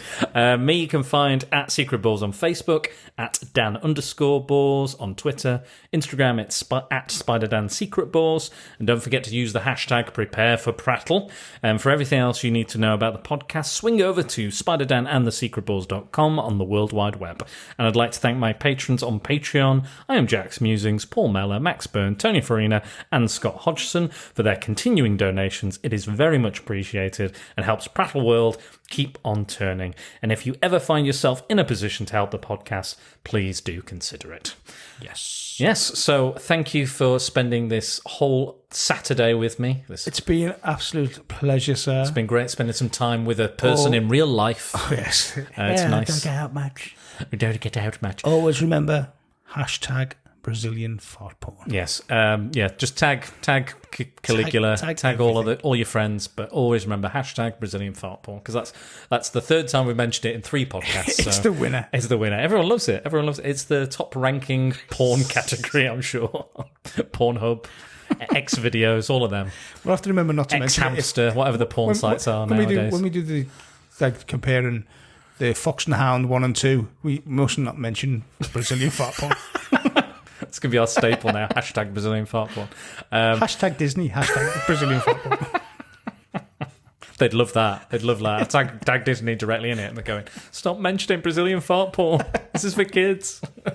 Me you can find at Secret Balls on Facebook, at Dan_Balls on Twitter, Instagram it's at SpiderDan Secret Balls, and don't forget to use the hashtag #PrepareForPrattle. And for everything else you need to know about the podcast, swing over to SpiderDanandTheSecretBalls.com on the World Wide Web. And I'd like to thank my patrons on Patreon. I am Jack's Musings, Paul Mellor, Max Byrne, Tony Farina, and Scott Hodgson for their continuing donations. It is very much appreciated and helps Prattle World keep on turning. And if you ever find yourself in a position to help the podcast, please do consider it. Yes. So thank you for spending this whole Saturday with me. It's been an absolute pleasure, sir. It's been great spending some time with a person in real life. Oh, yes. It's nice. Don't get out much. We don't get out much. Always remember, hashtag Brazilian fart porn. Yes. Just tag Caligula, tag all your friends, but always remember hashtag Brazilian fart porn, because that's the third time we've mentioned it in 3 podcasts. It's the winner. It's the winner. Everyone loves it. It's the top ranking porn category, I'm sure. Pornhub, X videos, all of them. We'll have to remember not to X mention Hamster, whatever the porn sites are nowadays. When we do the comparing the Fox and the Hound 1 and 2, we must not mention Brazilian fart porn. It's going to be our staple now. Hashtag Brazilian fart porn. Hashtag Disney. Hashtag Brazilian fart porn. They'd love that. Tag Disney directly in it, and they're going, stop mentioning Brazilian fart porn. This is for kids. Do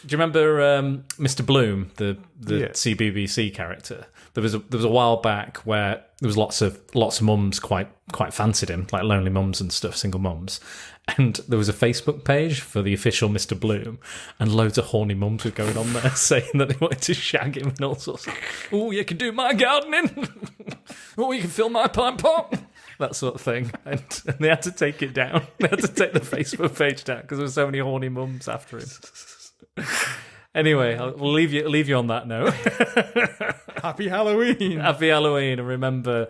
you remember Mr. Bloom, the CBBC character? There was a while back where there was lots of mums quite fancied him, like lonely mums and stuff, single mums. And there was a Facebook page for the official Mr. Bloom, and loads of horny mums were going on there saying that they wanted to shag him and all sorts. Oh, you can do my gardening. Oh, you can fill my pine pot. That sort of thing. And they had to take it down. They had to take the Facebook page down because there were so many horny mums after him. Anyway, we'll leave you on that note. Happy Halloween. Happy Halloween, and remember,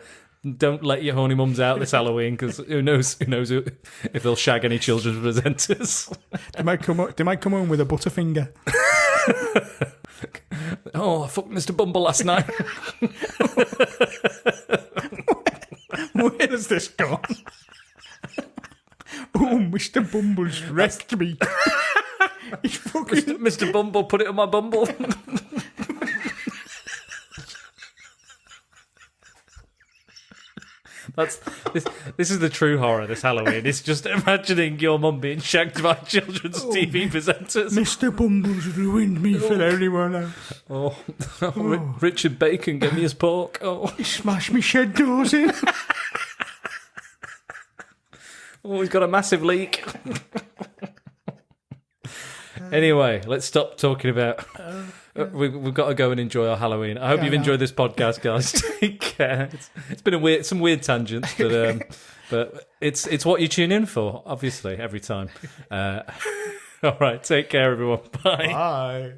don't let your horny mums out this Halloween, because who knows if they'll shag any children's presenters. They might come home with a butterfinger. Oh, I fucked Mr. Bumble last night. Where has this gone? Oh, Mr. Bumble's wrecked me. He's fucking... Mr. Bumble, put it on my bumble. This is the true horror. This Halloween. It's just imagining your mum being shagged by children's TV presenters. Mr. Bumble's ruined me for everyone else. Oh, Richard Bacon gave me his pork. Oh, He smashed me shed doors in. oh, he's got a massive leak. Anyway, let's stop talking about. We've got to go and enjoy our Halloween. I hope you've enjoyed this podcast, guys. Take care. It's been some weird tangents, but it's what you tune in for, obviously, every time. All right, take care, everyone. Bye. Bye.